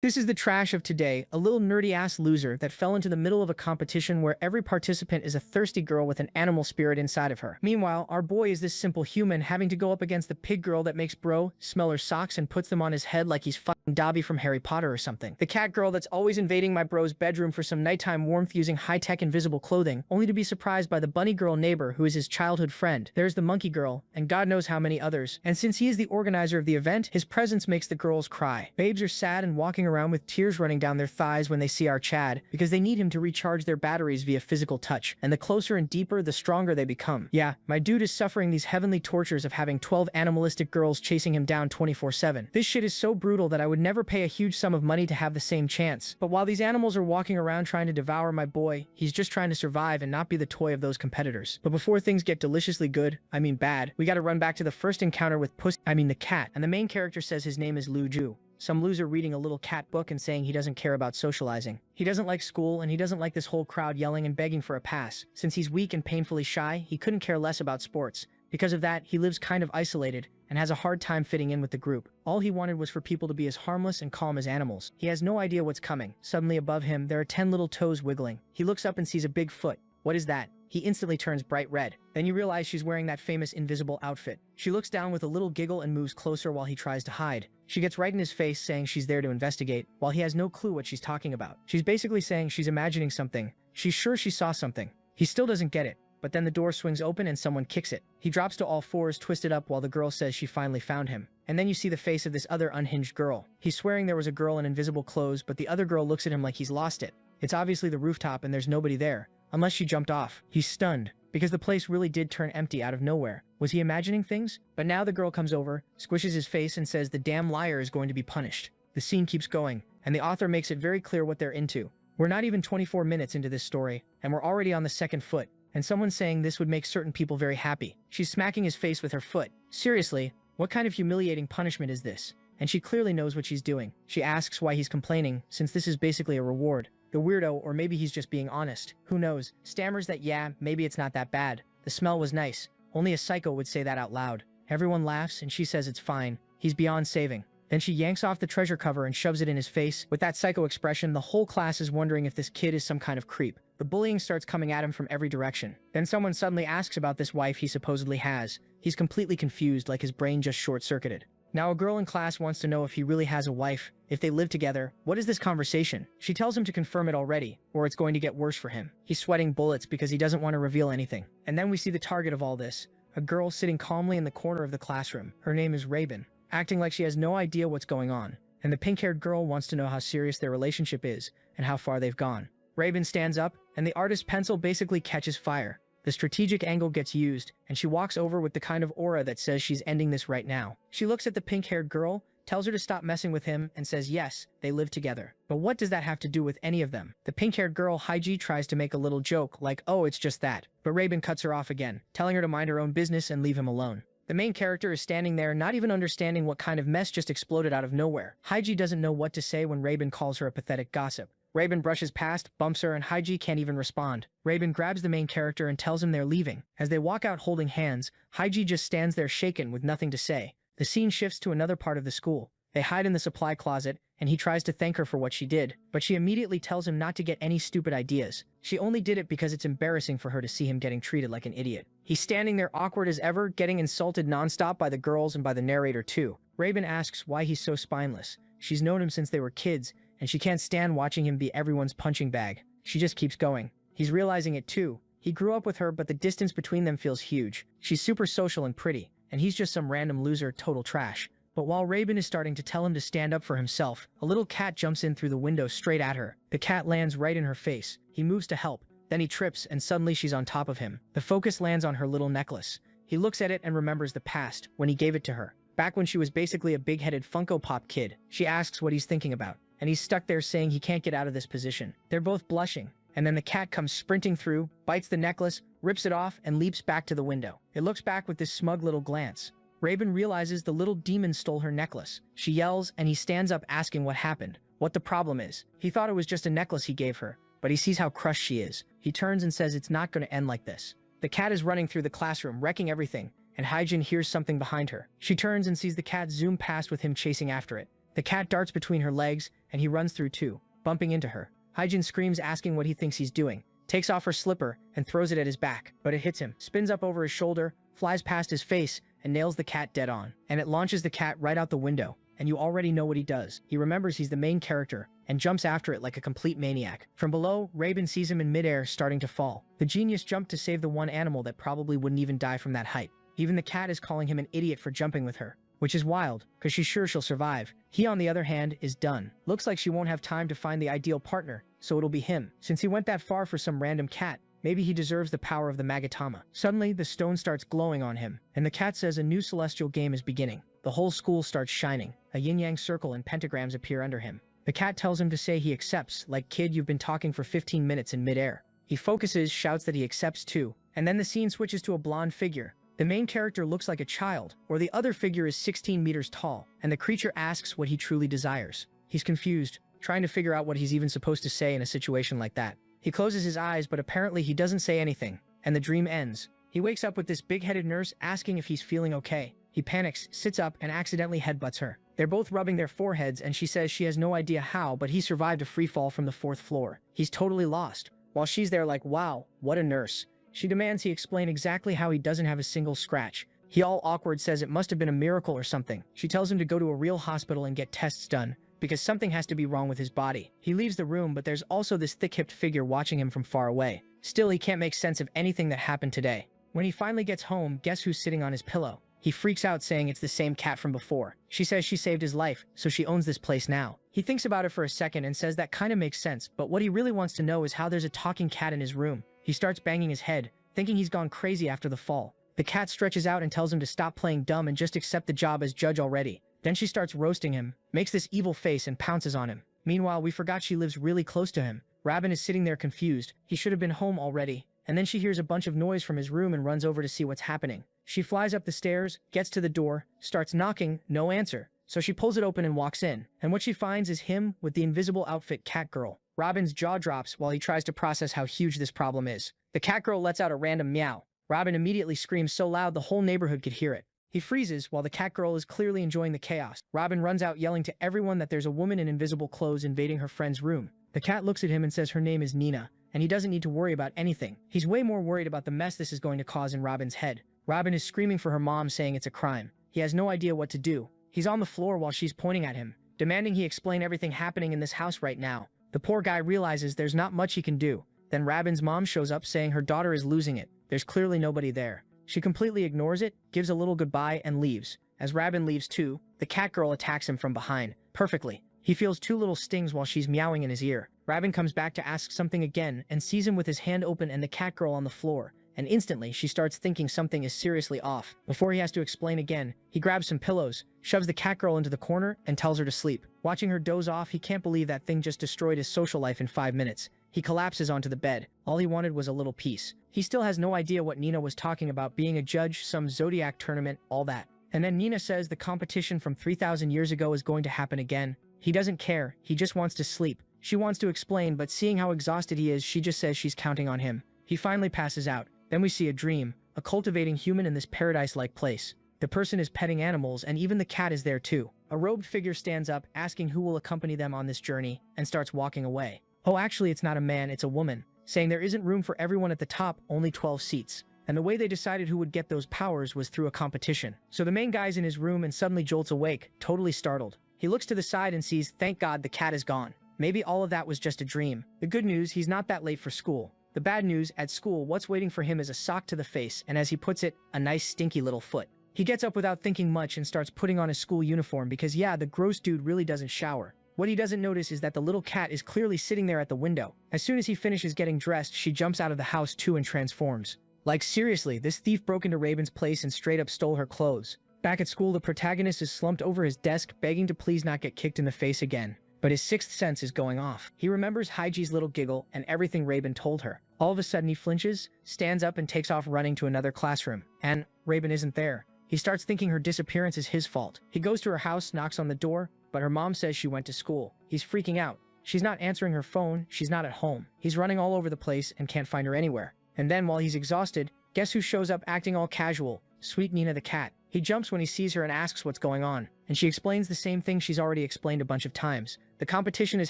This is the trash of today, a little nerdy-ass loser that fell into the middle of a competition where every participant is a thirsty girl with an animal spirit inside of her. Meanwhile, our boy is this simple human having to go up against the pig girl that makes bro smell her socks and puts them on his head like he's fucking Dobby from Harry Potter or something. The cat girl that's always invading my bro's bedroom for some nighttime warmth using high-tech invisible clothing, only to be surprised by the bunny girl neighbor who is his childhood friend. There's the monkey girl, and God knows how many others. And since he is the organizer of the event, his presence makes the girls cry. Babes are sad and walking around with tears running down their thighs when they see our Chad, because they need him to recharge their batteries via physical touch, and the closer and deeper, the stronger they become. Yeah, my dude is suffering these heavenly tortures of having 12 animalistic girls chasing him down 24/7. This shit is so brutal that I would never pay a huge sum of money to have the same chance. But while these animals are walking around trying to devour my boy, he's just trying to survive and not be the toy of those competitors. But before things get deliciously good, I mean bad, we gotta run back to the first encounter with the cat, and the main character says his name is Lu Ju. Some loser reading a little cat book and saying he doesn't care about socializing. He doesn't like school, and he doesn't like this whole crowd yelling and begging for a pass. Since he's weak and painfully shy, he couldn't care less about sports. Because of that, he lives kind of isolated and has a hard time fitting in with the group. All he wanted was for people to be as harmless and calm as animals. He has no idea what's coming. Suddenly above him, there are 10 little toes wiggling. He looks up and sees a big foot. What is that? He instantly turns bright red. Then you realize she's wearing that famous invisible outfit. She looks down with a little giggle and moves closer while he tries to hide. She gets right in his face saying she's there to investigate, while he has no clue what she's talking about. She's basically saying she's imagining something. She's sure she saw something. He still doesn't get it. But then the door swings open and someone kicks it. He drops to all fours, twisted up, while the girl says she finally found him. And then you see the face of this other unhinged girl. He's swearing there was a girl in invisible clothes, but the other girl looks at him like he's lost it. It's obviously the rooftop and there's nobody there. Unless she jumped off. He's stunned, because the place really did turn empty out of nowhere. Was he imagining things? But now the girl comes over, squishes his face, and says the damn liar is going to be punished. The scene keeps going, and the author makes it very clear what they're into. We're not even 24 minutes into this story, and we're already on the second foot, and someone's saying this would make certain people very happy. She's smacking his face with her foot. Seriously, what kind of humiliating punishment is this? And she clearly knows what she's doing. She asks why he's complaining, since this is basically a reward. The weirdo, or maybe he's just being honest. Who knows? Stammers that yeah, maybe it's not that bad. The smell was nice. Only a psycho would say that out loud. Everyone laughs and she says it's fine. He's beyond saving. Then she yanks off the treasure cover and shoves it in his face. With that psycho expression, the whole class is wondering if this kid is some kind of creep. The bullying starts coming at him from every direction. Then someone suddenly asks about this wife he supposedly has. He's completely confused, like his brain just short-circuited. Now a girl in class wants to know if he really has a wife, if they live together. What is this conversation? She tells him to confirm it already, or it's going to get worse for him. He's sweating bullets because he doesn't want to reveal anything. And then we see the target of all this, a girl sitting calmly in the corner of the classroom. Her name is Raven, acting like she has no idea what's going on. And the pink-haired girl wants to know how serious their relationship is and how far they've gone. Raven stands up, and the artist's pencil basically catches fire. The strategic angle gets used, and she walks over with the kind of aura that says she's ending this right now. She looks at the pink-haired girl, tells her to stop messing with him, and says yes, they live together. But what does that have to do with any of them? The pink-haired girl, Haiji, tries to make a little joke, like, oh, it's just that. But Raven cuts her off again, telling her to mind her own business and leave him alone. The main character is standing there, not even understanding what kind of mess just exploded out of nowhere. Haiji doesn't know what to say when Raven calls her a pathetic gossip. Raven brushes past, bumps her, and Haiji can't even respond. Raven grabs the main character and tells him they're leaving. As they walk out holding hands, Haiji just stands there shaken with nothing to say. The scene shifts to another part of the school. They hide in the supply closet, and he tries to thank her for what she did, but she immediately tells him not to get any stupid ideas. She only did it because it's embarrassing for her to see him getting treated like an idiot. He's standing there awkward as ever, getting insulted nonstop by the girls and by the narrator too. Raven asks why he's so spineless. She's known him since they were kids, and she can't stand watching him be everyone's punching bag. She just keeps going. He's realizing it too. He grew up with her, but the distance between them feels huge. She's super social and pretty, and he's just some random loser, total trash. But while Raven is starting to tell him to stand up for himself, a little cat jumps in through the window straight at her. The cat lands right in her face. He moves to help. Then he trips, and suddenly she's on top of him. The focus lands on her little necklace. He looks at it and remembers the past, when he gave it to her. Back when she was basically a big-headed Funko Pop kid. She asks what he's thinking about, and he's stuck there saying he can't get out of this position. They're both blushing, and then the cat comes sprinting through, bites the necklace, rips it off, and leaps back to the window. It looks back with this smug little glance. Raven realizes the little demon stole her necklace. She yells, and he stands up asking what happened, what the problem is. He thought it was just a necklace he gave her, but he sees how crushed she is. He turns and says it's not going to end like this. The cat is running through the classroom, wrecking everything, and Hyjin hears something behind her. She turns and sees the cat zoom past with him chasing after it. The cat darts between her legs, and he runs through too, bumping into her. Hyjin screams, asking what he thinks he's doing, takes off her slipper and throws it at his back, but it hits him, spins up over his shoulder, flies past his face, and nails the cat dead on. And it launches the cat right out the window. And you already know what he does. He remembers he's the main character and jumps after it like a complete maniac. From below, Raven sees him in midair starting to fall. The genius jumped to save the one animal that probably wouldn't even die from that height. Even the cat is calling him an idiot for jumping with her, which is wild, because she's sure she'll survive. He, on the other hand, is done. Looks like she won't have time to find the ideal partner, so it'll be him. Since he went that far for some random cat, maybe he deserves the power of the magatama. Suddenly, the stone starts glowing on him, and the cat says a new celestial game is beginning. The whole school starts shining. A yin-yang circle and pentagrams appear under him. The cat tells him to say he accepts, like, kid, you've been talking for 15 minutes in midair. He focuses, shouts that he accepts too, and then the scene switches to a blonde figure. The main character looks like a child, or the other figure is 16 meters tall, and the creature asks what he truly desires. He's confused, trying to figure out what he's even supposed to say in a situation like that. He closes his eyes, but apparently he doesn't say anything, and the dream ends. He wakes up with this big-headed nurse asking if he's feeling okay. He panics, sits up, and accidentally headbutts her. They're both rubbing their foreheads, and she says she has no idea how, but he survived a free fall from the 4th floor. He's totally lost. While she's there like, wow, what a nurse. She demands he explain exactly how he doesn't have a single scratch. He, all awkward, says it must have been a miracle or something. She tells him to go to a real hospital and get tests done, because something has to be wrong with his body. He leaves the room, but there's also this thick-hipped figure watching him from far away. Still, he can't make sense of anything that happened today. When he finally gets home, guess who's sitting on his pillow? He freaks out, saying it's the same cat from before. She says she saved his life, so she owns this place now. He thinks about it for a second and says that kind of makes sense, but what he really wants to know is how there's a talking cat in his room. He starts banging his head, thinking he's gone crazy after the fall. The cat stretches out and tells him to stop playing dumb and just accept the job as judge already. Then she starts roasting him, makes this evil face and pounces on him. Meanwhile, we forgot she lives really close to him. Robin is sitting there confused. He should have been home already. And then she hears a bunch of noise from his room and runs over to see what's happening. She flies up the stairs, gets to the door, starts knocking, no answer. So she pulls it open and walks in. And what she finds is him with the invisible outfit cat girl. Robin's jaw drops while he tries to process how huge this problem is. The cat girl lets out a random meow. Robin immediately screams so loud the whole neighborhood could hear it. He freezes while the cat girl is clearly enjoying the chaos. Robin runs out yelling to everyone that there's a woman in invisible clothes invading her friend's room. The cat looks at him and says her name is Nina, and he doesn't need to worry about anything. He's way more worried about the mess this is going to cause in Robin's head. Robin is screaming for her mom, saying it's a crime. He has no idea what to do. He's on the floor while she's pointing at him, demanding he explain everything happening in this house right now. The poor guy realizes there's not much he can do. Then Robin's mom shows up saying her daughter is losing it. There's clearly nobody there. She completely ignores it, gives a little goodbye, and leaves. As Robin leaves too, the cat girl attacks him from behind. Perfectly. He feels 2 little stings while she's meowing in his ear. Robin comes back to ask something again and sees him with his hand open and the cat girl on the floor. And instantly, she starts thinking something is seriously off. Before he has to explain again, he grabs some pillows, shoves the cat girl into the corner, and tells her to sleep. Watching her doze off, he can't believe that thing just destroyed his social life in 5 minutes. He collapses onto the bed. All he wanted was a little peace. He still has no idea what Nina was talking about, being a judge, some zodiac tournament, all that. And then Nina says the competition from 3,000 years ago is going to happen again. He doesn't care. He just wants to sleep. She wants to explain, but seeing how exhausted he is, she just says she's counting on him. He finally passes out. Then we see a dream, a cultivating human in this paradise-like place. The person is petting animals, and even the cat is there too. A robed figure stands up, asking who will accompany them on this journey, and starts walking away. Oh, actually, it's not a man, it's a woman, saying there isn't room for everyone at the top, only 12 seats. And the way they decided who would get those powers was through a competition. So the main guy's in his room and suddenly jolts awake, totally startled. He looks to the side and sees, thank God, the cat is gone. Maybe all of that was just a dream. The good news, he's not that late for school. The bad news, at school, what's waiting for him is a sock to the face, and as he puts it, a nice stinky little foot. He gets up without thinking much and starts putting on his school uniform because yeah, the gross dude really doesn't shower. What he doesn't notice is that the little cat is clearly sitting there at the window. As soon as he finishes getting dressed, she jumps out of the house too and transforms. Like seriously, this thief broke into Raven's place and straight up stole her clothes. Back at school, the protagonist is slumped over his desk, begging to please not get kicked in the face again. But his sixth sense is going off. He remembers Haiji's little giggle and everything Raven told her. All of a sudden he flinches, stands up and takes off running to another classroom. And Raven isn't there. He starts thinking her disappearance is his fault. He goes to her house, knocks on the door, but her mom says she went to school. He's freaking out. She's not answering her phone, she's not at home. He's running all over the place and can't find her anywhere. And then while he's exhausted, guess who shows up acting all casual? Sweet Nina the cat. He jumps when he sees her and asks what's going on, and she explains the same thing she's already explained a bunch of times. The competition is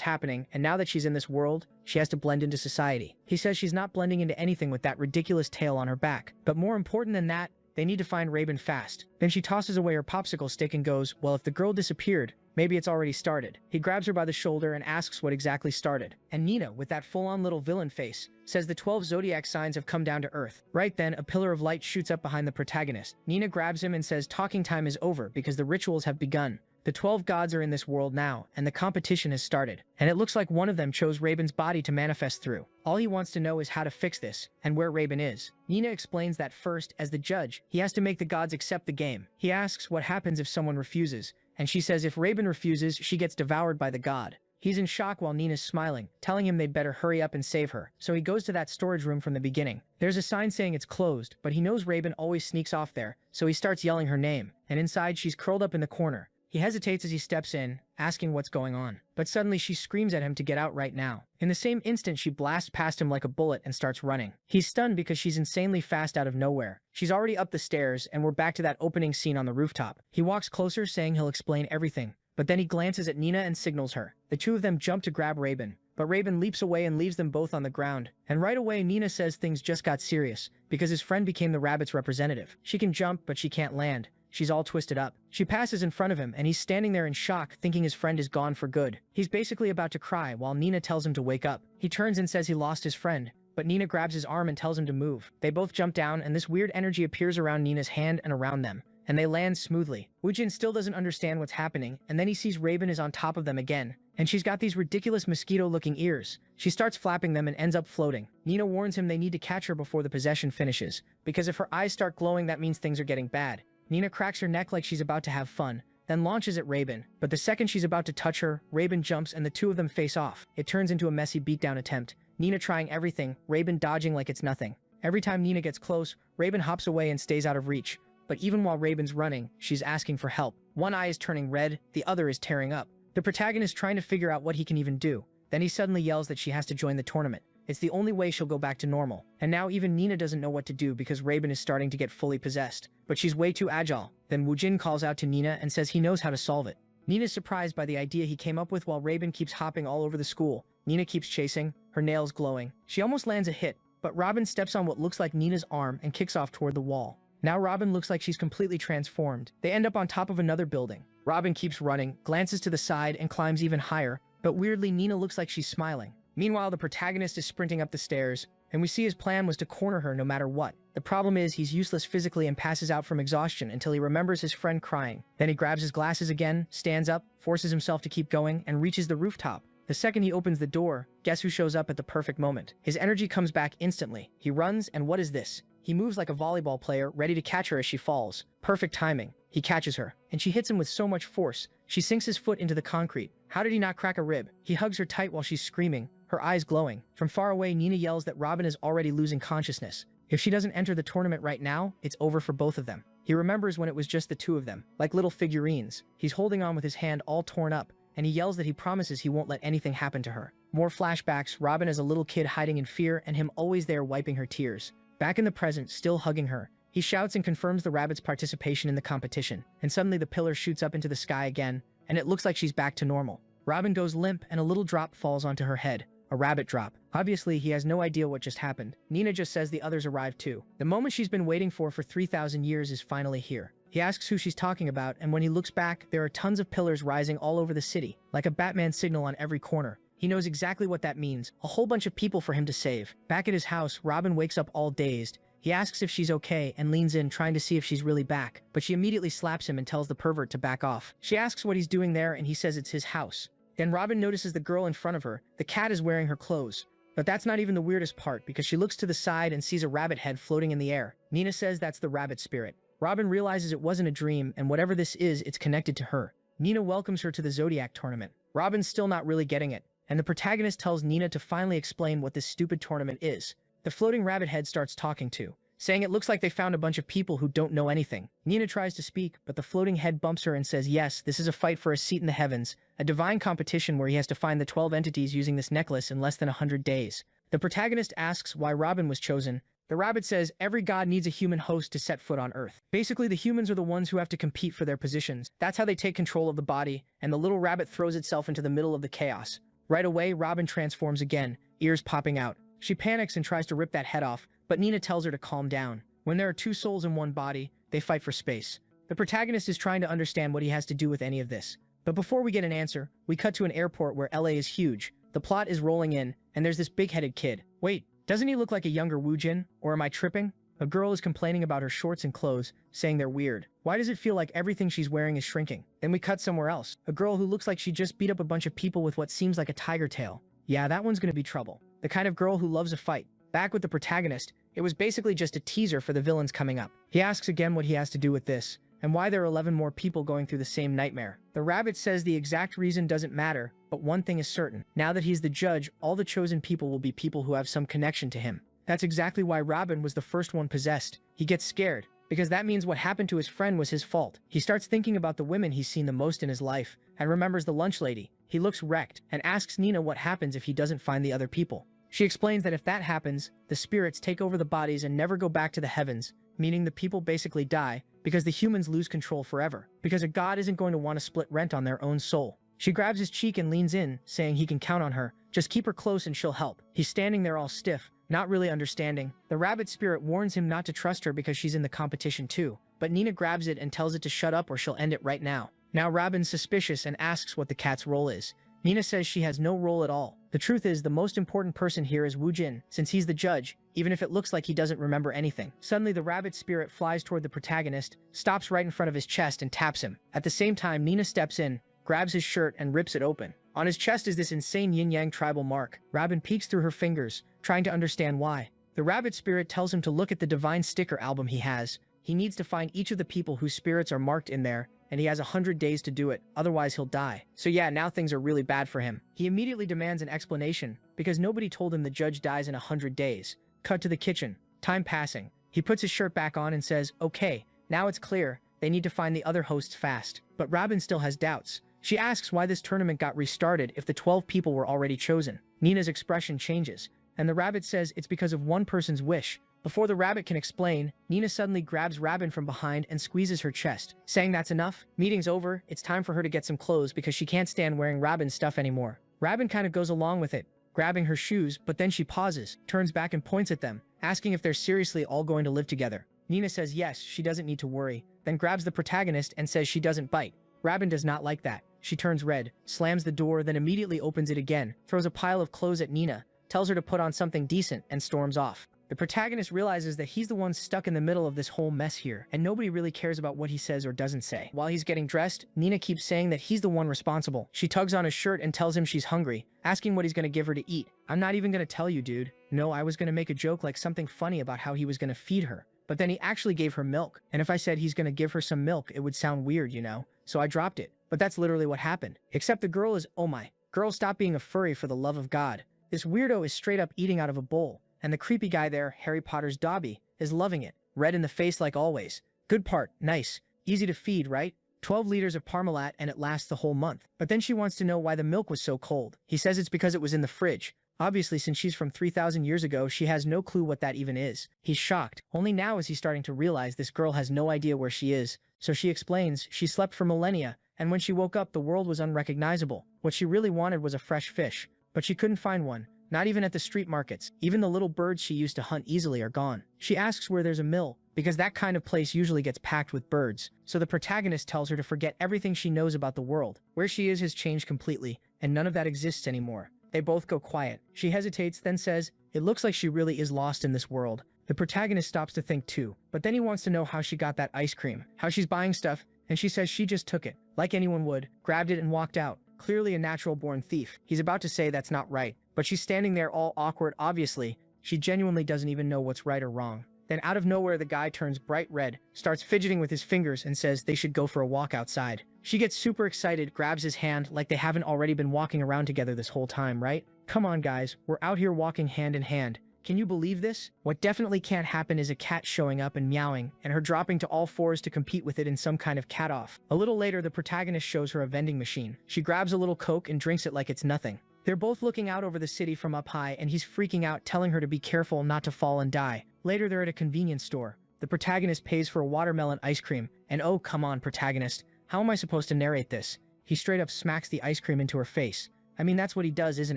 happening, and now that she's in this world, she has to blend into society. He says she's not blending into anything with that ridiculous tail on her back. But more important than that, they need to find Raven fast. Then she tosses away her popsicle stick and goes, well, if the girl disappeared, maybe it's already started. He grabs her by the shoulder and asks what exactly started. And Nina, with that full-on little villain face, says the 12 zodiac signs have come down to Earth. Right then, a pillar of light shoots up behind the protagonist. Nina grabs him and says talking time is over because the rituals have begun. The 12 gods are in this world now, and the competition has started. And it looks like one of them chose Raven's body to manifest through. All he wants to know is how to fix this, and where Raven is. Nina explains that first, as the judge, he has to make the gods accept the game. He asks what happens if someone refuses, and she says if Raven refuses, she gets devoured by the god. He's in shock while Nina's smiling, telling him they'd better hurry up and save her. So he goes to that storage room from the beginning. There's a sign saying it's closed, but he knows Raven always sneaks off there, so he starts yelling her name, and inside she's curled up in the corner. He hesitates as he steps in, asking what's going on. But suddenly she screams at him to get out right now. In the same instant, she blasts past him like a bullet and starts running. He's stunned because she's insanely fast out of nowhere. She's already up the stairs, and we're back to that opening scene on the rooftop. He walks closer, saying he'll explain everything. But then he glances at Nina and signals her. The two of them jump to grab Raven, but Raven leaps away and leaves them both on the ground. And right away, Nina says things just got serious, because his friend became the rabbit's representative. She can jump, but she can't land. She's all twisted up. She passes in front of him, and he's standing there in shock, thinking his friend is gone for good. He's basically about to cry while Nina tells him to wake up. He turns and says he lost his friend, but Nina grabs his arm and tells him to move. They both jump down, and this weird energy appears around Nina's hand and around them, and they land smoothly. Woojin still doesn't understand what's happening, and then he sees Raven is on top of them again, and she's got these ridiculous mosquito-looking ears. She starts flapping them and ends up floating. Nina warns him they need to catch her before the possession finishes, because if her eyes start glowing, that means things are getting bad. Nina cracks her neck like she's about to have fun, then launches at Raven, but the second she's about to touch her, Raven jumps and the two of them face off. It turns into a messy beatdown attempt, Nina trying everything, Raven dodging like it's nothing. Every time Nina gets close, Raven hops away and stays out of reach, but even while Raven's running, she's asking for help. One eye is turning red, the other is tearing up. The protagonist trying to figure out what he can even do. Then he suddenly yells that she has to join the tournament. It's the only way she'll go back to normal. And now even Nina doesn't know what to do because Raven is starting to get fully possessed. But she's way too agile. Then Woojin calls out to Nina and says he knows how to solve it. Nina's surprised by the idea he came up with while Raven keeps hopping all over the school. Nina keeps chasing, her nails glowing. She almost lands a hit, but Robin steps on what looks like Nina's arm and kicks off toward the wall. Now Robin looks like she's completely transformed. They end up on top of another building. Robin keeps running, glances to the side, and climbs even higher, but weirdly Nina looks like she's smiling. Meanwhile, the protagonist is sprinting up the stairs, and we see his plan was to corner her no matter what. The problem is he's useless physically and passes out from exhaustion until he remembers his friend crying. Then he grabs his glasses again, stands up, forces himself to keep going, and reaches the rooftop. The second he opens the door, guess who shows up at the perfect moment? His energy comes back instantly. He runs, and what is this? He moves like a volleyball player, ready to catch her as she falls. Perfect timing. He catches her, and she hits him with so much force, she sinks his foot into the concrete. How did he not crack a rib? He hugs her tight while she's screaming, her eyes glowing. From far away, Nina yells that Robin is already losing consciousness. If she doesn't enter the tournament right now, it's over for both of them. He remembers when it was just the two of them, like little figurines. He's holding on with his hand all torn up, and he yells that he promises he won't let anything happen to her. More flashbacks, Robin as a little kid hiding in fear, and him always there wiping her tears. Back in the present, still hugging her, he shouts and confirms the rabbit's participation in the competition, and suddenly the pillar shoots up into the sky again, and it looks like she's back to normal. Robin goes limp, and a little drop falls onto her head. A rabbit drop. Obviously, he has no idea what just happened. Nina just says the others arrived too. The moment she's been waiting for 3,000 years is finally here. He asks who she's talking about, and when he looks back, there are tons of pillars rising all over the city, like a Batman signal on every corner. He knows exactly what that means, a whole bunch of people for him to save. Back at his house, Robin wakes up all dazed. He asks if she's okay and leans in, trying to see if she's really back, but she immediately slaps him and tells the pervert to back off. She asks what he's doing there, and he says it's his house. Then Robin notices the girl in front of her. The cat is wearing her clothes. But that's not even the weirdest part, because she looks to the side and sees a rabbit head floating in the air. Nina says that's the rabbit spirit. Robin realizes it wasn't a dream, and whatever this is, it's connected to her. Nina welcomes her to the Zodiac tournament. Robin's still not really getting it, and the protagonist tells Nina to finally explain what this stupid tournament is. The floating rabbit head starts talking to, saying it looks like they found a bunch of people who don't know anything. Nina tries to speak, but the floating head bumps her and says yes, this is a fight for a seat in the heavens, a divine competition where he has to find the 12 entities using this necklace in less than 100 days. The protagonist asks why Robin was chosen, The rabbit says every god needs a human host to set foot on Earth. Basically, the humans are the ones who have to compete for their positions. That's how they take control of the body, and the little rabbit throws itself into the middle of the chaos. Right away, Robin transforms again, ears popping out. She panics and tries to rip that head off, but Nina tells her to calm down. When there are two souls in one body, they fight for space. The protagonist is trying to understand what he has to do with any of this. But before we get an answer, we cut to an airport where LA is huge. The plot is rolling in, and there's this big-headed kid. Wait, doesn't he look like a younger Woojin? Or am I tripping? A girl is complaining about her shorts and clothes, saying they're weird. Why does it feel like everything she's wearing is shrinking? Then we cut somewhere else. A girl who looks like she just beat up a bunch of people with what seems like a tiger tail. Yeah, that one's gonna be trouble. The kind of girl who loves a fight. Back with the protagonist, it was basically just a teaser for the villains coming up. He asks again what he has to do with this, and why there are 11 more people going through the same nightmare. The rabbit says the exact reason doesn't matter, but one thing is certain. Now that he's the judge, all the chosen people will be people who have some connection to him. That's exactly why Robin was the first one possessed. He gets scared, because that means what happened to his friend was his fault. He starts thinking about the women he's seen the most in his life, and remembers the lunch lady. He looks wrecked, and asks Nina what happens if he doesn't find the other people. She explains that if that happens, the spirits take over the bodies and never go back to the heavens, meaning the people basically die, because the humans lose control forever, because a god isn't going to want to split rent on their own soul. She grabs his cheek and leans in, saying he can count on her. Just keep her close and she'll help. He's standing there all stiff, not really understanding. The rabbit spirit warns him not to trust her because she's in the competition too, but Nina grabs it and tells it to shut up or she'll end it right now. Now Robin's suspicious and asks what the cat's role is. Nina says she has no role at all. The truth is, the most important person here is Woojin, since he's the judge, even if it looks like he doesn't remember anything. Suddenly, the rabbit spirit flies toward the protagonist, stops right in front of his chest and taps him. At the same time, Nina steps in, grabs his shirt and rips it open. On his chest is this insane yin-yang tribal mark. Robin peeks through her fingers, trying to understand why. The rabbit spirit tells him to look at the divine sticker album he has. He needs to find each of the people whose spirits are marked in there, and he has 100 days to do it, otherwise he'll die. So yeah, now things are really bad for him. He immediately demands an explanation, because nobody told him the judge dies in 100 days. Cut to the kitchen. Time passing. He puts his shirt back on and says, okay, now it's clear, they need to find the other hosts fast. But Robin still has doubts. She asks why this tournament got restarted if the 12 people were already chosen. Nina's expression changes, and the rabbit says it's because of one person's wish. Before the rabbit can explain, Nina suddenly grabs Robin from behind and squeezes her chest, saying that's enough. Meeting's over, it's time for her to get some clothes because she can't stand wearing Robin's stuff anymore. Robin kind of goes along with it, grabbing her shoes, but then she pauses, turns back and points at them, asking if they're seriously all going to live together. Nina says yes, she doesn't need to worry, then grabs the protagonist and says she doesn't bite. Robin does not like that. She turns red, slams the door, then immediately opens it again, throws a pile of clothes at Nina, tells her to put on something decent, and storms off. The protagonist realizes that he's the one stuck in the middle of this whole mess here, and nobody really cares about what he says or doesn't say. While he's getting dressed, Nina keeps saying that he's the one responsible. She tugs on his shirt and tells him she's hungry, asking what he's gonna give her to eat. I'm not even gonna tell you, dude. No, I was gonna make a joke like something funny about how he was gonna feed her. But then he actually gave her milk, and if I said he's gonna give her some milk, it would sound weird, you know? So I dropped it. But that's literally what happened. Except the girl is, oh my. Girl, stop being a furry for the love of God. This weirdo is straight up eating out of a bowl. And the creepy guy there, Harry Potter's Dobby, is loving it. Red in the face like always. Good part, nice. Easy to feed, right? 12 liters of Parmalat and it lasts the whole month. But then she wants to know why the milk was so cold. He says it's because it was in the fridge. Obviously, since she's from 3,000 years ago, she has no clue what that even is. He's shocked. Only now is he starting to realize this girl has no idea where she is. So she explains she slept for millennia, and when she woke up, the world was unrecognizable. What she really wanted was a fresh fish, but she couldn't find one. Not even at the street markets. Even the little birds she used to hunt easily are gone. She asks where there's a mill, because that kind of place usually gets packed with birds. So the protagonist tells her to forget everything she knows about the world. Where she is has changed completely, and none of that exists anymore. They both go quiet. She hesitates, then says, it looks like she really is lost in this world. The protagonist stops to think too, but then he wants to know how she got that ice cream, how she's buying stuff, and she says she just took it, like anyone would, grabbed it and walked out. Clearly a natural-born thief. He's about to say that's not right, but she's standing there all awkward, obviously. She genuinely doesn't even know what's right or wrong. Then out of nowhere, the guy turns bright red, starts fidgeting with his fingers and says they should go for a walk outside. She gets super excited, grabs his hand like they haven't already been walking around together this whole time, right? Come on, guys, we're out here walking hand in hand. Can you believe this? What definitely can't happen is a cat showing up and meowing, and her dropping to all fours to compete with it in some kind of cat-off. A little later, the protagonist shows her a vending machine. She grabs a little Coke and drinks it like it's nothing. They're both looking out over the city from up high, and he's freaking out, telling her to be careful not to fall and die. Later, they're at a convenience store. The protagonist pays for a watermelon ice cream, and oh, come on, protagonist. How am I supposed to narrate this? He straight up smacks the ice cream into her face. I mean, that's what he does, isn't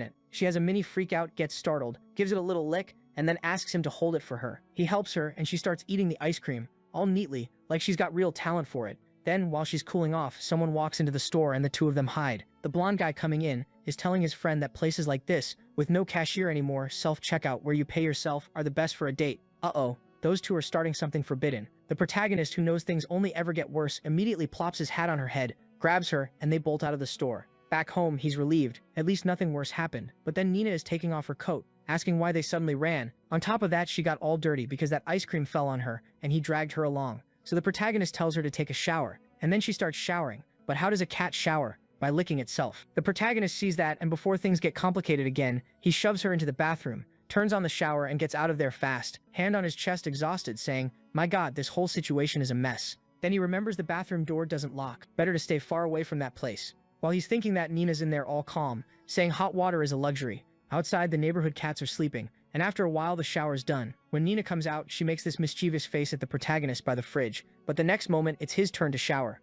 it? She has a mini freak out, gets startled, gives it a little lick, and then asks him to hold it for her. He helps her, and she starts eating the ice cream, all neatly, like she's got real talent for it. Then, while she's cooling off, someone walks into the store and the two of them hide. The blonde guy coming in is telling his friend that places like this, with no cashier anymore, self-checkout where you pay yourself, are the best for a date. Uh-oh, those two are starting something forbidden. The protagonist, who knows things only ever get worse, immediately plops his hat on her head, grabs her, and they bolt out of the store. Back home, he's relieved. At least nothing worse happened. But then Nina is taking off her coat, asking why they suddenly ran. On top of that, she got all dirty because that ice cream fell on her, and he dragged her along. So the protagonist tells her to take a shower, and then she starts showering. But how does a cat shower? By licking itself. The protagonist sees that, and before things get complicated again, he shoves her into the bathroom, turns on the shower, and gets out of there fast, hand on his chest, exhausted, saying, "My God, this whole situation is a mess." Then he remembers the bathroom door doesn't lock. Better to stay far away from that place. While he's thinking that, Nina's in there all calm, saying hot water is a luxury. Outside, the neighborhood cats are sleeping, and after a while the shower's done. When Nina comes out, she makes this mischievous face at the protagonist by the fridge, but the next moment it's his turn to shower.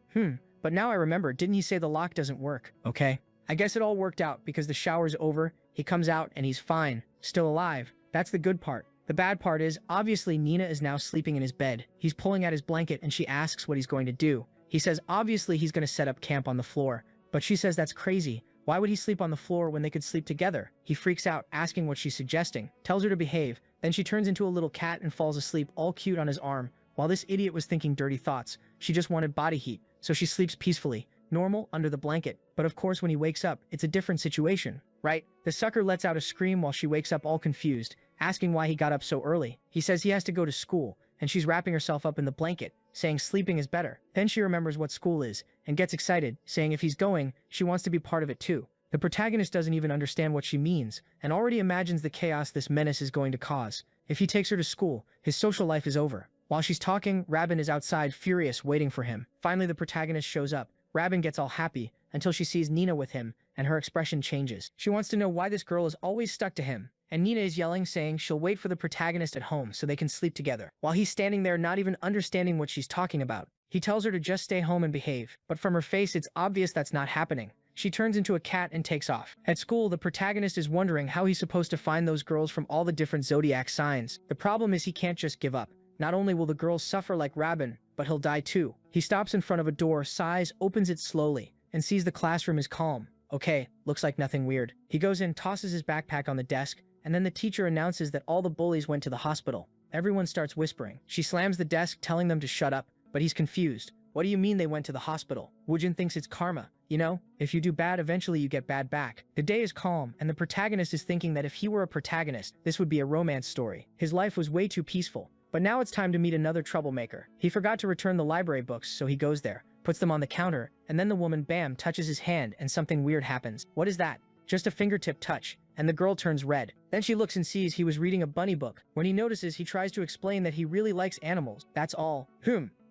But now I remember, didn't he say the lock doesn't work? Okay. I guess it all worked out because the shower's over, he comes out, and he's fine. Still alive. That's the good part. The bad part is, obviously Nina is now sleeping in his bed. He's pulling at his blanket and she asks what he's going to do. He says obviously he's going to set up camp on the floor, but she says that's crazy. Why would he sleep on the floor when they could sleep together? He freaks out, asking what she's suggesting, tells her to behave, then she turns into a little cat and falls asleep all cute on his arm. While this idiot was thinking dirty thoughts, she just wanted body heat, so she sleeps peacefully, normal, under the blanket. But of course when he wakes up, it's a different situation, right? The sucker lets out a scream while she wakes up all confused, asking why he got up so early. He says he has to go to school, and she's wrapping herself up in the blanket, saying sleeping is better. Then she remembers what school is, and gets excited, saying if he's going, she wants to be part of it too. The protagonist doesn't even understand what she means, and already imagines the chaos this menace is going to cause. If he takes her to school, his social life is over. While she's talking, Rabin is outside, furious, waiting for him. Finally, the protagonist shows up. Rabin gets all happy, until she sees Nina with him, and her expression changes. She wants to know why this girl is always stuck to him, and Nina is yelling, saying she'll wait for the protagonist at home so they can sleep together. While he's standing there not even understanding what she's talking about, he tells her to just stay home and behave, but from her face it's obvious that's not happening. She turns into a cat and takes off. At school, the protagonist is wondering how he's supposed to find those girls from all the different zodiac signs. The problem is he can't just give up. Not only will the girls suffer like Rabin, but he'll die too. He stops in front of a door, sighs, opens it slowly, and sees the classroom is calm. Okay, looks like nothing weird. He goes in, tosses his backpack on the desk, and then the teacher announces that all the bullies went to the hospital. Everyone starts whispering. She slams the desk, telling them to shut up, but he's confused. What do you mean they went to the hospital? Woojin thinks it's karma. You know, if you do bad, eventually you get bad back. The day is calm, and the protagonist is thinking that if he were a protagonist, this would be a romance story. His life was way too peaceful. But now it's time to meet another troublemaker. He forgot to return the library books, so he goes there, puts them on the counter, and then the woman, bam, touches his hand, and something weird happens. What is that? Just a fingertip touch, and the girl turns red. Then she looks and sees he was reading a bunny book. When he notices, he tries to explain that he really likes animals. That's all.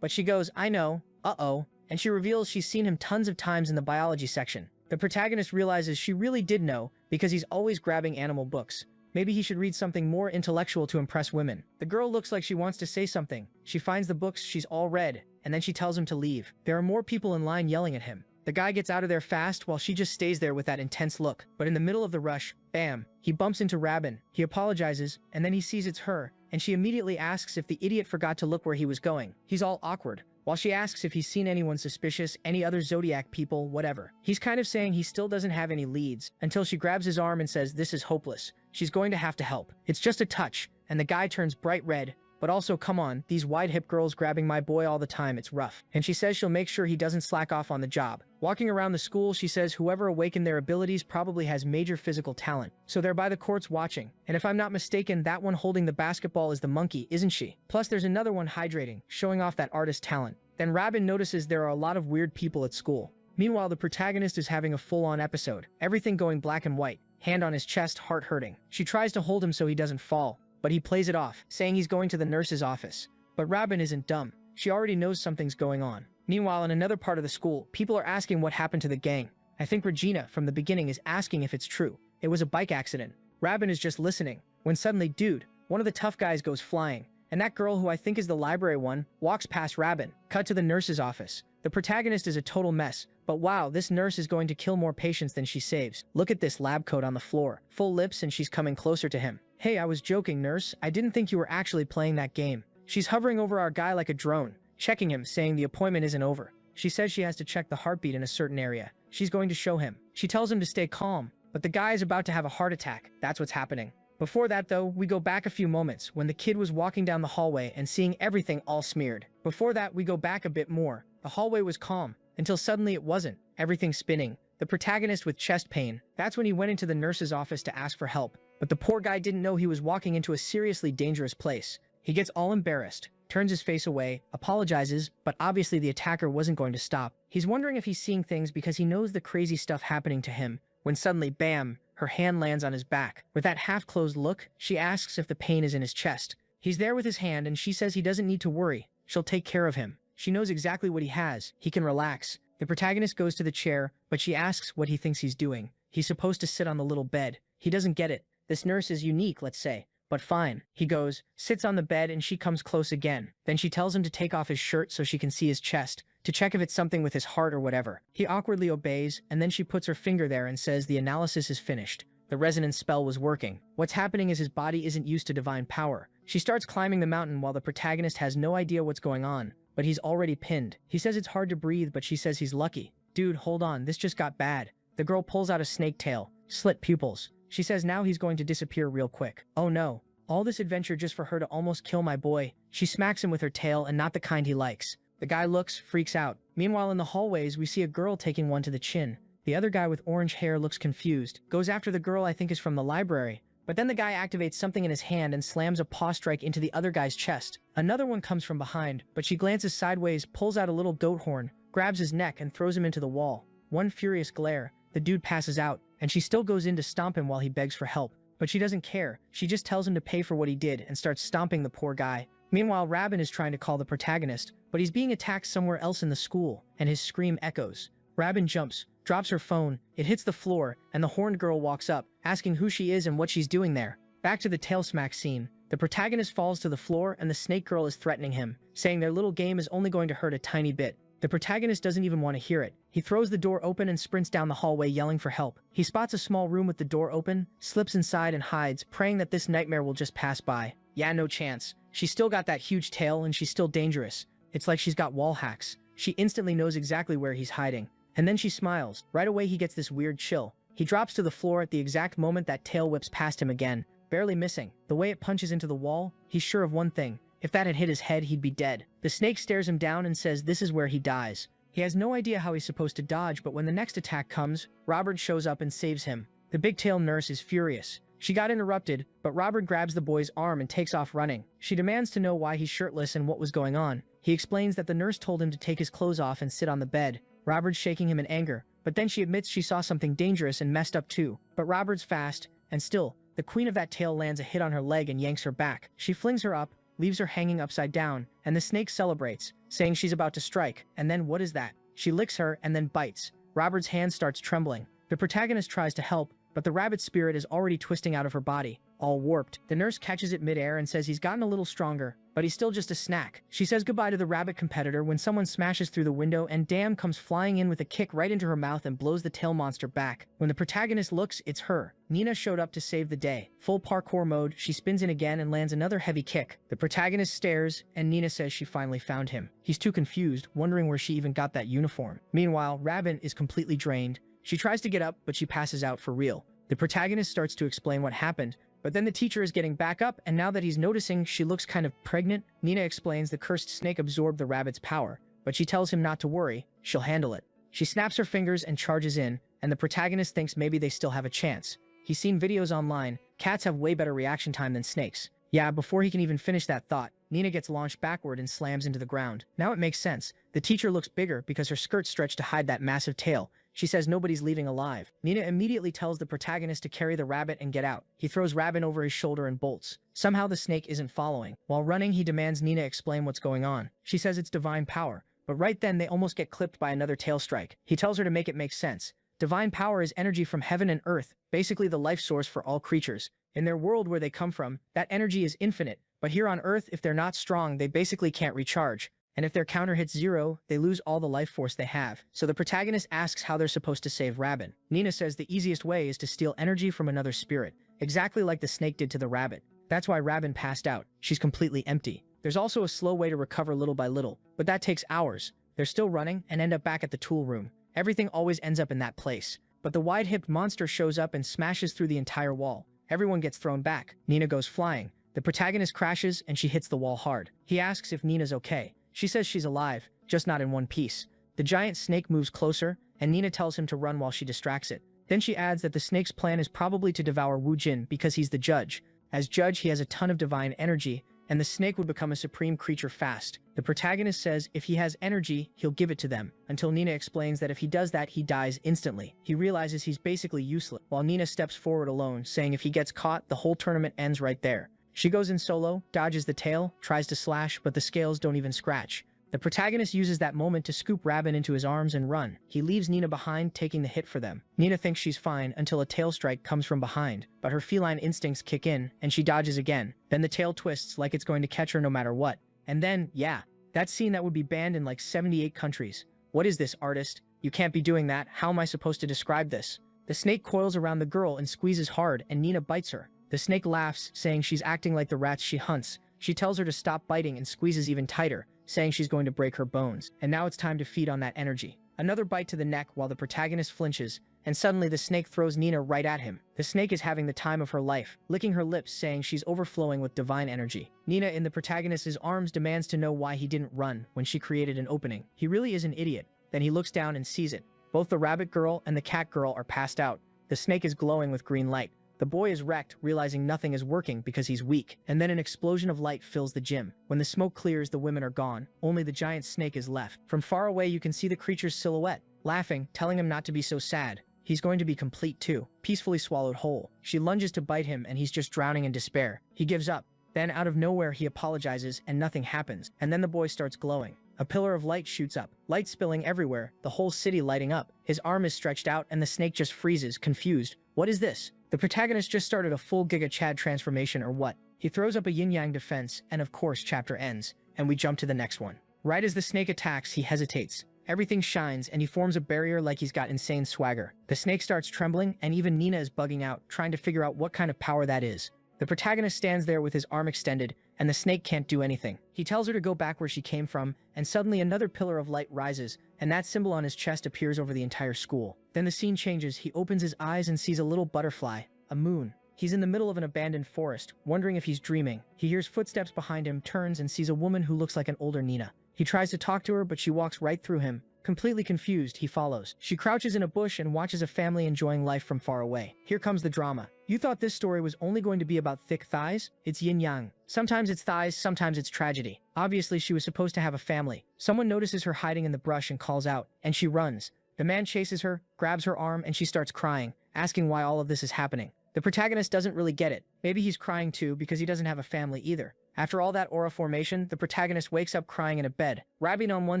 But she goes, I know. Uh-oh. And she reveals she's seen him tons of times in the biology section. The protagonist realizes she really did know, because he's always grabbing animal books. Maybe he should read something more intellectual to impress women. The girl looks like she wants to say something. She finds the books she's all read, and then she tells him to leave. There are more people in line yelling at him. The guy gets out of there fast while she just stays there with that intense look. But in the middle of the rush, bam, he bumps into Rabin. He apologizes, and then he sees it's her, and she immediately asks if the idiot forgot to look where he was going. He's all awkward, while she asks if he's seen anyone suspicious, any other Zodiac people, whatever. He's kind of saying he still doesn't have any leads, until she grabs his arm and says this is hopeless. She's going to have to help. It's just a touch, and the guy turns bright red. But also, come on, these wide-hip girls grabbing my boy all the time, it's rough. And she says she'll make sure he doesn't slack off on the job. Walking around the school, she says whoever awakened their abilities probably has major physical talent. So they're by the courts watching. And if I'm not mistaken, that one holding the basketball is the monkey, isn't she? Plus there's another one hydrating, showing off that artist talent. Then Rabin notices there are a lot of weird people at school. Meanwhile, the protagonist is having a full-on episode. Everything going black and white. Hand on his chest, heart hurting. She tries to hold him so he doesn't fall, but he plays it off, saying he's going to the nurse's office. But Rabin isn't dumb. She already knows something's going on. Meanwhile, in another part of the school, people are asking what happened to the gang. I think Regina, from the beginning, is asking if it's true. It was a bike accident. Rabin is just listening, when suddenly, dude, one of the tough guys goes flying, and that girl who I think is the library one walks past Rabin. Cut to the nurse's office. The protagonist is a total mess, but wow, this nurse is going to kill more patients than she saves. Look at this lab coat on the floor, full lips, and she's coming closer to him. Hey, I was joking, nurse. I didn't think you were actually playing that game. She's hovering over our guy like a drone, checking him, saying the appointment isn't over. She says she has to check the heartbeat in a certain area. She's going to show him. She tells him to stay calm, but the guy is about to have a heart attack. That's what's happening. Before that though, we go back a few moments when the kid was walking down the hallway and seeing everything all smeared. Before that, we go back a bit more. The hallway was calm, until suddenly it wasn't. Everything spinning. The protagonist with chest pain. That's when he went into the nurse's office to ask for help. But the poor guy didn't know he was walking into a seriously dangerous place. He gets all embarrassed, turns his face away, apologizes, but obviously the attacker wasn't going to stop. He's wondering if he's seeing things because he knows the crazy stuff happening to him, when suddenly, bam, her hand lands on his back. With that half-closed look, she asks if the pain is in his chest. He's there with his hand and she says he doesn't need to worry. She'll take care of him. She knows exactly what he has. He can relax. The protagonist goes to the chair, but she asks what he thinks he's doing. He's supposed to sit on the little bed. He doesn't get it. This nurse is unique, let's say. But fine. He goes, sits on the bed, and she comes close again. Then she tells him to take off his shirt so she can see his chest, to check if it's something with his heart or whatever. He awkwardly obeys, and then she puts her finger there and says the analysis is finished. The resonance spell was working. What's happening is his body isn't used to divine power. She starts climbing the mountain while the protagonist has no idea what's going on, but he's already pinned. He says it's hard to breathe, but she says he's lucky. Dude, hold on, this just got bad. The girl pulls out a snake tail, slit pupils. She says now he's going to disappear real quick. Oh no. All this adventure just for her to almost kill my boy. She smacks him with her tail, and not the kind he likes. The guy looks, freaks out. Meanwhile, in the hallways, we see a girl taking one to the chin. The other guy with orange hair looks confused, goes after the girl I think is from the library. But then the guy activates something in his hand and slams a paw strike into the other guy's chest. Another one comes from behind, but she glances sideways, pulls out a little goat horn, grabs his neck, and throws him into the wall. One furious glare, the dude passes out, and she still goes in to stomp him while he begs for help. But she doesn't care. She just tells him to pay for what he did and starts stomping the poor guy. Meanwhile, Rabin is trying to call the protagonist, but he's being attacked somewhere else in the school, and his scream echoes. Rabin jumps, drops her phone, it hits the floor, and the horned girl walks up, asking who she is and what she's doing there. Back to the tail smack scene. The protagonist falls to the floor and the snake girl is threatening him, saying their little game is only going to hurt a tiny bit. The protagonist doesn't even want to hear it. He throws the door open and sprints down the hallway yelling for help. He spots a small room with the door open, slips inside and hides, praying that this nightmare will just pass by. Yeah, no chance. She's still got that huge tail and she's still dangerous. It's like she's got wall hacks. She instantly knows exactly where he's hiding. And then she smiles. Right away he gets this weird chill. He drops to the floor at the exact moment that tail whips past him again, barely missing. The way it punches into the wall, he's sure of one thing. If that had hit his head, he'd be dead. The snake stares him down and says this is where he dies. He has no idea how he's supposed to dodge, but when the next attack comes, Robert shows up and saves him. The big-tail nurse is furious. She got interrupted, but Robert grabs the boy's arm and takes off running. She demands to know why he's shirtless and what was going on. He explains that the nurse told him to take his clothes off and sit on the bed. Robert's shaking him in anger, but then she admits she saw something dangerous and messed up too. But Robert's fast, and still, the queen of that tail lands a hit on her leg and yanks her back. She flings her up, leaves her hanging upside down, and the snake celebrates, saying she's about to strike. And then what is that? She licks her and then bites. Robert's hand starts trembling. The protagonist tries to help, but the rabbit spirit is already twisting out of her body, all warped. The nurse catches it midair and says he's gotten a little stronger, but he's still just a snack. She says goodbye to the rabbit competitor when someone smashes through the window and Dam comes flying in with a kick right into her mouth and blows the tail monster back. When the protagonist looks, it's her. Nina showed up to save the day. Full parkour mode, she spins in again and lands another heavy kick. The protagonist stares, and Nina says she finally found him. He's too confused, wondering where she even got that uniform. Meanwhile, Rabin is completely drained. She tries to get up, but she passes out for real. The protagonist starts to explain what happened, but then the teacher is getting back up, and now that he's noticing she looks kind of pregnant, Nina explains the cursed snake absorbed the rabbit's power, but she tells him not to worry, she'll handle it. She snaps her fingers and charges in, and the protagonist thinks maybe they still have a chance. He's seen videos online, cats have way better reaction time than snakes. Yeah, before he can even finish that thought, Nina gets launched backward and slams into the ground. Now it makes sense. The teacher looks bigger because her skirt's stretched to hide that massive tail. She says nobody's leaving alive. Nina immediately tells the protagonist to carry the rabbit and get out. He throws Rabin over his shoulder and bolts. Somehow the snake isn't following. While running, he demands Nina explain what's going on. She says it's divine power, but right then they almost get clipped by another tail strike. He tells her to make it make sense. Divine power is energy from heaven and earth, basically the life source for all creatures. In their world where they come from, that energy is infinite, but here on Earth, if they're not strong, they basically can't recharge. And if their counter hits 0, they lose all the life force they have. So the protagonist asks how they're supposed to save Rabbit. Nina says the easiest way is to steal energy from another spirit, exactly like the snake did to the rabbit. That's why Rabbit passed out. She's completely empty. There's also a slow way to recover little by little, but that takes hours. They're still running and end up back at the tool room. Everything always ends up in that place. But the wide-hipped monster shows up and smashes through the entire wall. Everyone gets thrown back. Nina goes flying. The protagonist crashes and she hits the wall hard. He asks if Nina's okay. She says she's alive, just not in one piece. The giant snake moves closer, and Nina tells him to run while she distracts it. Then she adds that the snake's plan is probably to devour Wu Jin because he's the judge. As judge, he has a ton of divine energy, and the snake would become a supreme creature fast. The protagonist says if he has energy, he'll give it to them, until Nina explains that if he does that, he dies instantly. He realizes he's basically useless, while Nina steps forward alone, saying if he gets caught, the whole tournament ends right there. She goes in solo, dodges the tail, tries to slash, but the scales don't even scratch. The protagonist uses that moment to scoop Rabbit into his arms and run. He leaves Nina behind, taking the hit for them. Nina thinks she's fine until a tail strike comes from behind, but her feline instincts kick in, and she dodges again. Then the tail twists like it's going to catch her no matter what. And then, yeah, that scene that would be banned in like 78 countries. What is this, artist? You can't be doing that. How am I supposed to describe this? The snake coils around the girl and squeezes hard, and Nina bites her. The snake laughs, saying she's acting like the rats she hunts. She tells her to stop biting and squeezes even tighter, saying she's going to break her bones. And now it's time to feed on that energy. Another bite to the neck while the protagonist flinches, and suddenly the snake throws Nina right at him. The snake is having the time of her life, licking her lips, saying she's overflowing with divine energy. Nina, in the protagonist's arms, demands to know why he didn't run when she created an opening. He really is an idiot. Then he looks down and sees it. Both the rabbit girl and the cat girl are passed out. The snake is glowing with green light. The boy is wrecked, realizing nothing is working because he's weak. And then an explosion of light fills the gym. When the smoke clears, the women are gone. Only the giant snake is left. From far away, you can see the creature's silhouette, laughing, telling him not to be so sad. He's going to be complete too, peacefully swallowed whole. She lunges to bite him and he's just drowning in despair. He gives up. Then out of nowhere, he apologizes and nothing happens. And then the boy starts glowing. A pillar of light shoots up, light spilling everywhere, the whole city lighting up. His arm is stretched out and the snake just freezes, confused. What is this? The protagonist just started a full Giga Chad transformation or what? He throws up a yin-yang defense, and of course chapter ends, and we jump to the next one. Right as the snake attacks, he hesitates. Everything shines, and he forms a barrier like he's got insane swagger. The snake starts trembling, and even Nina is bugging out, trying to figure out what kind of power that is. The protagonist stands there with his arm extended, and the snake can't do anything. He tells her to go back where she came from, and suddenly another pillar of light rises, and that symbol on his chest appears over the entire school. Then the scene changes. He opens his eyes and sees a little butterfly, a moon. He's in the middle of an abandoned forest, wondering if he's dreaming. He hears footsteps behind him, turns, and sees a woman who looks like an older Nina. He tries to talk to her, but she walks right through him. Completely confused, he follows. She crouches in a bush and watches a family enjoying life from far away. Here comes the drama. You thought this story was only going to be about thick thighs? It's yin-yang. Sometimes it's thighs, sometimes it's tragedy. Obviously, she was supposed to have a family. Someone notices her hiding in the brush and calls out, and she runs. The man chases her, grabs her arm, and she starts crying, asking why all of this is happening. The protagonist doesn't really get it. Maybe he's crying too because he doesn't have a family either. After all that aura formation, the protagonist wakes up crying in a bed, Rabbit on one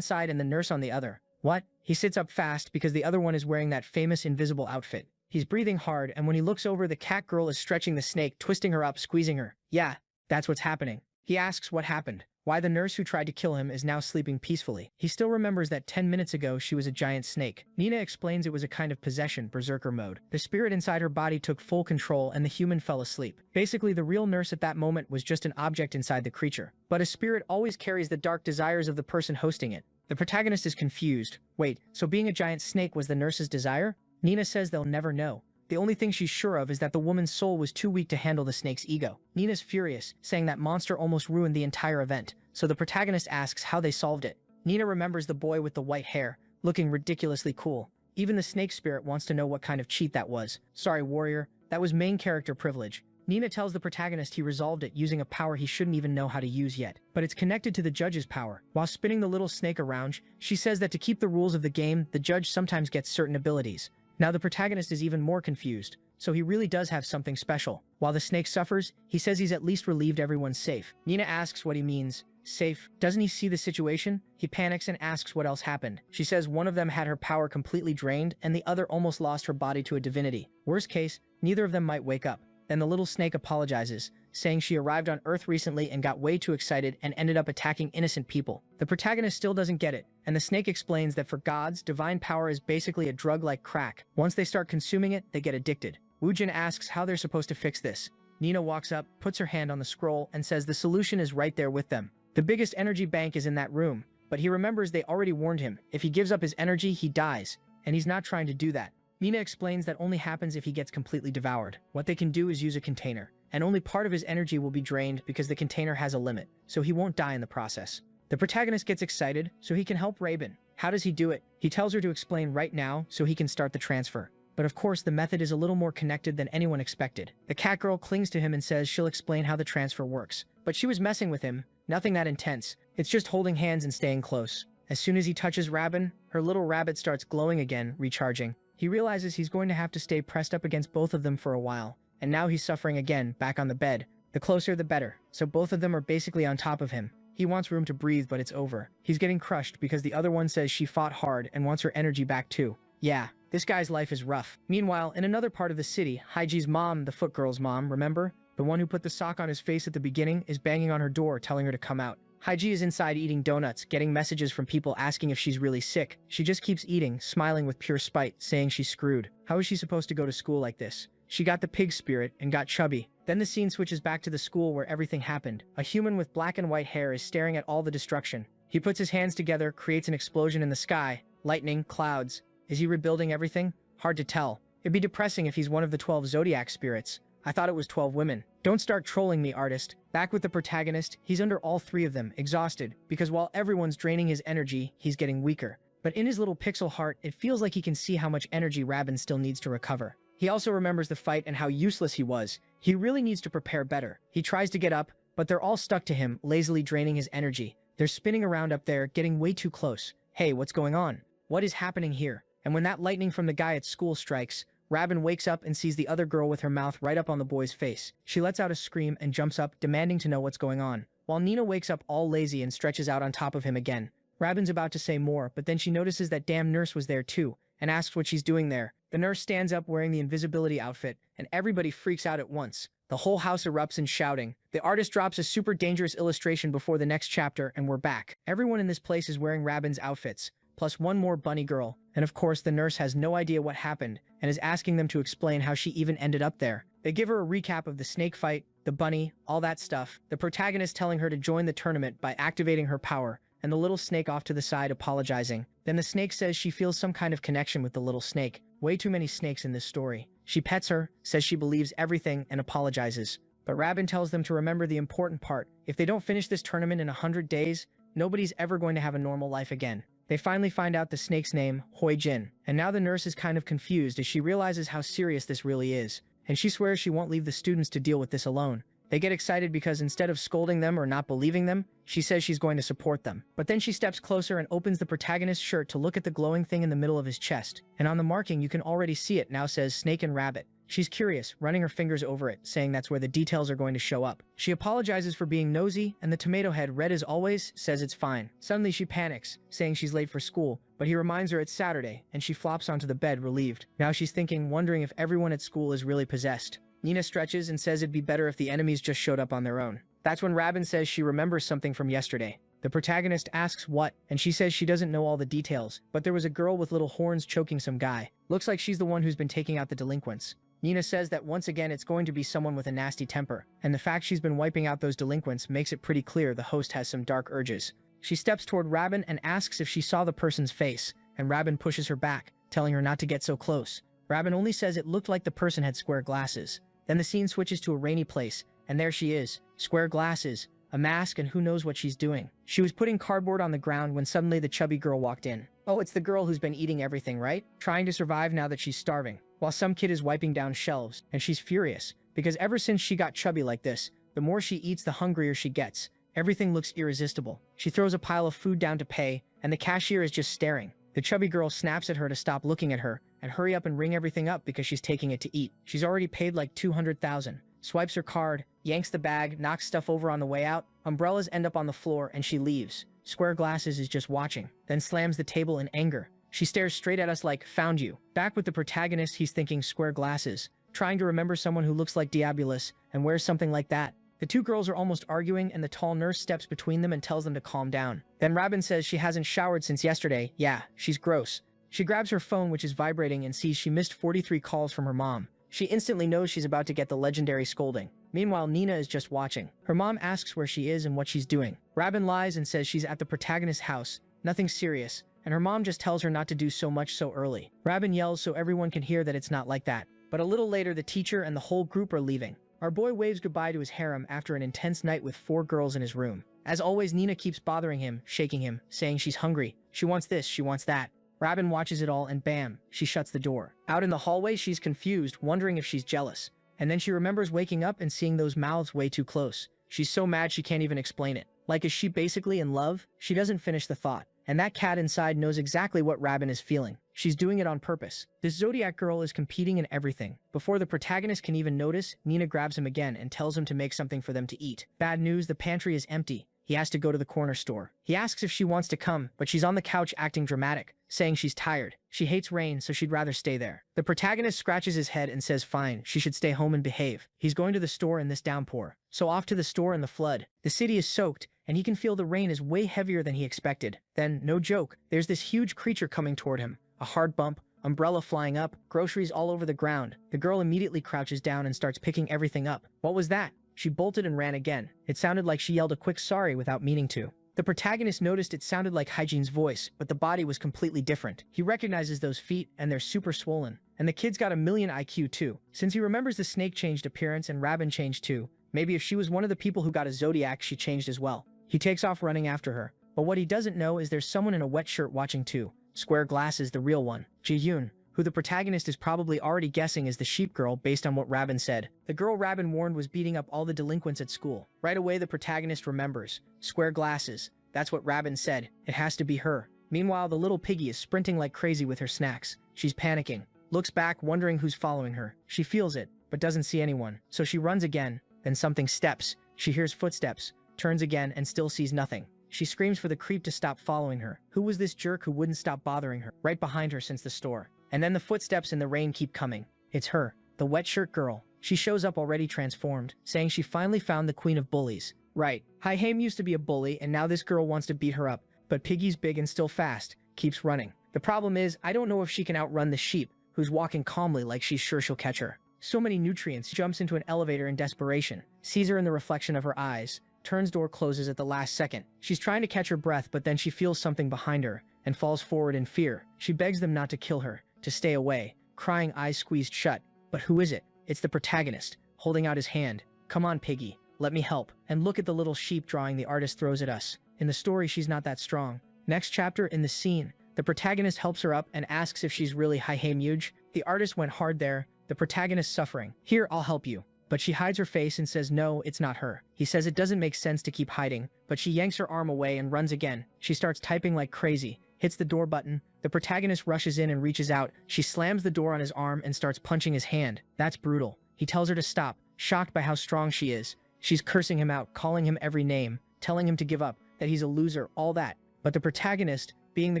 side and the nurse on the other. What? He sits up fast because the other one is wearing that famous invisible outfit. He's breathing hard, and when he looks over, the cat girl is stretching the snake, twisting her up, squeezing her. Yeah, that's what's happening. He asks what happened. Why the nurse who tried to kill him is now sleeping peacefully. He still remembers that 10 minutes ago she was a giant snake. Nina explains it was a kind of possession, berserker mode. The spirit inside her body took full control and the human fell asleep. Basically, the real nurse at that moment was just an object inside the creature. But a spirit always carries the dark desires of the person hosting it. The protagonist is confused. Wait, so being a giant snake was the nurse's desire? Nina says they'll never know. The only thing she's sure of is that the woman's soul was too weak to handle the snake's ego. Nina's furious, saying that monster almost ruined the entire event, so the protagonist asks how they solved it. Nina remembers the boy with the white hair, looking ridiculously cool. Even the snake spirit wants to know what kind of cheat that was. Sorry, warrior, that was main character privilege. Nina tells the protagonist he resolved it using a power he shouldn't even know how to use yet, but it's connected to the judge's power. While spinning the little snake around, she says that to keep the rules of the game, the judge sometimes gets certain abilities. Now the protagonist is even more confused, so he really does have something special. While the snake suffers, he says he's at least relieved everyone's safe. Nina asks what he means, Safe. Doesn't he see the situation? He panics and asks what else happened. She says one of them had her power completely drained and the other almost lost her body to a divinity. Worst case, neither of them might wake up. Then the little snake apologizes, saying she arrived on Earth recently and got way too excited and ended up attacking innocent people. The protagonist still doesn't get it, and the snake explains that for gods, divine power is basically a drug like crack. Once they start consuming it, they get addicted. Woojin asks how they're supposed to fix this. Nina walks up, puts her hand on the scroll, and says the solution is right there with them. The biggest energy bank is in that room, but he remembers they already warned him. If he gives up his energy, he dies, and he's not trying to do that. Nina explains that only happens if he gets completely devoured. What they can do is use a container, and only part of his energy will be drained because the container has a limit, so he won't die in the process. The protagonist gets excited, so he can help Rabin. How does he do it? He tells her to explain right now so he can start the transfer. But of course, the method is a little more connected than anyone expected. The cat girl clings to him and says she'll explain how the transfer works. But she was messing with him, nothing that intense. It's just holding hands and staying close. As soon as he touches Rabin, her little rabbit starts glowing again, recharging. He realizes he's going to have to stay pressed up against both of them for a while. And now he's suffering again, back on the bed. The closer the better, so both of them are basically on top of him. He wants room to breathe, but it's over. He's getting crushed because the other one says she fought hard and wants her energy back too. Yeah, this guy's life is rough. Meanwhile, in another part of the city, Haiji's mom, the foot girl's mom, remember? The one who put the sock on his face at the beginning, is banging on her door telling her to come out. Haiji is inside eating donuts, getting messages from people asking if she's really sick. She just keeps eating, smiling with pure spite, saying she's screwed. How is she supposed to go to school like this? She got the pig spirit and got chubby. Then the scene switches back to the school where everything happened. A human with black and white hair is staring at all the destruction. He puts his hands together, creates an explosion in the sky. Lightning, clouds. Is he rebuilding everything? Hard to tell. It'd be depressing if he's one of the 12 zodiac spirits. I thought it was 12 women. Don't start trolling me, artist. Back with the protagonist, he's under all three of them, exhausted, because while everyone's draining his energy, he's getting weaker. But in his little pixel heart, it feels like he can see how much energy Rabin still needs to recover. He also remembers the fight and how useless he was. He really needs to prepare better. He tries to get up, but they're all stuck to him, lazily draining his energy. They're spinning around up there, getting way too close. Hey, what's going on? What is happening here? And when that lightning from the guy at school strikes, Rabin wakes up and sees the other girl with her mouth right up on the boy's face. She lets out a scream and jumps up, demanding to know what's going on, while Nina wakes up all lazy and stretches out on top of him again. Rabin's about to say more, but then she notices that damn nurse was there too, and asks what she's doing there. The nurse stands up wearing the invisibility outfit, and everybody freaks out at once. The whole house erupts in shouting. The artist drops a super dangerous illustration before the next chapter, and we're back. Everyone in this place is wearing Rabin's outfits, plus one more bunny girl, and of course the nurse has no idea what happened and is asking them to explain how she even ended up there. They give her a recap of the snake fight, the bunny, all that stuff, the protagonist telling her to join the tournament by activating her power, and the little snake off to the side apologizing. Then the snake says she feels some kind of connection with the little snake. Way too many snakes in this story. She pets her, says she believes everything, and apologizes. But Rabin tells them to remember the important part. If they don't finish this tournament in 100 days, nobody's ever going to have a normal life again. They finally find out the snake's name, Hoi Jin, and now the nurse is kind of confused as she realizes how serious this really is, and she swears she won't leave the students to deal with this alone. They get excited because instead of scolding them or not believing them, she says she's going to support them. But then she steps closer and opens the protagonist's shirt to look at the glowing thing in the middle of his chest, and on the marking you can already see it now says Snake and Rabbit. She's curious, running her fingers over it, saying that's where the details are going to show up. She apologizes for being nosy, and the tomato head, red as always, says it's fine. Suddenly she panics, saying she's late for school, but he reminds her it's Saturday, and she flops onto the bed, relieved. Now she's thinking, wondering if everyone at school is really possessed. Nina stretches and says it'd be better if the enemies just showed up on their own. That's when Rabin says she remembers something from yesterday. The protagonist asks what, and she says she doesn't know all the details, but there was a girl with little horns choking some guy. Looks like she's the one who's been taking out the delinquents. Nina says that once again it's going to be someone with a nasty temper, and the fact she's been wiping out those delinquents makes it pretty clear the host has some dark urges. She steps toward Rabin and asks if she saw the person's face, and Rabin pushes her back, telling her not to get so close. Rabin only says it looked like the person had square glasses. Then the scene switches to a rainy place, and there she is, square glasses, a mask, and who knows what she's doing. She was putting cardboard on the ground when suddenly the chubby girl walked in. Oh, it's the girl who's been eating everything, right? Trying to survive now that she's starving, while some kid is wiping down shelves, and she's furious, because ever since she got chubby like this, the more she eats the hungrier she gets. Everything looks irresistible. She throws a pile of food down to pay, and the cashier is just staring. The chubby girl snaps at her to stop looking at her, and hurry up and ring everything up because she's taking it to eat. She's already paid like 200,000. Swipes her card, yanks the bag, knocks stuff over on the way out. Umbrellas end up on the floor and she leaves. Square Glasses is just watching, then slams the table in anger. She stares straight at us like, found you. Back with the protagonist, he's thinking Square Glasses, trying to remember someone who looks like Diabolus and wears something like that. The two girls are almost arguing and the tall nurse steps between them and tells them to calm down. Then Robin says she hasn't showered since yesterday. Yeah, she's gross. She grabs her phone, which is vibrating, and sees she missed 43 calls from her mom. She instantly knows she's about to get the legendary scolding. Meanwhile, Nina is just watching. Her mom asks where she is and what she's doing. Robin lies and says she's at the protagonist's house. Nothing serious. And her mom just tells her not to do so much so early. Robin yells so everyone can hear that it's not like that. But a little later, the teacher and the whole group are leaving. Our boy waves goodbye to his harem after an intense night with 4 girls in his room. As always, Nina keeps bothering him, shaking him, saying she's hungry. She wants this, she wants that. Robin watches it all and bam, she shuts the door. Out in the hallway, she's confused, wondering if she's jealous. And then she remembers waking up and seeing those mouths way too close. She's so mad she can't even explain it. Like, is she basically in love? She doesn't finish the thought. And that cat inside knows exactly what Robin is feeling. She's doing it on purpose. This Zodiac girl is competing in everything. Before the protagonist can even notice, Nina grabs him again and tells him to make something for them to eat. Bad news, the pantry is empty. He has to go to the corner store. He asks if she wants to come, but she's on the couch acting dramatic, saying she's tired. She hates rain, so she'd rather stay there. The protagonist scratches his head and says fine, she should stay home and behave. He's going to the store in this downpour. So off to the store in the flood. The city is soaked, and he can feel the rain is way heavier than he expected. Then, no joke, there's this huge creature coming toward him. A hard bump, umbrella flying up, groceries all over the ground. The girl immediately crouches down and starts picking everything up. What was that? She bolted and ran again. It sounded like she yelled a quick sorry without meaning to. The protagonist noticed it sounded like Hygiene's voice, but the body was completely different. He recognizes those feet, and they're super swollen. And the kid's got a million IQ too. Since he remembers the snake changed appearance and Robin changed too, maybe if she was one of the people who got a Zodiac, she changed as well. He takes off running after her. But what he doesn't know is there's someone in a wet shirt watching too. Square Glasses, the real one. Ji-yoon, who the protagonist is probably already guessing is the sheep girl based on what Robin said. The girl Robin warned was beating up all the delinquents at school. Right away, the protagonist remembers. Square Glasses. That's what Robin said. It has to be her. Meanwhile, the little piggy is sprinting like crazy with her snacks. She's panicking. Looks back, wondering who's following her. She feels it, but doesn't see anyone. So she runs again. Then something steps. She hears footsteps. Turns again and still sees nothing. She screams for the creep to stop following her. Who was this jerk who wouldn't stop bothering her? Right behind her since the store. And then the footsteps in the rain keep coming. It's her, the wet shirt girl. She shows up already transformed, saying she finally found the queen of bullies. Right, Haim used to be a bully and now this girl wants to beat her up, but Piggy's big and still fast, keeps running. The problem is, I don't know if she can outrun the sheep, who's walking calmly like she's sure she'll catch her. So many nutrients, jumps into an elevator in desperation, sees her in the reflection of her eyes, turns door closes at the last second. She's trying to catch her breath, but then she feels something behind her and falls forward in fear. She begs them not to kill her, to stay away, crying, eyes squeezed shut. But who is it? It's the protagonist, holding out his hand. Come on, Piggy, let me help. And look at the little sheep drawing the artist throws at us. In the story, she's not that strong. Next chapter, in the scene, the protagonist helps her up and asks if she's really Haemuge. The artist went hard there, the protagonist suffering. Here, I'll help you. But she hides her face and says no, it's not her. He says it doesn't make sense to keep hiding, but she yanks her arm away and runs again. She starts typing like crazy, hits the door button. The protagonist rushes in and reaches out. She slams the door on his arm and starts punching his hand. That's brutal. He tells her to stop, shocked by how strong she is. She's cursing him out, calling him every name, telling him to give up, that he's a loser, all that. But the protagonist, being the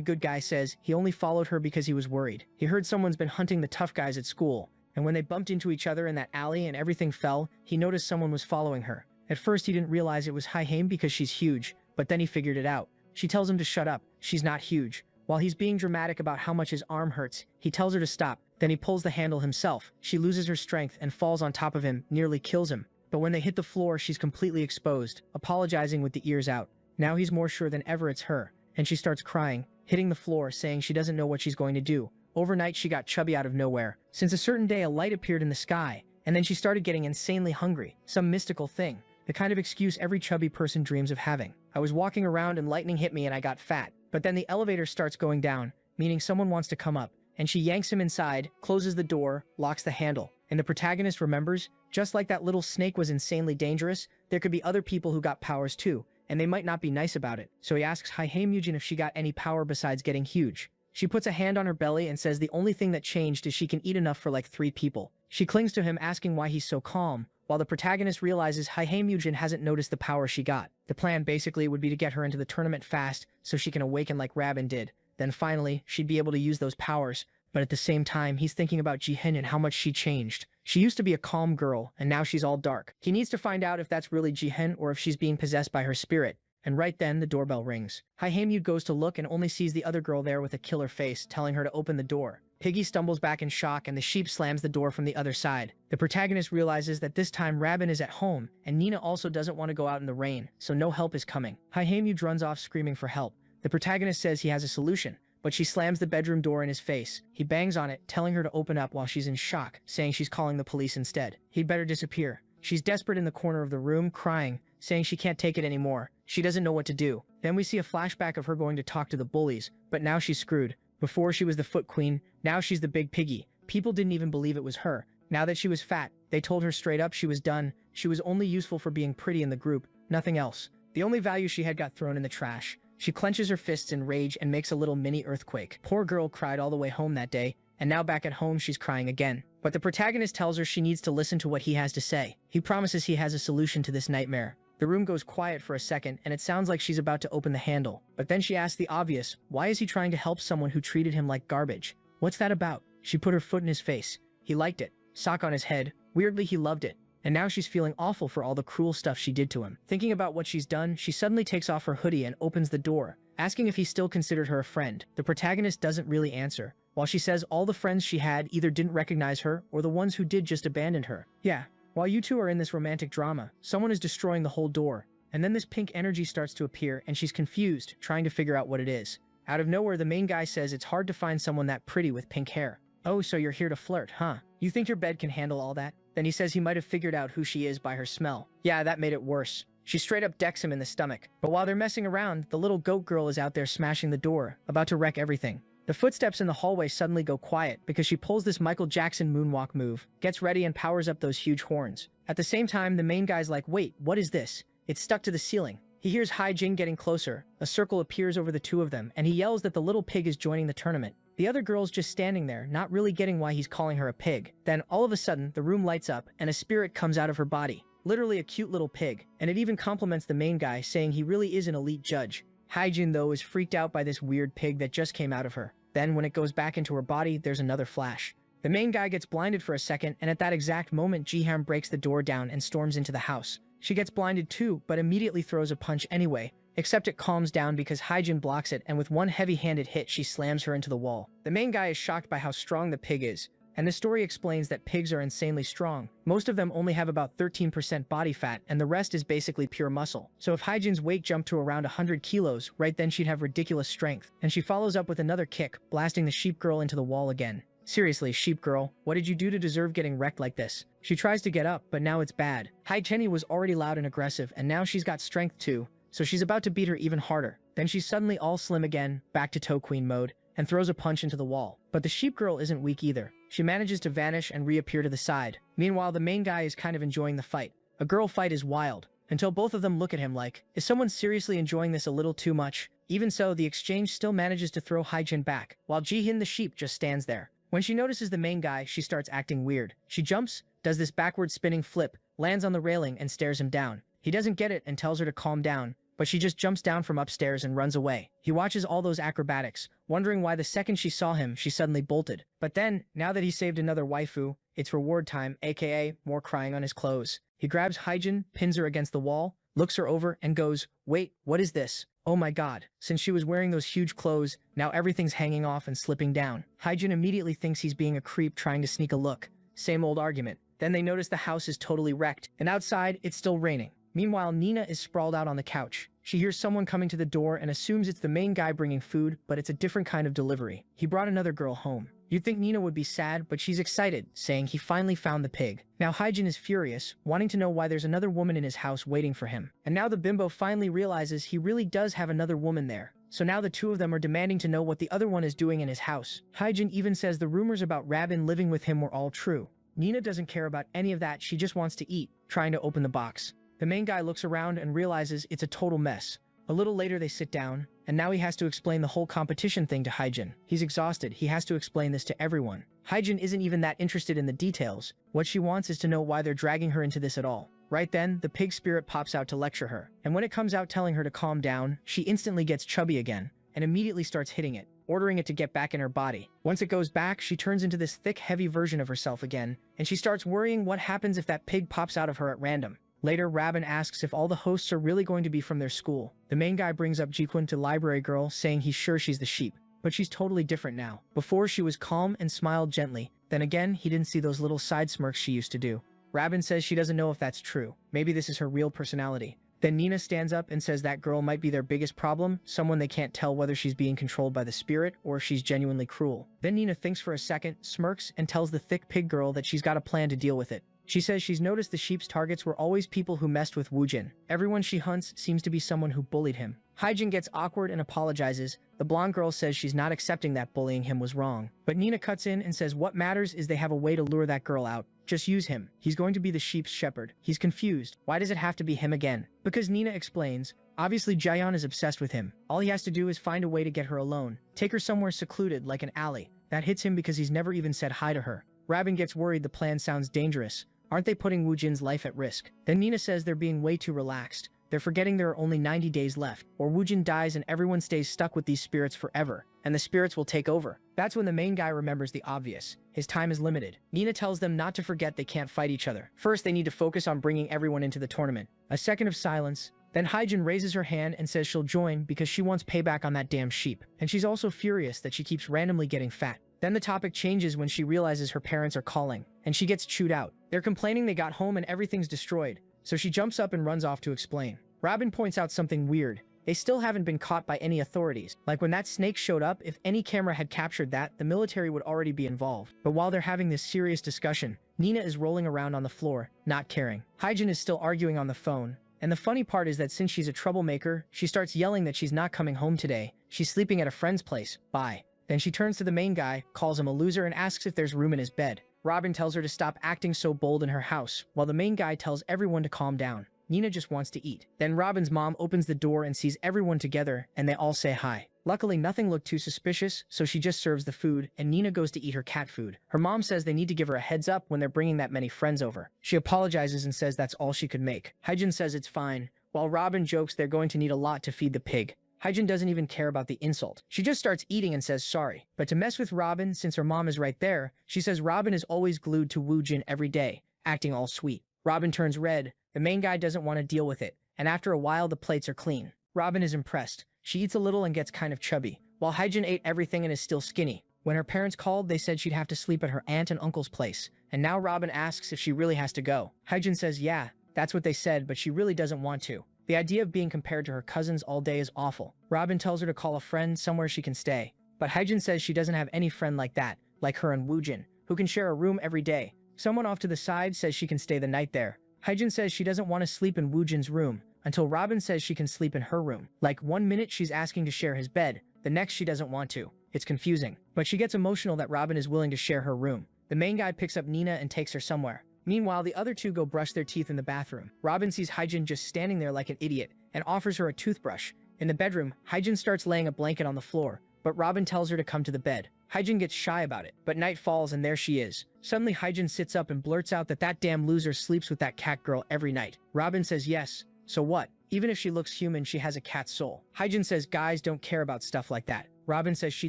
good guy, says he only followed her because he was worried. He heard someone's been hunting the tough guys at school, and when they bumped into each other in that alley and everything fell, he noticed someone was following her. At first he didn't realize it was Haim because she's huge, but then he figured it out. She tells him to shut up, she's not huge. While he's being dramatic about how much his arm hurts, he tells her to stop. Then he pulls the handle himself. She loses her strength and falls on top of him, nearly kills him. But when they hit the floor, she's completely exposed, apologizing with the ears out. Now he's more sure than ever it's her, and she starts crying, hitting the floor, saying she doesn't know what she's going to do. Overnight, she got chubby out of nowhere. Since a certain day, a light appeared in the sky, and then she started getting insanely hungry. Some mystical thing. The kind of excuse every chubby person dreams of having. I was walking around and lightning hit me and I got fat. But then the elevator starts going down, meaning someone wants to come up, and she yanks him inside, closes the door, locks the handle. And the protagonist remembers, just like that little snake was insanely dangerous, there could be other people who got powers too, and they might not be nice about it. So he asks Haemuge if she got any power besides getting huge. She puts a hand on her belly and says the only thing that changed is she can eat enough for like 3 people. She clings to him, asking why he's so calm, while the protagonist realizes Hyhamujin hasn't noticed the power she got. The plan basically would be to get her into the tournament fast so she can awaken like Rabin did. Then finally, she'd be able to use those powers. But at the same time, he's thinking about Jihin and how much she changed. She used to be a calm girl, and now she's all dark. He needs to find out if that's really Jihin or if she's being possessed by her spirit. And right then, the doorbell rings. Hyhamud goes to look and only sees the other girl there with a killer face, telling her to open the door. Piggy stumbles back in shock and the sheep slams the door from the other side. The protagonist realizes that this time Rabin is at home, and Nina also doesn't want to go out in the rain, so no help is coming. Hyhamud runs off screaming for help. The protagonist says he has a solution, but she slams the bedroom door in his face. He bangs on it, telling her to open up while she's in shock, saying she's calling the police instead. He'd better disappear. She's desperate in the corner of the room, crying, saying she can't take it anymore. She doesn't know what to do. Then we see a flashback of her going to talk to the bullies, but now she's screwed. Before she was the Foot Queen, now she's the Big Piggy. People didn't even believe it was her. Now that she was fat, they told her straight up she was done. She was only useful for being pretty in the group, nothing else. The only value she had got thrown in the trash. She clenches her fists in rage and makes a little mini earthquake. Poor girl cried all the way home that day, and now back at home she's crying again. But the protagonist tells her she needs to listen to what he has to say. He promises he has a solution to this nightmare. The room goes quiet for a second, and it sounds like she's about to open the handle. But then she asks the obvious, why is he trying to help someone who treated him like garbage? What's that about? She put her foot in his face. He liked it. Sock on his head. Weirdly, he loved it. And now she's feeling awful for all the cruel stuff she did to him. Thinking about what she's done, she suddenly takes off her hoodie and opens the door, asking if he still considered her a friend. The protagonist doesn't really answer, while she says all the friends she had either didn't recognize her or the ones who did just abandoned her. Yeah, while you two are in this romantic drama, someone is destroying the whole door. And then this pink energy starts to appear and she's confused, trying to figure out what it is. Out of nowhere, the main guy says it's hard to find someone that pretty with pink hair. Oh, so you're here to flirt, huh? You think your bed can handle all that? Then he says he might have figured out who she is by her smell. Yeah, that made it worse. She straight up decks him in the stomach. But while they're messing around, the little goat girl is out there smashing the door, about to wreck everything. The footsteps in the hallway suddenly go quiet because she pulls this Michael Jackson moonwalk move, gets ready and powers up those huge horns. At the same time, the main guy's like, wait, what is this? It's stuck to the ceiling. He hears Hai-Jin getting closer. A circle appears over the two of them, and he yells that the little pig is joining the tournament. The other girl's just standing there, not really getting why he's calling her a pig. Then, all of a sudden, the room lights up, and a spirit comes out of her body. Literally a cute little pig, and it even compliments the main guy, saying he really is an elite judge. Hai-Jin, though, is freaked out by this weird pig that just came out of her. Then, when it goes back into her body, there's another flash. The main guy gets blinded for a second, and at that exact moment, Ji-ham breaks the door down and storms into the house. She gets blinded too, but immediately throws a punch anyway, except it calms down because Hai-Jin blocks it, and with one heavy-handed hit, she slams her into the wall. The main guy is shocked by how strong the pig is, and the story explains that pigs are insanely strong. Most of them only have about 13% body fat, and the rest is basically pure muscle. So if Hai-Jin's weight jumped to around 100 kilos, right then she'd have ridiculous strength. And she follows up with another kick, blasting the sheep girl into the wall again. Seriously, sheep girl, what did you do to deserve getting wrecked like this? She tries to get up, but now it's bad. Hai-Jenny was already loud and aggressive, and now she's got strength too, so she's about to beat her even harder. Then she's suddenly all slim again, back to toe queen mode, and throws a punch into the wall. But the sheep girl isn't weak either. She manages to vanish and reappear to the side. Meanwhile, the main guy is kind of enjoying the fight. A girl fight is wild, until both of them look at him like, is someone seriously enjoying this a little too much? Even so, the exchange still manages to throw Hai-Jin back, while Ji-Hin the sheep just stands there. When she notices the main guy, she starts acting weird. She jumps, does this backward spinning flip, lands on the railing and stares him down. He doesn't get it and tells her to calm down, but she just jumps down from upstairs and runs away. He watches all those acrobatics, wondering why the second she saw him, she suddenly bolted. But then, now that he saved another waifu, it's reward time, aka more crying on his clothes. He grabs Hai-Jin, pins her against the wall, looks her over, and goes, wait, what is this? Oh my god, since she was wearing those huge clothes, now everything's hanging off and slipping down. Hai-Jin immediately thinks he's being a creep trying to sneak a look. Same old argument. Then they notice the house is totally wrecked, and outside, it's still raining. Meanwhile, Nina is sprawled out on the couch. She hears someone coming to the door and assumes it's the main guy bringing food, but it's a different kind of delivery. He brought another girl home. You'd think Nina would be sad, but she's excited, saying he finally found the pig. Now Hai-Jin is furious, wanting to know why there's another woman in his house waiting for him. And now the bimbo finally realizes he really does have another woman there. So now the two of them are demanding to know what the other one is doing in his house. Hai-Jin even says the rumors about Rabin living with him were all true. Nina doesn't care about any of that, she just wants to eat, trying to open the box. The main guy looks around and realizes it's a total mess. A little later they sit down, and now he has to explain the whole competition thing to Hyjin. He's exhausted, he has to explain this to everyone. Hyjin isn't even that interested in the details. What she wants is to know why they're dragging her into this at all. Right then, the pig spirit pops out to lecture her, and when it comes out telling her to calm down, she instantly gets chubby again, and immediately starts hitting it, ordering it to get back in her body. Once it goes back, she turns into this thick, heavy version of herself again, and she starts worrying what happens if that pig pops out of her at random. Later, Rabin asks if all the hosts are really going to be from their school. The main guy brings up Jikwon to Library Girl, saying he's sure she's the sheep, but she's totally different now. Before, she was calm and smiled gently. Then again, he didn't see those little side smirks she used to do. Rabin says she doesn't know if that's true. Maybe this is her real personality. Then Nina stands up and says that girl might be their biggest problem, someone they can't tell whether she's being controlled by the spirit or if she's genuinely cruel. Then Nina thinks for a second, smirks, and tells the thick pig girl that she's got a plan to deal with it. She says she's noticed the sheep's targets were always people who messed with Woojin. Everyone she hunts seems to be someone who bullied him. Hyjin gets awkward and apologizes. The blonde girl says she's not accepting that bullying him was wrong. But Nina cuts in and says what matters is they have a way to lure that girl out. Just use him. He's going to be the sheep's shepherd. He's confused. Why does it have to be him again? Because Nina explains, obviously Jaeyeon is obsessed with him. All he has to do is find a way to get her alone. Take her somewhere secluded like an alley. That hits him because he's never even said hi to her. Rabin gets worried the plan sounds dangerous. Aren't they putting Woojin's life at risk? Then Nina says they're being way too relaxed. They're forgetting there are only 90 days left, or Woojin dies and everyone stays stuck with these spirits forever, and the spirits will take over. That's when the main guy remembers the obvious. His time is limited. Nina tells them not to forget they can't fight each other. First, they need to focus on bringing everyone into the tournament. A second of silence. Then Hyjin raises her hand and says she'll join because she wants payback on that damn sheep. And she's also furious that she keeps randomly getting fat. Then the topic changes when she realizes her parents are calling, and she gets chewed out. They're complaining they got home and everything's destroyed, so she jumps up and runs off to explain. Robin points out something weird. They still haven't been caught by any authorities. Like when that snake showed up, if any camera had captured that, the military would already be involved. But while they're having this serious discussion, Nina is rolling around on the floor, not caring. Hyjin is still arguing on the phone. And the funny part is that since she's a troublemaker, she starts yelling that she's not coming home today. She's sleeping at a friend's place. Bye. Then she turns to the main guy, calls him a loser, and asks if there's room in his bed. Robin tells her to stop acting so bold in her house, while the main guy tells everyone to calm down. Nina just wants to eat. Then Robin's mom opens the door and sees everyone together, and they all say hi. Luckily, nothing looked too suspicious, so she just serves the food, and Nina goes to eat her cat food. Her mom says they need to give her a heads up when they're bringing that many friends over. She apologizes and says that's all she could make. Hyjin says it's fine, while Robin jokes they're going to need a lot to feed the pig. Hyjin doesn't even care about the insult. She just starts eating and says sorry. But to mess with Robin, since her mom is right there, she says Robin is always glued to Woojin every day, acting all sweet. Robin turns red. The main guy doesn't want to deal with it, and after a while the plates are clean. Robin is impressed. She eats a little and gets kind of chubby, while Hyjin ate everything and is still skinny. When her parents called, they said she'd have to sleep at her aunt and uncle's place, and now Robin asks if she really has to go. Hyjin says yeah, that's what they said, but she really doesn't want to. The idea of being compared to her cousins all day is awful. Robin tells her to call a friend somewhere she can stay, but Hyjin says she doesn't have any friend like that, like her and Woojin, who can share a room every day. Someone off to the side says she can stay the night there. Hyjin says she doesn't want to sleep in Woojin's room, until Robin says she can sleep in her room. Like 1 minute she's asking to share his bed, the next she doesn't want to. It's confusing. But she gets emotional that Robin is willing to share her room. The main guy picks up Nina and takes her somewhere. Meanwhile, the other two go brush their teeth in the bathroom. Robin sees Hyjin just standing there like an idiot and offers her a toothbrush. In the bedroom, Hyjin starts laying a blanket on the floor, but Robin tells her to come to the bed. Hyjin gets shy about it, but night falls and there she is. Suddenly Hyjin sits up and blurts out that damn loser sleeps with that cat girl every night. Robin says yes, so what? Even if she looks human, she has a cat soul. Hyjin says guys don't care about stuff like that. Robin says she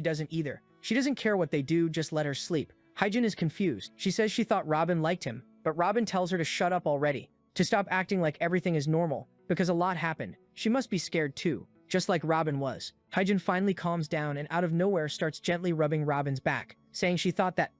doesn't either. She doesn't care what they do, just let her sleep. Hyjin is confused. She says she thought Robin liked him, but Robin tells her to shut up already, to stop acting like everything is normal, because a lot happened. She must be scared too, just like Robin was. Hyjin finally calms down and out of nowhere starts gently rubbing Robin's back, saying she thought that,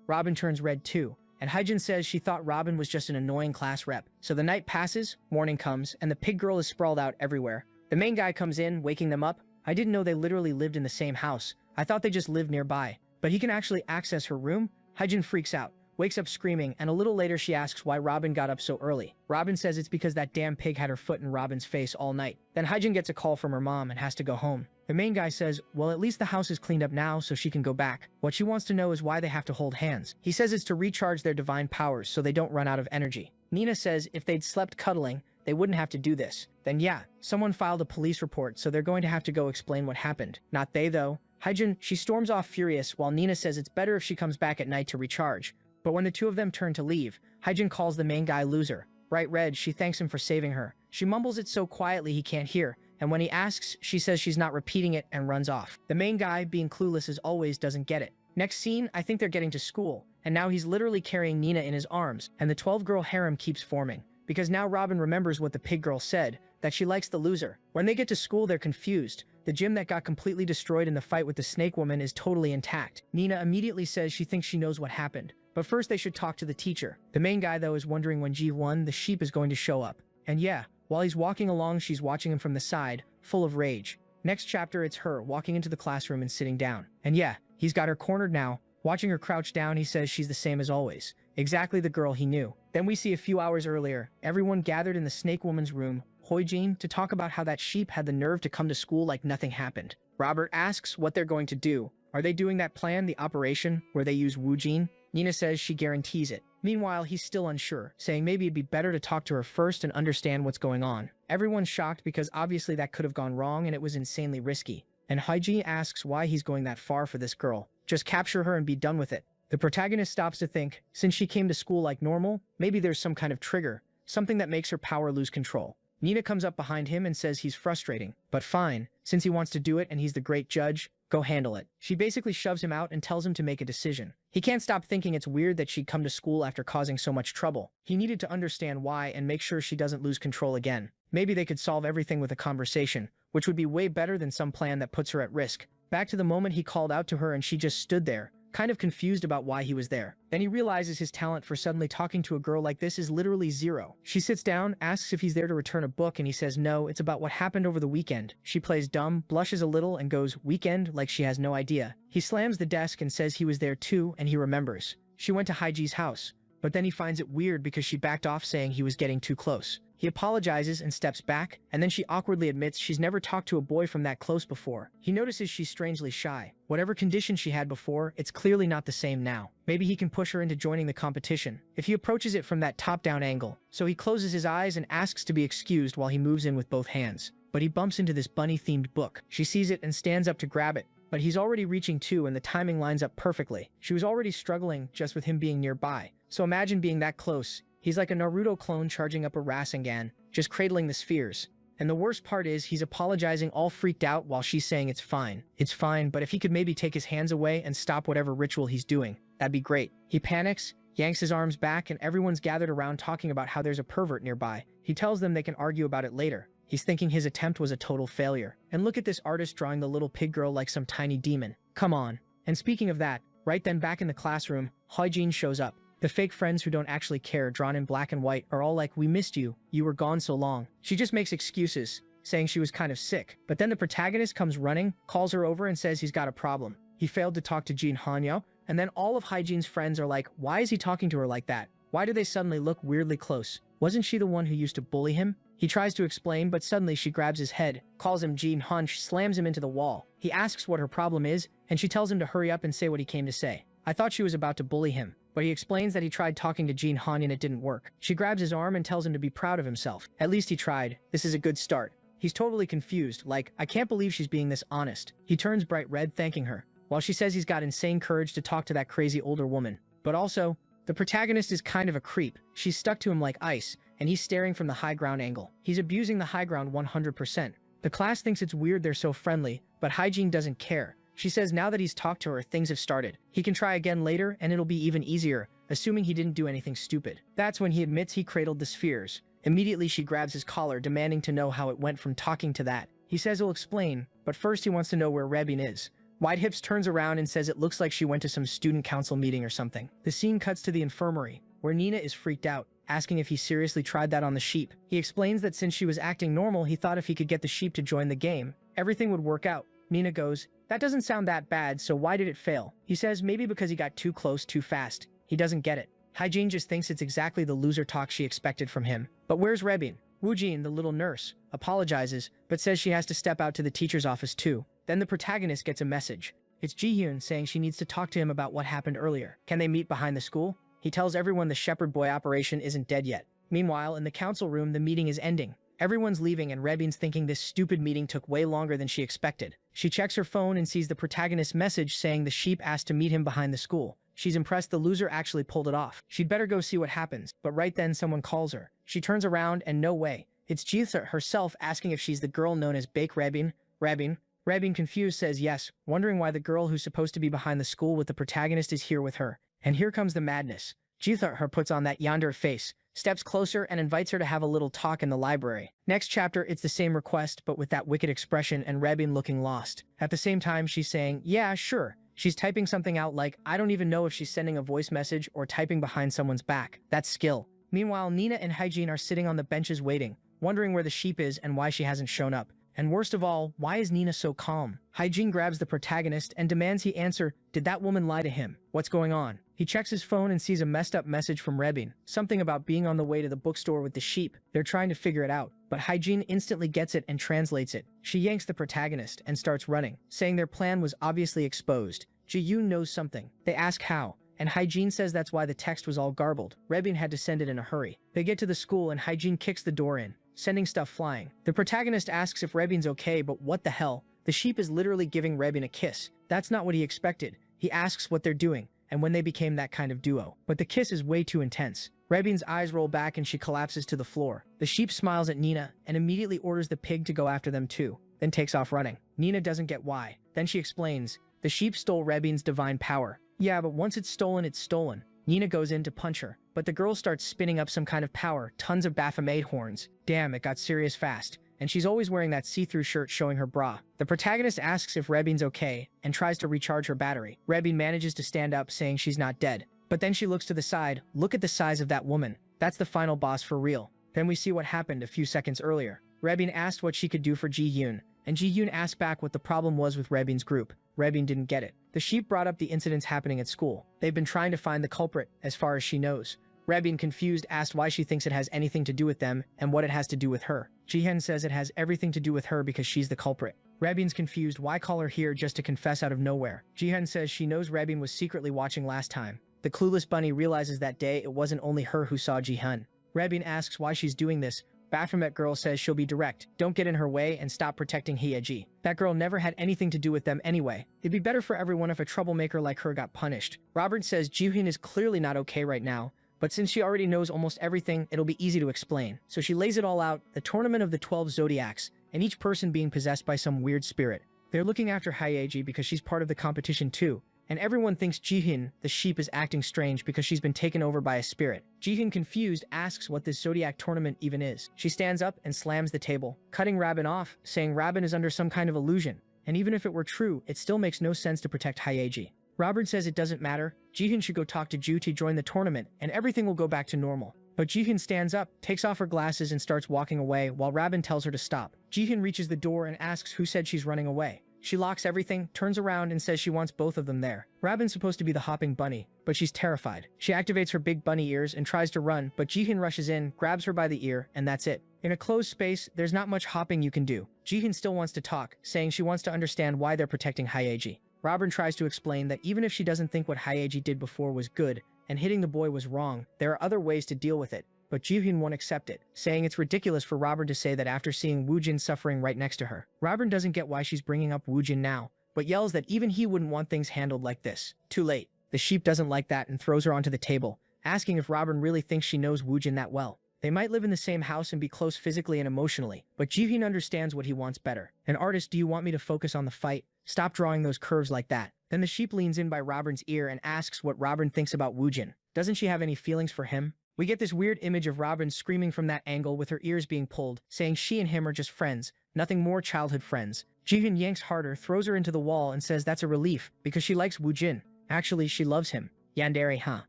Robin turns red too. And Hyjin says she thought Robin was just an annoying class rep. So the night passes, morning comes, and the pig girl is sprawled out everywhere. The main guy comes in, waking them up. I didn't know they literally lived in the same house. I thought they just lived nearby. But he can actually access her room? Hyjin freaks out, wakes up screaming, and a little later she asks why Robin got up so early. Robin says it's because that damn pig had her foot in Robin's face all night. Then Hyjin gets a call from her mom and has to go home. The main guy says, well, at least the house is cleaned up now so she can go back. What she wants to know is why they have to hold hands. He says it's to recharge their divine powers so they don't run out of energy. Nina says if they'd slept cuddling, they wouldn't have to do this. Then yeah, someone filed a police report, so they're going to have to go explain what happened. Not they though. Hyjin, she storms off furious while Nina says it's better if she comes back at night to recharge. But when the two of them turn to leave, Hyjin calls the main guy loser. Bright red, she thanks him for saving her. She mumbles it so quietly he can't hear, and when he asks, she says she's not repeating it and runs off. The main guy, being clueless as always, doesn't get it. Next scene, I think they're getting to school, and now he's literally carrying Nina in his arms, and the 12-girl harem keeps forming. Because now Robin remembers what the pig girl said, that she likes the loser. When they get to school, they're confused. The gym that got completely destroyed in the fight with the snake woman is totally intact. Nina immediately says she thinks she knows what happened. But first they should talk to the teacher. The main guy though is wondering when G1, the sheep, is going to show up. And yeah, while he's walking along, she's watching him from the side, full of rage. Next chapter, it's her walking into the classroom and sitting down. And yeah, he's got her cornered now. Watching her crouch down, he says she's the same as always. Exactly the girl he knew. Then we see a few hours earlier, everyone gathered in the snake woman's room, Hoijin, to talk about how that sheep had the nerve to come to school like nothing happened. Robert asks what they're going to do. Are they doing that plan, the operation, where they use Woojin? Nina says she guarantees it. Meanwhile, he's still unsure, saying maybe it'd be better to talk to her first and understand what's going on. Everyone's shocked because obviously that could have gone wrong and it was insanely risky. And Hyji asks why he's going that far for this girl. Just capture her and be done with it. The protagonist stops to think, since she came to school like normal, maybe there's some kind of trigger, something that makes her power lose control. Nina comes up behind him and says he's frustrating, but fine, since he wants to do it and he's the great judge, go handle it. She basically shoves him out and tells him to make a decision. He can't stop thinking it's weird that she'd come to school after causing so much trouble. He needed to understand why and make sure she doesn't lose control again. Maybe they could solve everything with a conversation, which would be way better than some plan that puts her at risk. Back to the moment he called out to her and she just stood there, kind of confused about why he was there. Then he realizes his talent for suddenly talking to a girl like this is literally zero. She sits down, asks if he's there to return a book, and he says no, it's about what happened over the weekend. She plays dumb, blushes a little, and goes, weekend, like she has no idea. He slams the desk and says he was there too, and he remembers. She went to Haiji's house, but then he finds it weird because she backed off saying he was getting too close. He apologizes and steps back, and then she awkwardly admits she's never talked to a boy from that close before. He notices she's strangely shy. Whatever condition she had before, it's clearly not the same now. Maybe he can push her into joining the competition, if he approaches it from that top-down angle. So he closes his eyes and asks to be excused while he moves in with both hands. But he bumps into this bunny-themed book. She sees it and stands up to grab it, but he's already reaching too, and the timing lines up perfectly. She was already struggling just with him being nearby. So imagine being that close. He's like a Naruto clone charging up a Rasengan, just cradling the spheres. And the worst part is, he's apologizing all freaked out while she's saying it's fine, but if he could maybe take his hands away and stop whatever ritual he's doing, that'd be great. He panics, yanks his arms back, and everyone's gathered around talking about how there's a pervert nearby. He tells them they can argue about it later. He's thinking his attempt was a total failure. And look at this artist drawing the little pig girl like some tiny demon. Come on. And speaking of that, right then back in the classroom, Hyjin shows up. The fake friends who don't actually care, drawn in black and white, are all like, we missed you, you were gone so long. She just makes excuses, saying she was kind of sick. But then the protagonist comes running, calls her over and says he's got a problem. He failed to talk to Jin Hanyo, and then all of Hyjin's friends are like, why is he talking to her like that? Why do they suddenly look weirdly close? Wasn't she the one who used to bully him? He tries to explain, but suddenly she grabs his head, calls him Jin Hunch, slams him into the wall. He asks what her problem is, and she tells him to hurry up and say what he came to say. I thought she was about to bully him, but he explains that he tried talking to Jin Han and it didn't work. She grabs his arm and tells him to be proud of himself. At least he tried. This is a good start. He's totally confused, like, I can't believe she's being this honest. He turns bright red, thanking her, while she says he's got insane courage to talk to that crazy older woman. But also, the protagonist is kind of a creep. She's stuck to him like ice, and he's staring from the high ground angle. He's abusing the high ground 100%. The class thinks it's weird they're so friendly, but Hyjin doesn't care. She says now that he's talked to her, things have started. He can try again later, and it'll be even easier, assuming he didn't do anything stupid. That's when he admits he cradled the spheres. Immediately she grabs his collar, demanding to know how it went from talking to that. He says he'll explain, but first he wants to know where Rebin is. White Hips turns around and says it looks like she went to some student council meeting or something. The scene cuts to the infirmary, where Nina is freaked out, asking if he seriously tried that on the sheep. He explains that since she was acting normal, he thought if he could get the sheep to join the game, everything would work out. Nina goes, that doesn't sound that bad, so why did it fail? He says maybe because he got too close too fast. He doesn't get it. Hyjin just thinks it's exactly the loser talk she expected from him. But where's Rebin? Woojin, the little nurse, apologizes, but says she has to step out to the teacher's office too. Then the protagonist gets a message. It's Jihyun saying she needs to talk to him about what happened earlier. Can they meet behind the school? He tells everyone the shepherd boy operation isn't dead yet. Meanwhile, in the council room, the meeting is ending. Everyone's leaving and Rebin's thinking this stupid meeting took way longer than she expected. She checks her phone and sees the protagonist's message saying the sheep asked to meet him behind the school. She's impressed the loser actually pulled it off. She'd better go see what happens, but right then someone calls her. She turns around and no way. It's Jitha herself asking if she's the girl known as Bake Rebin. Rebin confused says yes, wondering why the girl who's supposed to be behind the school with the protagonist is here with her. And here comes the madness. Jitha her puts on that yonder face, steps closer and invites her to have a little talk in the library. Next chapter, it's the same request, but with that wicked expression and Rebin looking lost. At the same time, she's saying, yeah, sure. She's typing something out like, I don't even know if she's sending a voice message or typing behind someone's back. That's skill. Meanwhile, Nina and Hygiene are sitting on the benches waiting, wondering where the sheep is and why she hasn't shown up. And worst of all, why is Nina so calm? Hygiene grabs the protagonist and demands he answer, did that woman lie to him? What's going on? He checks his phone and sees a messed up message from Rebin, something about being on the way to the bookstore with the sheep. They're trying to figure it out, but Hygiene instantly gets it and translates it. She yanks the protagonist and starts running, saying their plan was obviously exposed. Ji-yoon knows something. They ask how, and Hygiene says that's why the text was all garbled. Rebin had to send it in a hurry. They get to the school and Hygiene kicks the door in, sending stuff flying. The protagonist asks if Rebin's okay, but what the hell? The sheep is literally giving Rebin a kiss. That's not what he expected. He asks what they're doing, and when they became that kind of duo. But the kiss is way too intense. Rebin's eyes roll back and she collapses to the floor. The sheep smiles at Nina and immediately orders the pig to go after them too, then takes off running. Nina doesn't get why. Then she explains, the sheep stole Rebin's divine power. Yeah, but once it's stolen, it's stolen. Nina goes in to punch her, but the girl starts spinning up some kind of power, tons of Baphomet horns. Damn, it got serious fast. And she's always wearing that see-through shirt showing her bra. The protagonist asks if Rebin's okay and tries to recharge her battery. Rebin manages to stand up, saying she's not dead. But then she looks to the side. Look at the size of that woman. That's the final boss for real. Then we see what happened a few seconds earlier. Rebin asked what she could do for Ji-yoon, and Ji-yoon asked back what the problem was with Rebin's group. Rebin didn't get it. The sheep brought up the incidents happening at school. They've been trying to find the culprit, as far as she knows. Rebin, confused, asked why she thinks it has anything to do with them and what it has to do with her. Jihyun says it has everything to do with her because she's the culprit. Rebin's confused, why call her here just to confess out of nowhere? Jihyun says she knows Rebin was secretly watching last time. The clueless bunny realizes that day it wasn't only her who saw Jihyun. Rebin asks why she's doing this. Baphomet girl says she'll be direct, don't get in her way, and stop protecting Hyeji. That girl never had anything to do with them anyway. It'd be better for everyone if a troublemaker like her got punished. Robert says Jihyun is clearly not okay right now, but since she already knows almost everything, it'll be easy to explain. So she lays it all out, the tournament of the 12 zodiacs, and each person being possessed by some weird spirit. They're looking after Hyeji because she's part of the competition too, and everyone thinks Jihyun, the sheep, is acting strange because she's been taken over by a spirit. Jihyun, confused, asks what this zodiac tournament even is. She stands up and slams the table, cutting Rabin off, saying Rabin is under some kind of illusion, and even if it were true, it still makes no sense to protect Hyeji. Robert says it doesn't matter, Jihyun should go talk to Ju to join the tournament, and everything will go back to normal. But Jihyun stands up, takes off her glasses and starts walking away while Rabin tells her to stop. Jihyun reaches the door and asks who said she's running away. She locks everything, turns around and says she wants both of them there. Rabin's supposed to be the hopping bunny, but she's terrified. She activates her big bunny ears and tries to run, but Jihyun rushes in, grabs her by the ear, and that's it. In a closed space, there's not much hopping you can do. Jihyun still wants to talk, saying she wants to understand why they're protecting Hyeji. Robin tries to explain that even if she doesn't think what Hyeji did before was good, and hitting the boy was wrong, there are other ways to deal with it. But Jihyun won't accept it, saying it's ridiculous for Robin to say that after seeing Woojin suffering right next to her. Robin doesn't get why she's bringing up Woojin now, but yells that even he wouldn't want things handled like this. Too late. The sheep doesn't like that and throws her onto the table, asking if Robin really thinks she knows Woojin that well. They might live in the same house and be close physically and emotionally, but Jihyun understands what he wants better. An artist, do you want me to focus on the fight? Stop drawing those curves like that. Then the sheep leans in by Robin's ear and asks what Robin thinks about Woojin. Doesn't she have any feelings for him? We get this weird image of Robin screaming from that angle with her ears being pulled, saying she and him are just friends, nothing more childhood friends. Jihyun yanks harder, throws her into the wall and says that's a relief, because she likes Woojin. Actually, she loves him. Yandere, huh?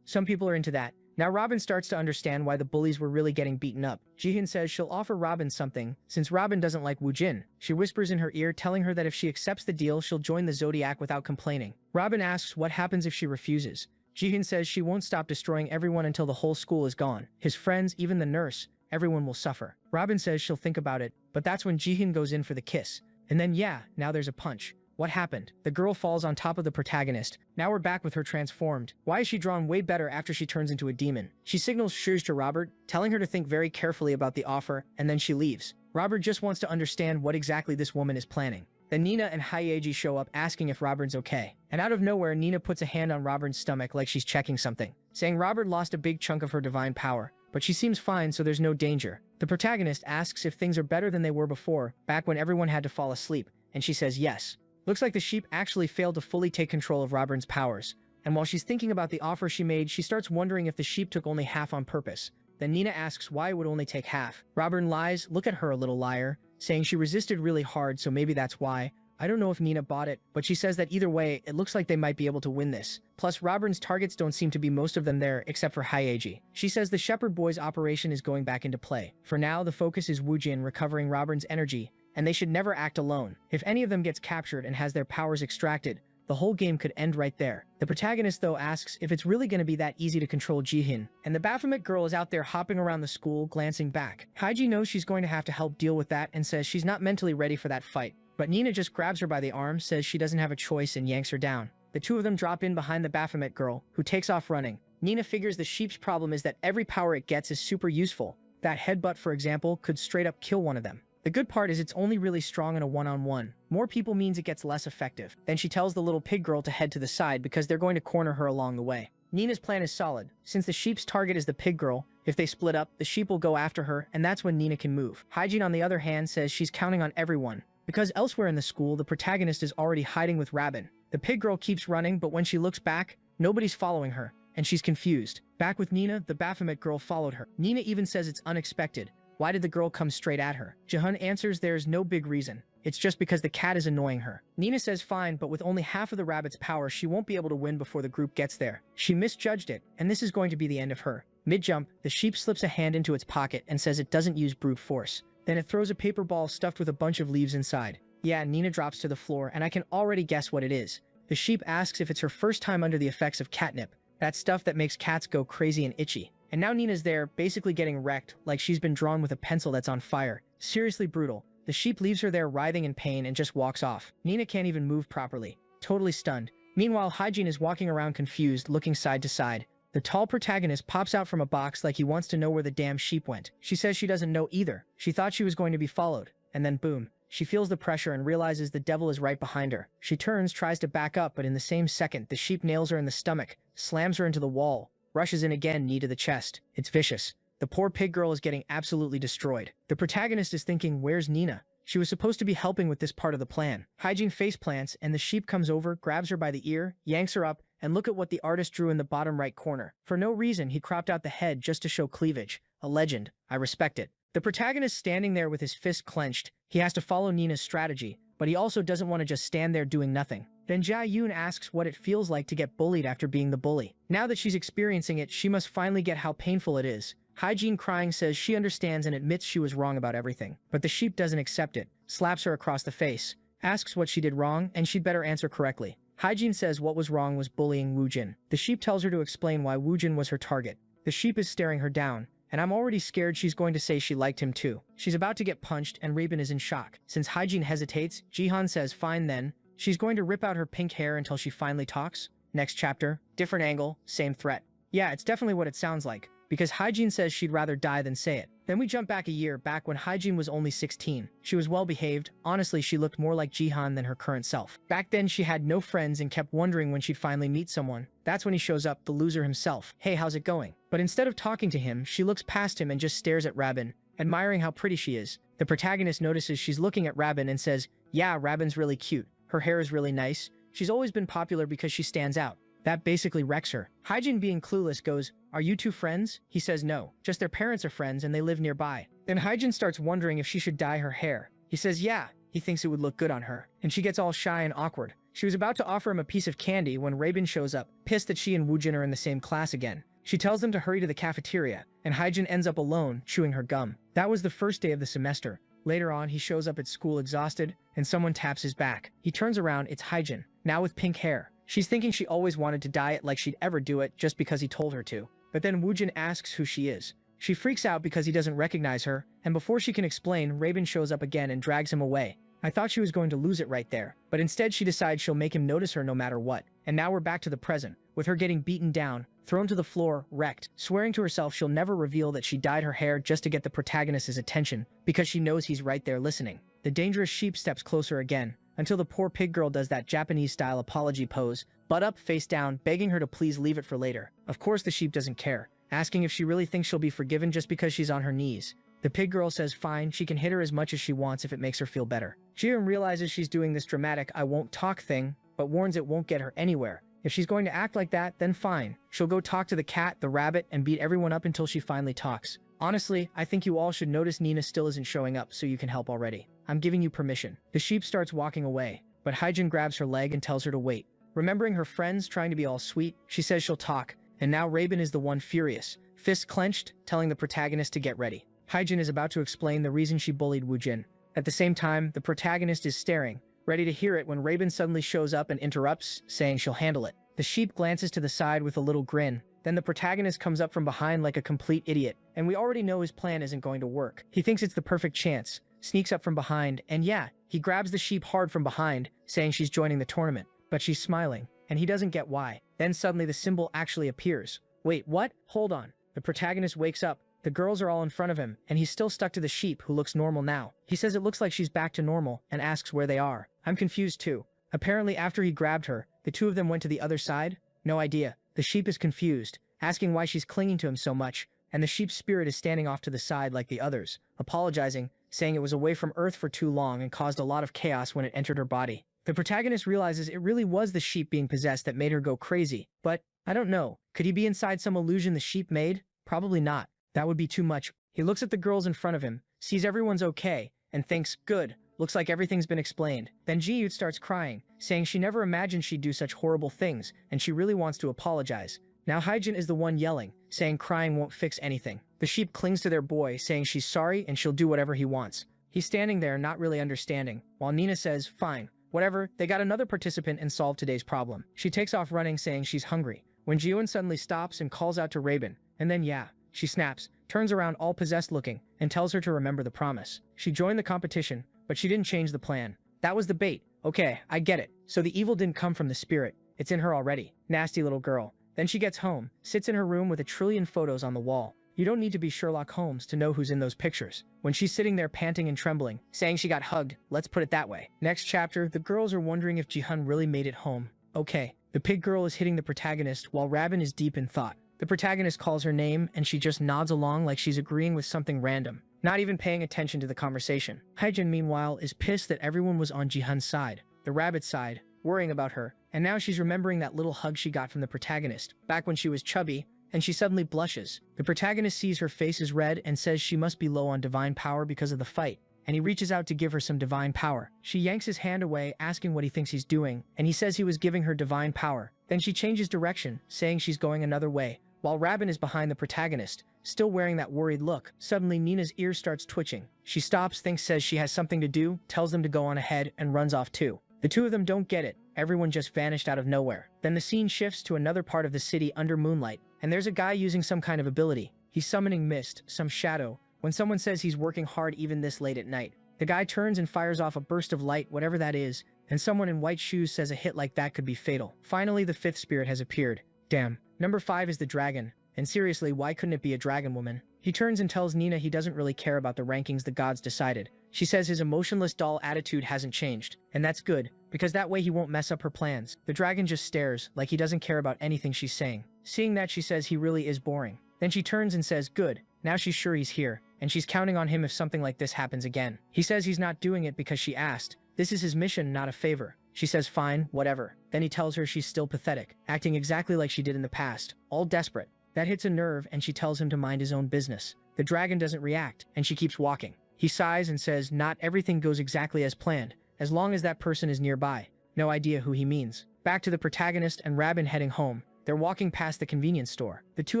Some people are into that. Now Robin starts to understand why the bullies were really getting beaten up. Jihyun says she'll offer Robin something, since Robin doesn't like Woojin. She whispers in her ear, telling her that if she accepts the deal, she'll join the Zodiac without complaining. Robin asks what happens if she refuses. Jihyun says she won't stop destroying everyone until the whole school is gone. His friends, even the nurse, everyone will suffer. Robin says she'll think about it, but that's when Jihyun goes in for the kiss. And then yeah, now there's a punch. What happened? The girl falls on top of the protagonist. Now we're back with her transformed. Why is she drawn way better after she turns into a demon? She signals Shuj to Robert, telling her to think very carefully about the offer, and then she leaves. Robert just wants to understand what exactly this woman is planning. Then Nina and Hyeji show up asking if Robert's okay. And out of nowhere, Nina puts a hand on Robert's stomach like she's checking something, saying Robert lost a big chunk of her divine power, but she seems fine, so there's no danger. The protagonist asks if things are better than they were before, back when everyone had to fall asleep, and she says yes. Looks like the sheep actually failed to fully take control of Robert's powers, and while she's thinking about the offer she made, she starts wondering if the sheep took only half on purpose. Then Nina asks why it would only take half. Robert lies, look at her, a little liar, saying she resisted really hard, so maybe that's why. I don't know if Nina bought it, but she says that either way, it looks like they might be able to win this. Plus, Robin's targets don't seem to be most of them there, except for Hyeji. She says the Shepherd Boys operation is going back into play. For now, the focus is Woojin recovering Robin's energy, and they should never act alone. If any of them gets captured and has their powers extracted, the whole game could end right there. The protagonist, though, asks if it's really going to be that easy to control Jihin, and the Baphomet girl is out there hopping around the school, glancing back. Hyeji knows she's going to have to help deal with that and says she's not mentally ready for that fight. But Nina just grabs her by the arm, says she doesn't have a choice, and yanks her down. The two of them drop in behind the Baphomet girl, who takes off running. Nina figures the sheep's problem is that every power it gets is super useful. That headbutt, for example, could straight up kill one of them. The good part is it's only really strong in a one-on-one. More people means it gets less effective. Then she tells the little pig girl to head to the side because they're going to corner her along the way. Nina's plan is solid. Since the sheep's target is the pig girl, if they split up, the sheep will go after her, and that's when Nina can move. Hyjin, on the other hand, says she's counting on everyone, because elsewhere in the school, the protagonist is already hiding with Rabin. The pig girl keeps running, but when she looks back, nobody's following her, and she's confused. Back with Nina, the Baphomet girl followed her. Nina even says it's unexpected. Why did the girl come straight at her? Jahan answers there's no big reason. It's just because the cat is annoying her. Nina says fine, but with only half of the rabbit's power, she won't be able to win before the group gets there. She misjudged it, and this is going to be the end of her. Mid-jump, the sheep slips a hand into its pocket and says it doesn't use brute force. Then it throws a paper ball stuffed with a bunch of leaves inside. Yeah, Nina drops to the floor, and I can already guess what it is. The sheep asks if it's her first time under the effects of catnip, that stuff that makes cats go crazy and itchy. And now Nina's there, basically getting wrecked, like she's been drawn with a pencil that's on fire. Seriously brutal. The sheep leaves her there writhing in pain and just walks off. Nina can't even move properly. Totally stunned. Meanwhile, Hyjin is walking around confused, looking side to side. The tall protagonist pops out from a box like he wants to know where the damn sheep went. She says she doesn't know either. She thought she was going to be followed. And then boom. She feels the pressure and realizes the devil is right behind her. She turns, tries to back up, but in the same second, the sheep nails her in the stomach, slams her into the wall, rushes in again, knee to the chest. It's vicious. The poor pig girl is getting absolutely destroyed. The protagonist is thinking, where's Nina? She was supposed to be helping with this part of the plan. Hyjin face plants, and the sheep comes over, grabs her by the ear, yanks her up, and look at what the artist drew in the bottom right corner. For no reason, he cropped out the head just to show cleavage. A legend. I respect it. The protagonist standing there with his fist clenched. He has to follow Nina's strategy, but he also doesn't want to just stand there doing nothing. Then Jia Yun asks what it feels like to get bullied after being the bully. Now that she's experiencing it, she must finally get how painful it is. Hyjin, crying, says she understands and admits she was wrong about everything. But the sheep doesn't accept it, slaps her across the face, asks what she did wrong, and she'd better answer correctly. Hyjin says what was wrong was bullying Woojin. The sheep tells her to explain why Woojin was her target. The sheep is staring her down, and I'm already scared she's going to say she liked him too. She's about to get punched, and Rabin is in shock. Since Hyjin hesitates, Jihan says fine then. She's going to rip out her pink hair until she finally talks. Next chapter, different angle, same threat. Yeah, it's definitely what it sounds like, because Hyjin says she'd rather die than say it. Then we jump back a year, back when Hyjin was only 16. She was well behaved. Honestly, she looked more like Jihan than her current self. Back then, she had no friends and kept wondering when she'd finally meet someone. That's when he shows up, the loser himself. Hey, how's it going? But instead of talking to him, she looks past him and just stares at Rabin, admiring how pretty she is. The protagonist notices she's looking at Rabin and says, yeah, Rabin's really cute. Her hair is really nice. She's always been popular because she stands out. That basically wrecks her. Hyjin, being clueless, goes, are you two friends? He says no, just their parents are friends and they live nearby. Then Hyjin starts wondering if she should dye her hair. He says yeah, he thinks it would look good on her. And she gets all shy and awkward. She was about to offer him a piece of candy when Rabin shows up, pissed that she and Woojin are in the same class again. She tells them to hurry to the cafeteria, and Hyjin ends up alone, chewing her gum. That was the first day of the semester. Later on, he shows up at school exhausted, and someone taps his back. He turns around, it's Hyjin, now with pink hair. She's thinking she always wanted to dye it like she'd ever do it just because he told her to. But then Woojin asks who she is. She freaks out because he doesn't recognize her, and before she can explain, Rabin shows up again and drags him away. I thought she was going to lose it right there, but instead she decides she'll make him notice her no matter what. And now we're back to the present, with her getting beaten down, thrown to the floor, wrecked, swearing to herself she'll never reveal that she dyed her hair just to get the protagonist's attention, because she knows he's right there listening. The dangerous sheep steps closer again, until the poor pig girl does that Japanese-style apology pose, butt up, face down, begging her to please leave it for later. Of course the sheep doesn't care, asking if she really thinks she'll be forgiven just because she's on her knees. The pig girl says fine, she can hit her as much as she wants if it makes her feel better. Jihyun realizes she's doing this dramatic I won't talk thing, but warns it won't get her anywhere. If she's going to act like that, then fine. She'll go talk to the cat, the rabbit, and beat everyone up until she finally talks. Honestly, I think you all should notice Nina still isn't showing up so you can help already. I'm giving you permission. The sheep starts walking away, but Hyjin grabs her leg and tells her to wait. Remembering her friends trying to be all sweet, she says she'll talk, and now Rabin is the one furious, fists clenched, telling the protagonist to get ready. Hyjin is about to explain the reason she bullied Woojin. At the same time, the protagonist is staring, ready to hear it when Rabin suddenly shows up and interrupts, saying she'll handle it. The sheep glances to the side with a little grin. Then the protagonist comes up from behind like a complete idiot, and we already know his plan isn't going to work. He thinks it's the perfect chance, sneaks up from behind, and yeah, he grabs the sheep hard from behind, saying she's joining the tournament. But she's smiling, and he doesn't get why. Then suddenly the symbol actually appears. Wait, what? Hold on. The protagonist wakes up. The girls are all in front of him, and he's still stuck to the sheep who looks normal now. He says it looks like she's back to normal, and asks where they are. I'm confused too. Apparently after he grabbed her, the two of them went to the other side? No idea. The sheep is confused, asking why she's clinging to him so much, and the sheep's spirit is standing off to the side like the others, apologizing, saying it was away from Earth for too long and caused a lot of chaos when it entered her body. The protagonist realizes it really was the sheep being possessed that made her go crazy, but I don't know. Could he be inside some illusion the sheep made? Probably not. That would be too much. He looks at the girls in front of him, sees everyone's okay, and thinks, good, looks like everything's been explained. Then Ji-Yoot starts crying, saying she never imagined she'd do such horrible things, and she really wants to apologize. Now Hyjin is the one yelling, saying crying won't fix anything. The sheep clings to their boy, saying she's sorry and she'll do whatever he wants. He's standing there not really understanding, while Nina says, fine, whatever, they got another participant and solved today's problem. She takes off running, saying she's hungry, when Jihyun suddenly stops and calls out to Rabin, and then yeah, she snaps, turns around all possessed looking, and tells her to remember the promise. She joined the competition, but she didn't change the plan. That was the bait. Okay, I get it. So the evil didn't come from the spirit. It's in her already. Nasty little girl. Then she gets home, sits in her room with a trillion photos on the wall. You don't need to be Sherlock Holmes to know who's in those pictures. When she's sitting there panting and trembling, saying she got hugged, let's put it that way. Next chapter, the girls are wondering if Jihyun really made it home. Okay, the pig girl is hitting the protagonist while Rabin is deep in thought. The protagonist calls her name and she just nods along like she's agreeing with something random, not even paying attention to the conversation. Hyjin, meanwhile, is pissed that everyone was on Jihyun's side, the rabbit's side, worrying about her, and now she's remembering that little hug she got from the protagonist, back when she was chubby, and she suddenly blushes. The protagonist sees her face is red and says she must be low on divine power because of the fight, and he reaches out to give her some divine power. She yanks his hand away, asking what he thinks he's doing, and he says he was giving her divine power. Then she changes direction, saying she's going another way, while Rabin is behind the protagonist, still wearing that worried look. Suddenly Nina's ear starts twitching. She stops, says she has something to do, tells them to go on ahead, and runs off too. The two of them don't get it. Everyone just vanished out of nowhere. Then the scene shifts to another part of the city under moonlight, and there's a guy using some kind of ability. He's summoning mist, some shadow, when someone says he's working hard even this late at night. The guy turns and fires off a burst of light, whatever that is, and someone in white shoes says a hit like that could be fatal. Finally, the fifth spirit has appeared. Damn. Number 5 is the dragon. And seriously, why couldn't it be a dragon woman? He turns and tells Nina he doesn't really care about the rankings the gods decided. She says his emotionless doll attitude hasn't changed, and that's good, because that way he won't mess up her plans. The dragon just stares, like he doesn't care about anything she's saying. Seeing that, she says he really is boring. Then she turns and says, good, now she's sure he's here, and she's counting on him if something like this happens again. He says he's not doing it because she asked. This is his mission, not a favor. She says fine, whatever. Then he tells her she's still pathetic, acting exactly like she did in the past, all desperate. That hits a nerve, and she tells him to mind his own business. The dragon doesn't react, and she keeps walking. He sighs and says not everything goes exactly as planned, as long as that person is nearby. No idea who he means. Back to the protagonist and Rabin heading home. They're walking past the convenience store. The two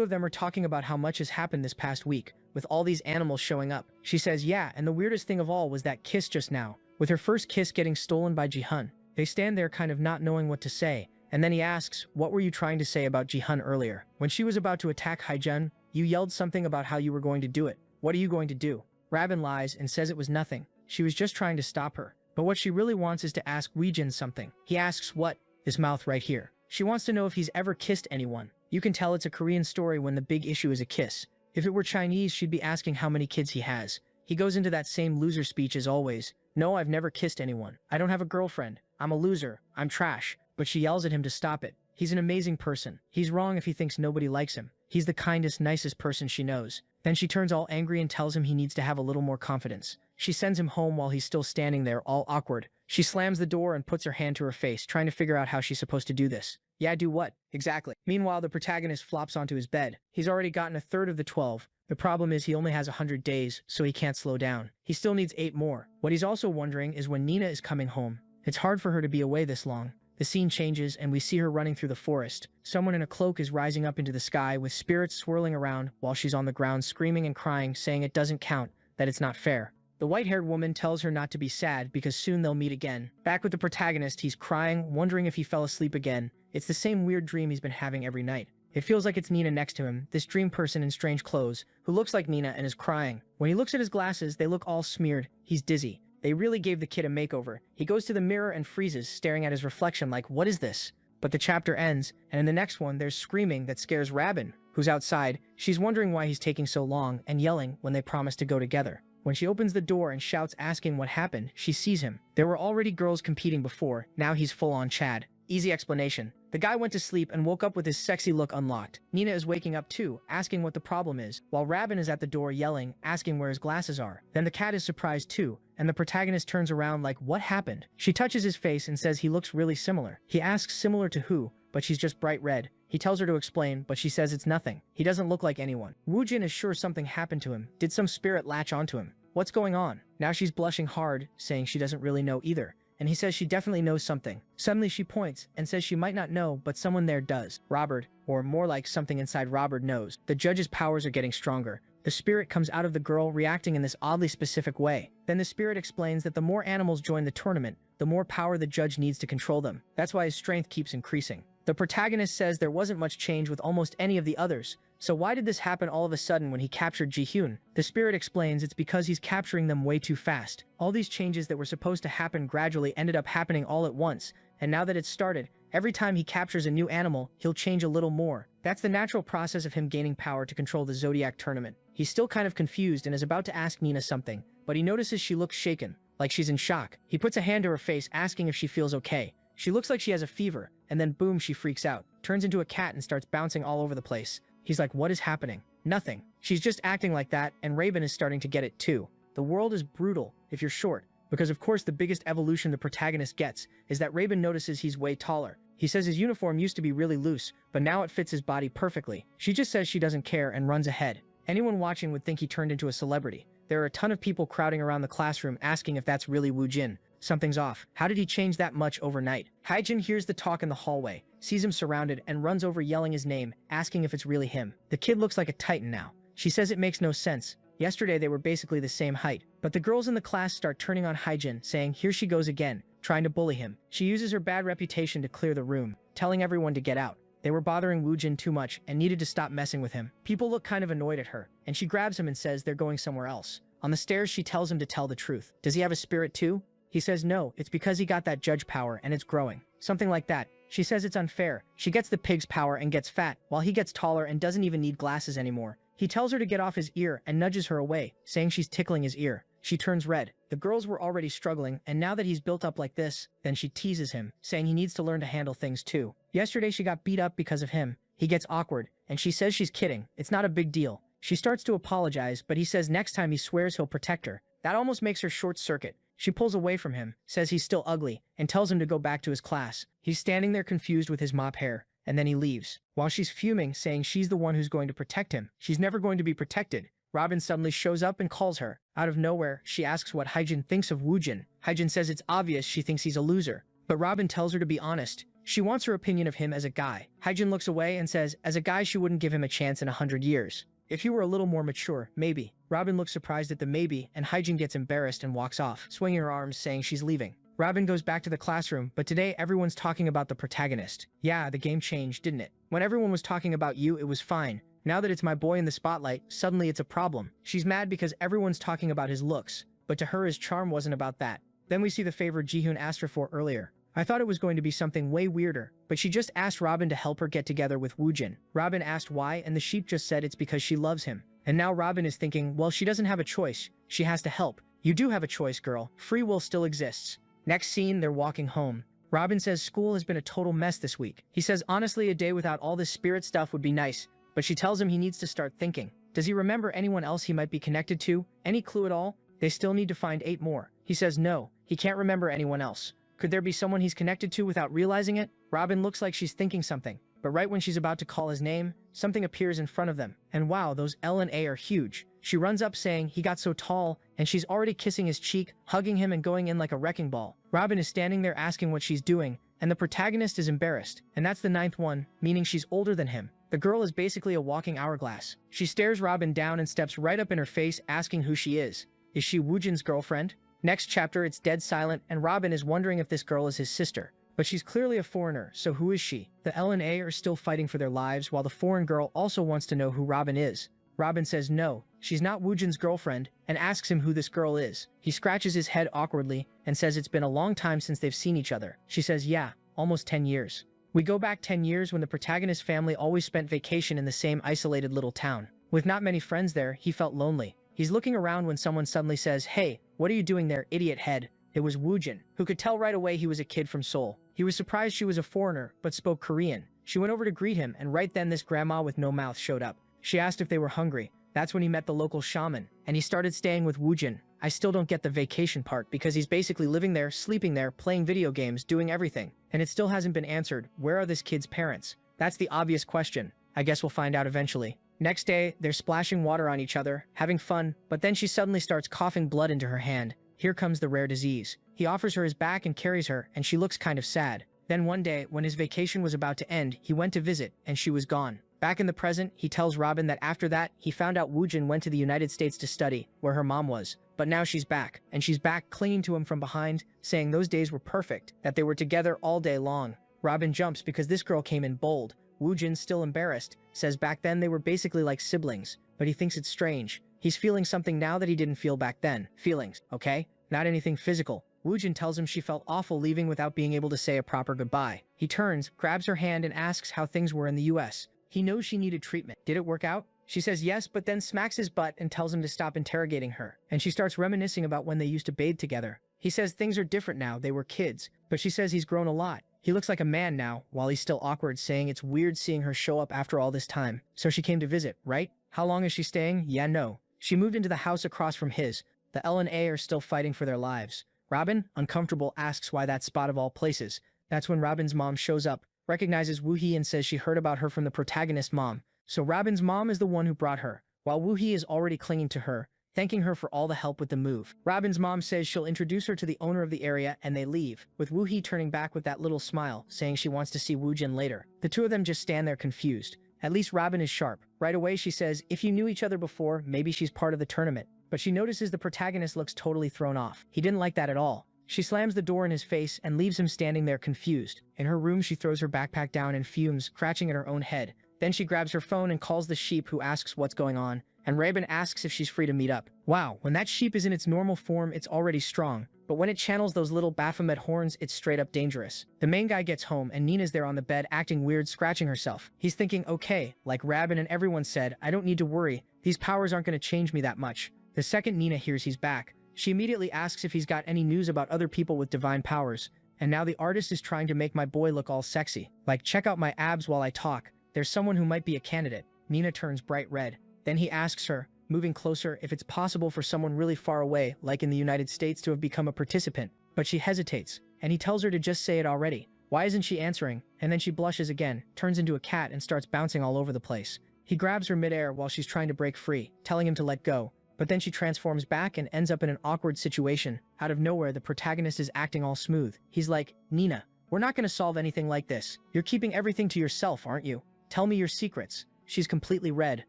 of them are talking about how much has happened this past week, with all these animals showing up. She says yeah, and the weirdest thing of all was that kiss just now, with her first kiss getting stolen by Jihyun. They stand there kind of not knowing what to say, and then he asks, what were you trying to say about Jihyun earlier? When she was about to attack Hyjin, you yelled something about how you were going to do it. What are you going to do? Rabin lies and says it was nothing. She was just trying to stop her. But what she really wants is to ask Weijin something. He asks what? His mouth right here. She wants to know if he's ever kissed anyone. You can tell it's a Korean story when the big issue is a kiss. If it were Chinese, she'd be asking how many kids he has. He goes into that same loser speech as always. No, I've never kissed anyone. I don't have a girlfriend. I'm a loser. I'm trash. But she yells at him to stop it. He's an amazing person. He's wrong if he thinks nobody likes him. He's the kindest, nicest person she knows. Then she turns all angry and tells him he needs to have a little more confidence. She sends him home while he's still standing there, all awkward. She slams the door and puts her hand to her face, trying to figure out how she's supposed to do this. Yeah, do what? Exactly. Meanwhile, the protagonist flops onto his bed. He's already gotten a third of the 12. The problem is he only has 100 days, so he can't slow down. He still needs 8 more. What he's also wondering is when Nina is coming home. It's hard for her to be away this long. The scene changes and we see her running through the forest. Someone in a cloak is rising up into the sky with spirits swirling around while she's on the ground screaming and crying, saying it doesn't count, that it's not fair. The white-haired woman tells her not to be sad because soon they'll meet again. Back with the protagonist, he's crying, wondering if he fell asleep again. It's the same weird dream he's been having every night. It feels like it's Nina next to him, this dream person in strange clothes, who looks like Nina and is crying. When he looks at his glasses, they look all smeared. He's dizzy. They really gave the kid a makeover. He goes to the mirror and freezes, staring at his reflection like, what is this? But the chapter ends, and in the next one, there's screaming that scares Rabin, who's outside. She's wondering why he's taking so long, and yelling when they promise to go together. When she opens the door and shouts asking what happened, she sees him. There were already girls competing before, now he's full-on Chad. Easy explanation. The guy went to sleep and woke up with his sexy look unlocked. Nina is waking up too, asking what the problem is, while Rabin is at the door yelling, asking where his glasses are. Then the cat is surprised too, and the protagonist turns around like, what happened? She touches his face and says he looks really similar. He asks similar to who, but she's just bright red. He tells her to explain, but she says it's nothing. He doesn't look like anyone. Woojin is sure something happened to him. Did some spirit latch onto him? What's going on? Now she's blushing hard, saying she doesn't really know either. And he says she definitely knows something. Suddenly she points and says she might not know, but someone there does. Robert, or more like something inside Robert knows. The judge's powers are getting stronger. The spirit comes out of the girl reacting in this oddly specific way. Then the spirit explains that the more animals join the tournament, the more power the judge needs to control them. That's why his strength keeps increasing. The protagonist says there wasn't much change with almost any of the others. So why did this happen all of a sudden when he captured Ji-hyun? The spirit explains it's because he's capturing them way too fast. All these changes that were supposed to happen gradually ended up happening all at once, and now that it's started, every time he captures a new animal, he'll change a little more. That's the natural process of him gaining power to control the Zodiac tournament. He's still kind of confused and is about to ask Nina something, but he notices she looks shaken, like she's in shock. He puts a hand to her face asking if she feels okay. She looks like she has a fever, and then boom, she freaks out, turns into a cat and starts bouncing all over the place. He's like, what is happening? Nothing. She's just acting like that, and Rabin is starting to get it too. The world is brutal, if you're short, because of course the biggest evolution the protagonist gets is that Rabin notices he's way taller. He says his uniform used to be really loose, but now it fits his body perfectly. She just says she doesn't care and runs ahead. Anyone watching would think he turned into a celebrity. There are a ton of people crowding around the classroom asking if that's really Woojin. Something's off. How did he change that much overnight? Haijin hears the talk in the hallway, sees him surrounded, and runs over yelling his name, asking if it's really him. The kid looks like a titan now. She says it makes no sense. Yesterday they were basically the same height. But the girls in the class start turning on Haijin, saying here she goes again, trying to bully him. She uses her bad reputation to clear the room, telling everyone to get out. They were bothering Woojin too much and needed to stop messing with him. People look kind of annoyed at her, and she grabs him and says they're going somewhere else. On the stairs she tells him to tell the truth. Does he have a spirit too? He says no, it's because he got that judge power and it's growing. Something like that. She says it's unfair. She gets the pig's power and gets fat, while he gets taller and doesn't even need glasses anymore. He tells her to get off his ear and nudges her away, saying she's tickling his ear. She turns red. The girls were already struggling, and now that he's built up like this, then she teases him, saying he needs to learn to handle things too. Yesterday she got beat up because of him. He gets awkward, and she says she's kidding. It's not a big deal. She starts to apologize, but he says next time he swears he'll protect her. That almost makes her short circuit. She pulls away from him, says he's still ugly, and tells him to go back to his class. He's standing there confused with his mop hair, and then he leaves. While she's fuming, saying she's the one who's going to protect him. She's never going to be protected. Robin suddenly shows up and calls her. Out of nowhere, she asks what Haijin thinks of Woojin. Haijin says it's obvious she thinks he's a loser, but Robin tells her to be honest. She wants her opinion of him as a guy. Haijin looks away and says, as a guy she wouldn't give him a chance in 100 years. If he were a little more mature, maybe. Robin looks surprised at the maybe, and Haijin gets embarrassed and walks off, swinging her arms, saying she's leaving. Robin goes back to the classroom, but today everyone's talking about the protagonist. Yeah, the game changed, didn't it? When everyone was talking about you, it was fine. Now that it's my boy in the spotlight, suddenly it's a problem. She's mad because everyone's talking about his looks, but to her his charm wasn't about that. Then we see the favor Jihoon asked her for earlier. I thought it was going to be something way weirder, but she just asked Robin to help her get together with Woojin. Robin asked why, and the sheep just said it's because she loves him. And now Robin is thinking, well, she doesn't have a choice. She has to help. You do have a choice, girl. Free will still exists. Next scene, they're walking home. Robin says school has been a total mess this week. He says honestly a day without all this spirit stuff would be nice, but she tells him he needs to start thinking. Does he remember anyone else he might be connected to? Any clue at all? They still need to find 8 more. He says no, he can't remember anyone else. Could there be someone he's connected to without realizing it? Robin looks like she's thinking something, but right when she's about to call his name, something appears in front of them. And wow, those L and A are huge. She runs up saying he got so tall, and she's already kissing his cheek, hugging him and going in like a wrecking ball. Robin is standing there asking what she's doing, and the protagonist is embarrassed. And that's the 9th one, meaning she's older than him. The girl is basically a walking hourglass. She stares Robin down and steps right up in her face asking who she is. Is she Woojin's girlfriend? Next chapter, it's dead silent, and Robin is wondering if this girl is his sister. But she's clearly a foreigner, so who is she? The L and A are still fighting for their lives, while the foreign girl also wants to know who Robin is. Robin says no, she's not Woojin's girlfriend, and asks him who this girl is. He scratches his head awkwardly and says it's been a long time since they've seen each other. She says yeah, almost 10 years. We go back 10 years when the protagonist's family always spent vacation in the same isolated little town. With not many friends there, he felt lonely. He's looking around when someone suddenly says, "Hey, what are you doing there, idiot head?" It was Woojin, who could tell right away he was a kid from Seoul. He was surprised she was a foreigner, but spoke Korean. She went over to greet him, and right then this grandma with no mouth showed up. She asked if they were hungry. That's when he met the local shaman, and he started staying with Woojin. I still don't get the vacation part, because he's basically living there, sleeping there, playing video games, doing everything. And it still hasn't been answered. Where are this kid's parents? That's the obvious question. I guess we'll find out eventually. Next day, they're splashing water on each other, having fun, but then she suddenly starts coughing blood into her hand. Here comes the rare disease. He offers her his back and carries her, and she looks kind of sad. Then one day, when his vacation was about to end, he went to visit, and she was gone. Back in the present, he tells Robin that after that, he found out Woojin went to the United States to study, where her mom was. But now she's back, and she's back clinging to him from behind, saying those days were perfect, that they were together all day long. Robin jumps because this girl came in bold. Woojin, still embarrassed, says back then they were basically like siblings, but he thinks it's strange. He's feeling something now that he didn't feel back then. Feelings, okay? Not anything physical. Woojin tells him she felt awful leaving without being able to say a proper goodbye. He turns, grabs her hand and asks how things were in the US. He knows she needed treatment. Did it work out? She says yes, but then smacks his butt and tells him to stop interrogating her. And she starts reminiscing about when they used to bathe together. He says things are different now, they were kids, but she says he's grown a lot. He looks like a man now, while he's still awkward, saying it's weird seeing her show up after all this time. So she came to visit, right? How long is she staying? Yeah, no. She moved into the house across from his. The L and A are still fighting for their lives. Robin, uncomfortable, asks why that spot of all places. That's when Robin's mom shows up, recognizes Woohee and says she heard about her from the protagonist's mom. So Robin's mom is the one who brought her, while Woohee is already clinging to her, thanking her for all the help with the move. Robin's mom says she'll introduce her to the owner of the area, and they leave, with Woohee turning back with that little smile, saying she wants to see Woojin later. The two of them just stand there confused. At least Robin is sharp. Right away she says if you knew each other before, maybe she's part of the tournament. But she notices the protagonist looks totally thrown off. He didn't like that at all. She slams the door in his face and leaves him standing there confused. In her room she throws her backpack down and fumes, scratching at her own head. Then she grabs her phone and calls the sheep, who asks what's going on, and Rabin asks if she's free to meet up. Wow, when that sheep is in its normal form, it's already strong. But when it channels those little Baphomet horns, it's straight up dangerous. The main guy gets home, and Nina's there on the bed acting weird, scratching herself. He's thinking, okay, like Rabin and everyone said, I don't need to worry. These powers aren't going to change me that much. The second Nina hears he's back, she immediately asks if he's got any news about other people with divine powers. And now the artist is trying to make my boy look all sexy. Like, check out my abs while I talk. There's someone who might be a candidate. Nina turns bright red. Then he asks her, moving closer, if it's possible for someone really far away, like in the United States, to have become a participant. But she hesitates, and he tells her to just say it already. Why isn't she answering? And then she blushes again, turns into a cat and starts bouncing all over the place. He grabs her midair while she's trying to break free, telling him to let go. But then she transforms back and ends up in an awkward situation. Out of nowhere, the protagonist is acting all smooth. He's like, Nina, we're not going to solve anything like this. You're keeping everything to yourself, aren't you? Tell me your secrets. She's completely red.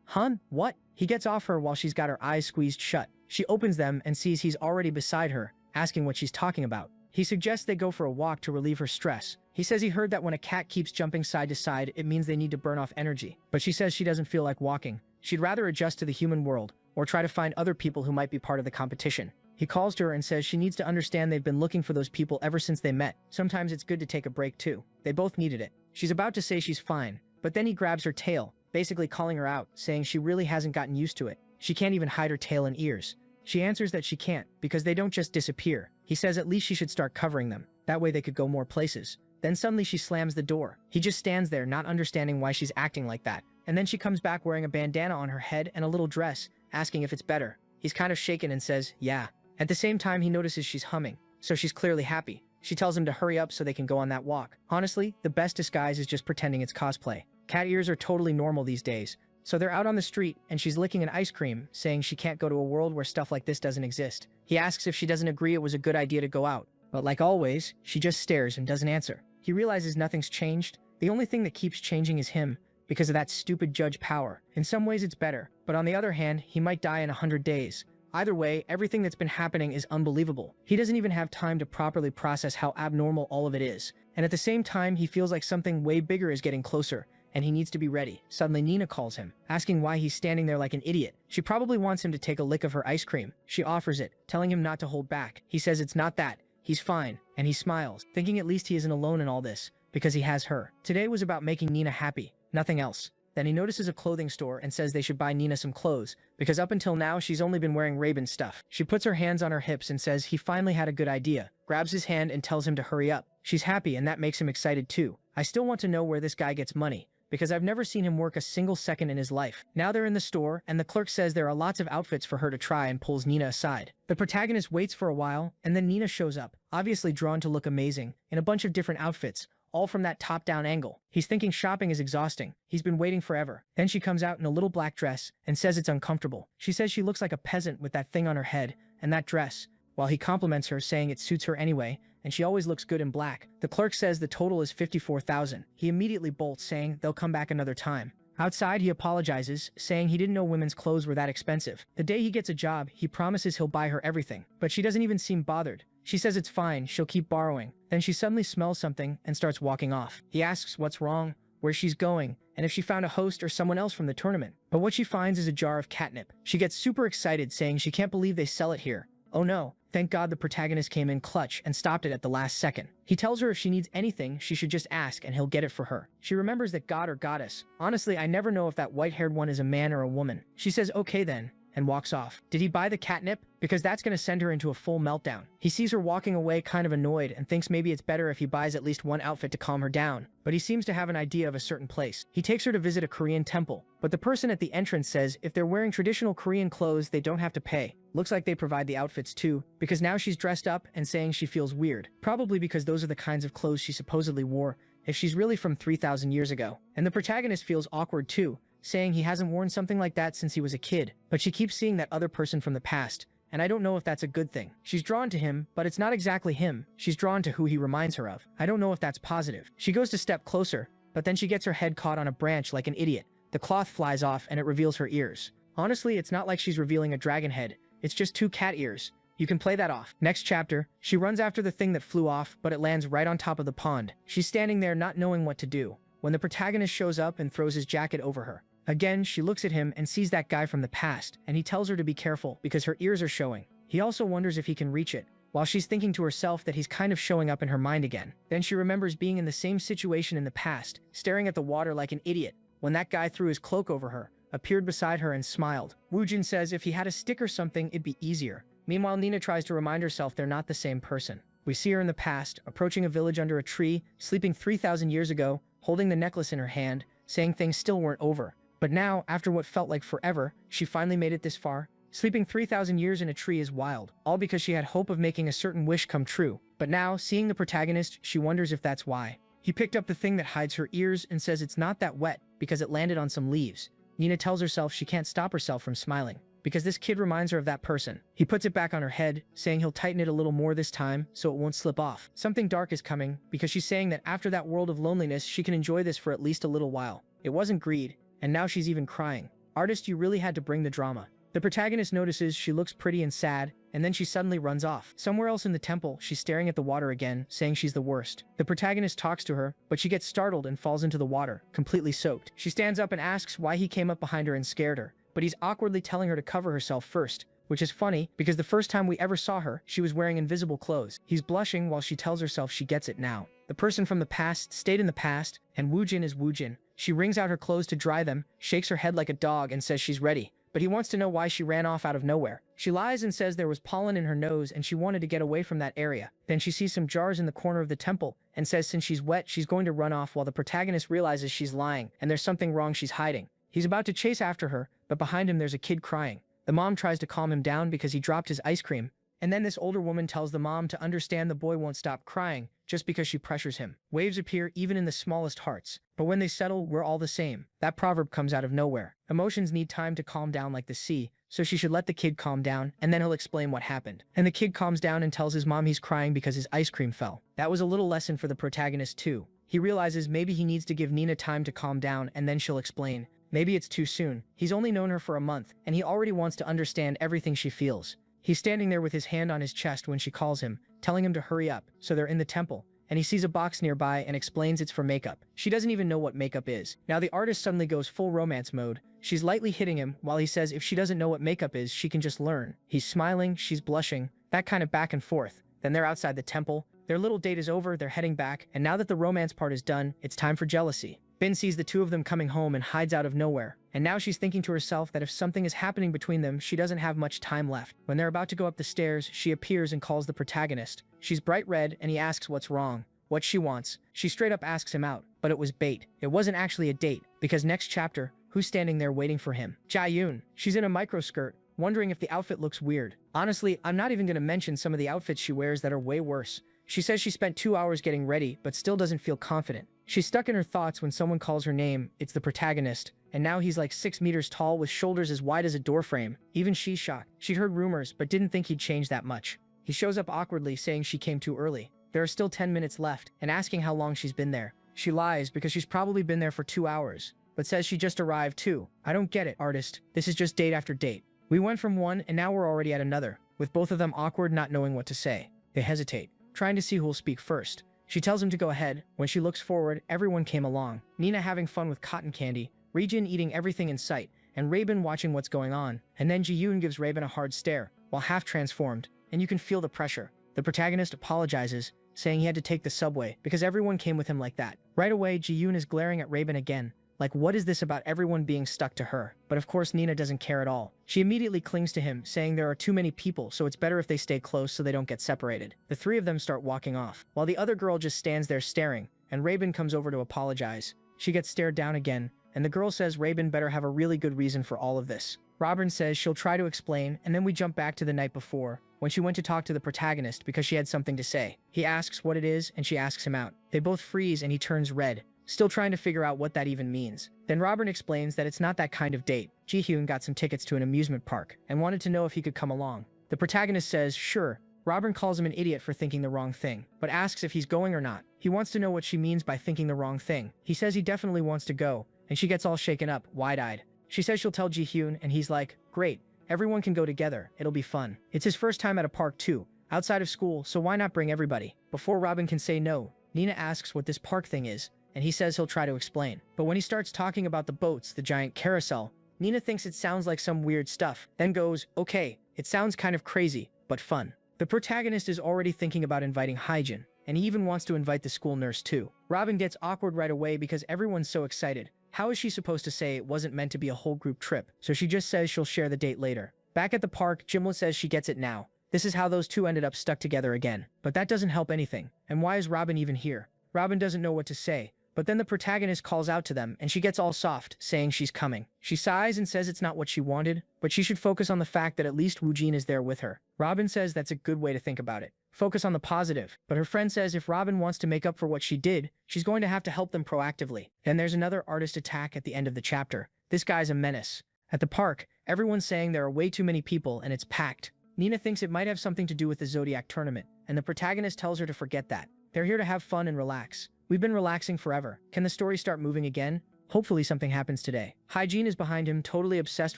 Hun, what? He gets off her while she's got her eyes squeezed shut. She opens them and sees he's already beside her, asking what she's talking about. He suggests they go for a walk to relieve her stress. He says he heard that when a cat keeps jumping side to side, it means they need to burn off energy. But she says she doesn't feel like walking. She'd rather adjust to the human world, or try to find other people who might be part of the competition. He calls to her and says she needs to understand they've been looking for those people ever since they met. Sometimes it's good to take a break too. They both needed it. She's about to say she's fine, but then he grabs her tail, basically calling her out, saying she really hasn't gotten used to it. She can't even hide her tail and ears. She answers that she can't, because they don't just disappear. He says at least she should start covering them. That way they could go more places. Then suddenly she slams the door. He just stands there, not understanding why she's acting like that. And then she comes back wearing a bandana on her head and a little dress, asking if it's better. He's kind of shaken and says, yeah. At the same time, he notices she's humming, so she's clearly happy. She tells him to hurry up so they can go on that walk. Honestly, the best disguise is just pretending it's cosplay. Cat ears are totally normal these days. So they're out on the street, and she's licking an ice cream, saying she can't go to a world where stuff like this doesn't exist. He asks if she doesn't agree it was a good idea to go out. But like always, she just stares and doesn't answer. He realizes nothing's changed. The only thing that keeps changing is him, because of that stupid judge power. In some ways it's better, but on the other hand, he might die in 100 days. Either way, everything that's been happening is unbelievable. He doesn't even have time to properly process how abnormal all of it is. And at the same time, he feels like something way bigger is getting closer, and he needs to be ready. Suddenly Nina calls him, asking why he's standing there like an idiot. She probably wants him to take a lick of her ice cream. She offers it, telling him not to hold back. He says it's not that. He's fine, and he smiles, thinking at least he isn't alone in all this, because he has her. Today was about making Nina happy, nothing else. Then he notices a clothing store and says they should buy Nina some clothes, because up until now she's only been wearing Ray-Ban stuff. She puts her hands on her hips and says he finally had a good idea, grabs his hand and tells him to hurry up. She's happy and that makes him excited too. I still want to know where this guy gets money, because I've never seen him work a single second in his life. Now they're in the store, and the clerk says there are lots of outfits for her to try and pulls Nina aside. The protagonist waits for a while, and then Nina shows up, obviously drawn to look amazing, in a bunch of different outfits, all from that top-down angle. He's thinking shopping is exhausting. He's been waiting forever. Then she comes out in a little black dress and says it's uncomfortable. She says she looks like a peasant with that thing on her head and that dress, while he compliments her saying it suits her anyway, and she always looks good in black. The clerk says the total is 54,000. He immediately bolts, saying they'll come back another time. Outside, he apologizes, saying he didn't know women's clothes were that expensive. The day he gets a job, he promises he'll buy her everything, but she doesn't even seem bothered. She says it's fine, she'll keep borrowing. Then she suddenly smells something and starts walking off. He asks what's wrong, where she's going, and if she found a host or someone else from the tournament. But what she finds is a jar of catnip. She gets super excited, saying she can't believe they sell it here. Oh no, thank God the protagonist came in clutch and stopped it at the last second. He tells her if she needs anything, she should just ask and he'll get it for her. She remembers that god or goddess. Honestly, I never know if that white-haired one is a man or a woman. She says okay then, and walks off. Did he buy the catnip? Because that's gonna send her into a full meltdown. He sees her walking away kind of annoyed and thinks maybe it's better if he buys at least one outfit to calm her down. But he seems to have an idea of a certain place. He takes her to visit a Korean temple, but the person at the entrance says if they're wearing traditional Korean clothes, they don't have to pay. Looks like they provide the outfits too, because now she's dressed up and saying she feels weird. Probably because those are the kinds of clothes she supposedly wore if she's really from 3,000 years ago. And the protagonist feels awkward too, saying he hasn't worn something like that since he was a kid, but she keeps seeing that other person from the past, and I don't know if that's a good thing. She's drawn to him, but it's not exactly him. She's drawn to who he reminds her of. I don't know if that's positive. She goes to step closer, but then she gets her head caught on a branch like an idiot. The cloth flies off and it reveals her ears. Honestly, it's not like she's revealing a dragon head. It's just 2 cat ears. You can play that off. Next chapter, she runs after the thing that flew off, but it lands right on top of the pond. She's standing there not knowing what to do, when the protagonist shows up and throws his jacket over her. Again, she looks at him and sees that guy from the past, and he tells her to be careful because her ears are showing. He also wonders if he can reach it, while she's thinking to herself that he's kind of showing up in her mind again. Then she remembers being in the same situation in the past, staring at the water like an idiot, when that guy threw his cloak over her, appeared beside her and smiled. Woojin says if he had a stick or something, it'd be easier. Meanwhile, Nina tries to remind herself they're not the same person. We see her in the past, approaching a village under a tree, sleeping 3,000 years ago, holding the necklace in her hand, saying things still weren't over. But now, after what felt like forever, she finally made it this far. Sleeping 3,000 years in a tree is wild, all because she had hope of making a certain wish come true. But now, seeing the protagonist, she wonders if that's why. He picked up the thing that hides her ears and says it's not that wet because it landed on some leaves. Nina tells herself she can't stop herself from smiling, because this kid reminds her of that person. He puts it back on her head, saying he'll tighten it a little more this time so it won't slip off. Something dark is coming, because she's saying that after that world of loneliness, she can enjoy this for at least a little while. It wasn't greed. And now she's even crying. Artist, you really had to bring the drama. The protagonist notices she looks pretty and sad, and then she suddenly runs off. Somewhere else in the temple, she's staring at the water again, saying she's the worst. The protagonist talks to her, but she gets startled and falls into the water, completely soaked. She stands up and asks why he came up behind her and scared her, but he's awkwardly telling her to cover herself first, which is funny because the first time we ever saw her, she was wearing invisible clothes. He's blushing while she tells herself she gets it now. The person from the past stayed in the past, and Woojin is Woojin. She wrings out her clothes to dry them, shakes her head like a dog, and says she's ready. But he wants to know why she ran off out of nowhere. She lies and says there was pollen in her nose and she wanted to get away from that area. Then she sees some jars in the corner of the temple and says since she's wet, she's going to run off while the protagonist realizes she's lying and there's something wrong she's hiding. He's about to chase after her, but behind him there's a kid crying. The mom tries to calm him down because he dropped his ice cream. And then this older woman tells the mom to understand the boy won't stop crying just because she pressures him. Waves appear even in the smallest hearts, but when they settle, we're all the same. That proverb comes out of nowhere. Emotions need time to calm down like the sea, so she should let the kid calm down, and then he'll explain what happened. And the kid calms down and tells his mom he's crying because his ice cream fell. That was a little lesson for the protagonist too. He realizes maybe he needs to give Nina time to calm down and then she'll explain. Maybe it's too soon. He's only known her for a month, and he already wants to understand everything she feels. He's standing there with his hand on his chest when she calls him, telling him to hurry up, so they're in the temple, and he sees a box nearby and explains it's for makeup. She doesn't even know what makeup is. Now the artist suddenly goes full romance mode. She's lightly hitting him while he says if she doesn't know what makeup is, she can just learn. He's smiling, she's blushing, that kind of back and forth. Then they're outside the temple. Their little date is over, they're heading back, and now that the romance part is done, it's time for jealousy. Ben sees the two of them coming home and hides out of nowhere. And now she's thinking to herself that if something is happening between them, she doesn't have much time left. When they're about to go up the stairs, she appears and calls the protagonist. She's bright red and he asks what's wrong, what she wants. She straight up asks him out, but it was bait. It wasn't actually a date, because next chapter, who's standing there waiting for him? Jae-yoon. She's in a microskirt, wondering if the outfit looks weird. Honestly, I'm not even gonna mention some of the outfits she wears that are way worse. She says she spent 2 hours getting ready, but still doesn't feel confident. She's stuck in her thoughts when someone calls her name. It's the protagonist, and now he's like 6 meters tall with shoulders as wide as a doorframe. Even she's shocked. She'd heard rumors, but didn't think he'd change that much. He shows up awkwardly, saying she came too early. There are still 10 minutes left, and asking how long she's been there. She lies because she's probably been there for 2 hours, but says she just arrived too. I don't get it, artist. This is just date after date. We went from one, and now we're already at another, with both of them awkward, not knowing what to say. They hesitate, trying to see who'll speak first. She tells him to go ahead. When she looks forward, everyone came along. Nina having fun with cotton candy, Reejin eating everything in sight, and Raven watching what's going on. And then Ji-yoon gives Raven a hard stare, while half transformed, and you can feel the pressure. The protagonist apologizes, saying he had to take the subway because everyone came with him like that. Right away, Ji-yoon is glaring at Raven again. Like, what is this about everyone being stuck to her? But of course Nina doesn't care at all. She immediately clings to him, saying there are too many people, so it's better if they stay close so they don't get separated. The three of them start walking off, while the other girl just stands there staring, and Raven comes over to apologize. She gets stared down again, and the girl says Raven better have a really good reason for all of this. Robin says she'll try to explain, and then we jump back to the night before, when she went to talk to the protagonist because she had something to say. He asks what it is, and she asks him out. They both freeze and he turns red, still trying to figure out what that even means. Then Robin explains that it's not that kind of date. Ji-hyun got some tickets to an amusement park and wanted to know if he could come along. The protagonist says, sure. Robin calls him an idiot for thinking the wrong thing, but asks if he's going or not. He wants to know what she means by thinking the wrong thing. He says he definitely wants to go, and she gets all shaken up, wide-eyed. She says she'll tell Ji-hyun, and he's like, great, everyone can go together, it'll be fun. It's his first time at a park too, outside of school, so why not bring everybody? Before Robin can say no, Nina asks what this park thing is, and he says he'll try to explain. But when he starts talking about the boats, the giant carousel, Nina thinks it sounds like some weird stuff, then goes, okay, it sounds kind of crazy, but fun. The protagonist is already thinking about inviting Hyjin, and he even wants to invite the school nurse too. Robin gets awkward right away because everyone's so excited. How is she supposed to say it wasn't meant to be a whole group trip? So she just says she'll share the date later. Back at the park, Jimla says she gets it now. This is how those two ended up stuck together again. But that doesn't help anything. And why is Robin even here? Robin doesn't know what to say. But then the protagonist calls out to them, and she gets all soft, saying she's coming. She sighs and says it's not what she wanted, but she should focus on the fact that at least Woojin is there with her. Robin says that's a good way to think about it. Focus on the positive. But her friend says if Robin wants to make up for what she did, she's going to have to help them proactively. Then there's another artist attack at the end of the chapter. This guy's a menace. At the park, everyone's saying there are way too many people and it's packed. Nina thinks it might have something to do with the Zodiac tournament, and the protagonist tells her to forget that. They're here to have fun and relax. We've been relaxing forever. Can the story start moving again? Hopefully something happens today. Hyjin is behind him, totally obsessed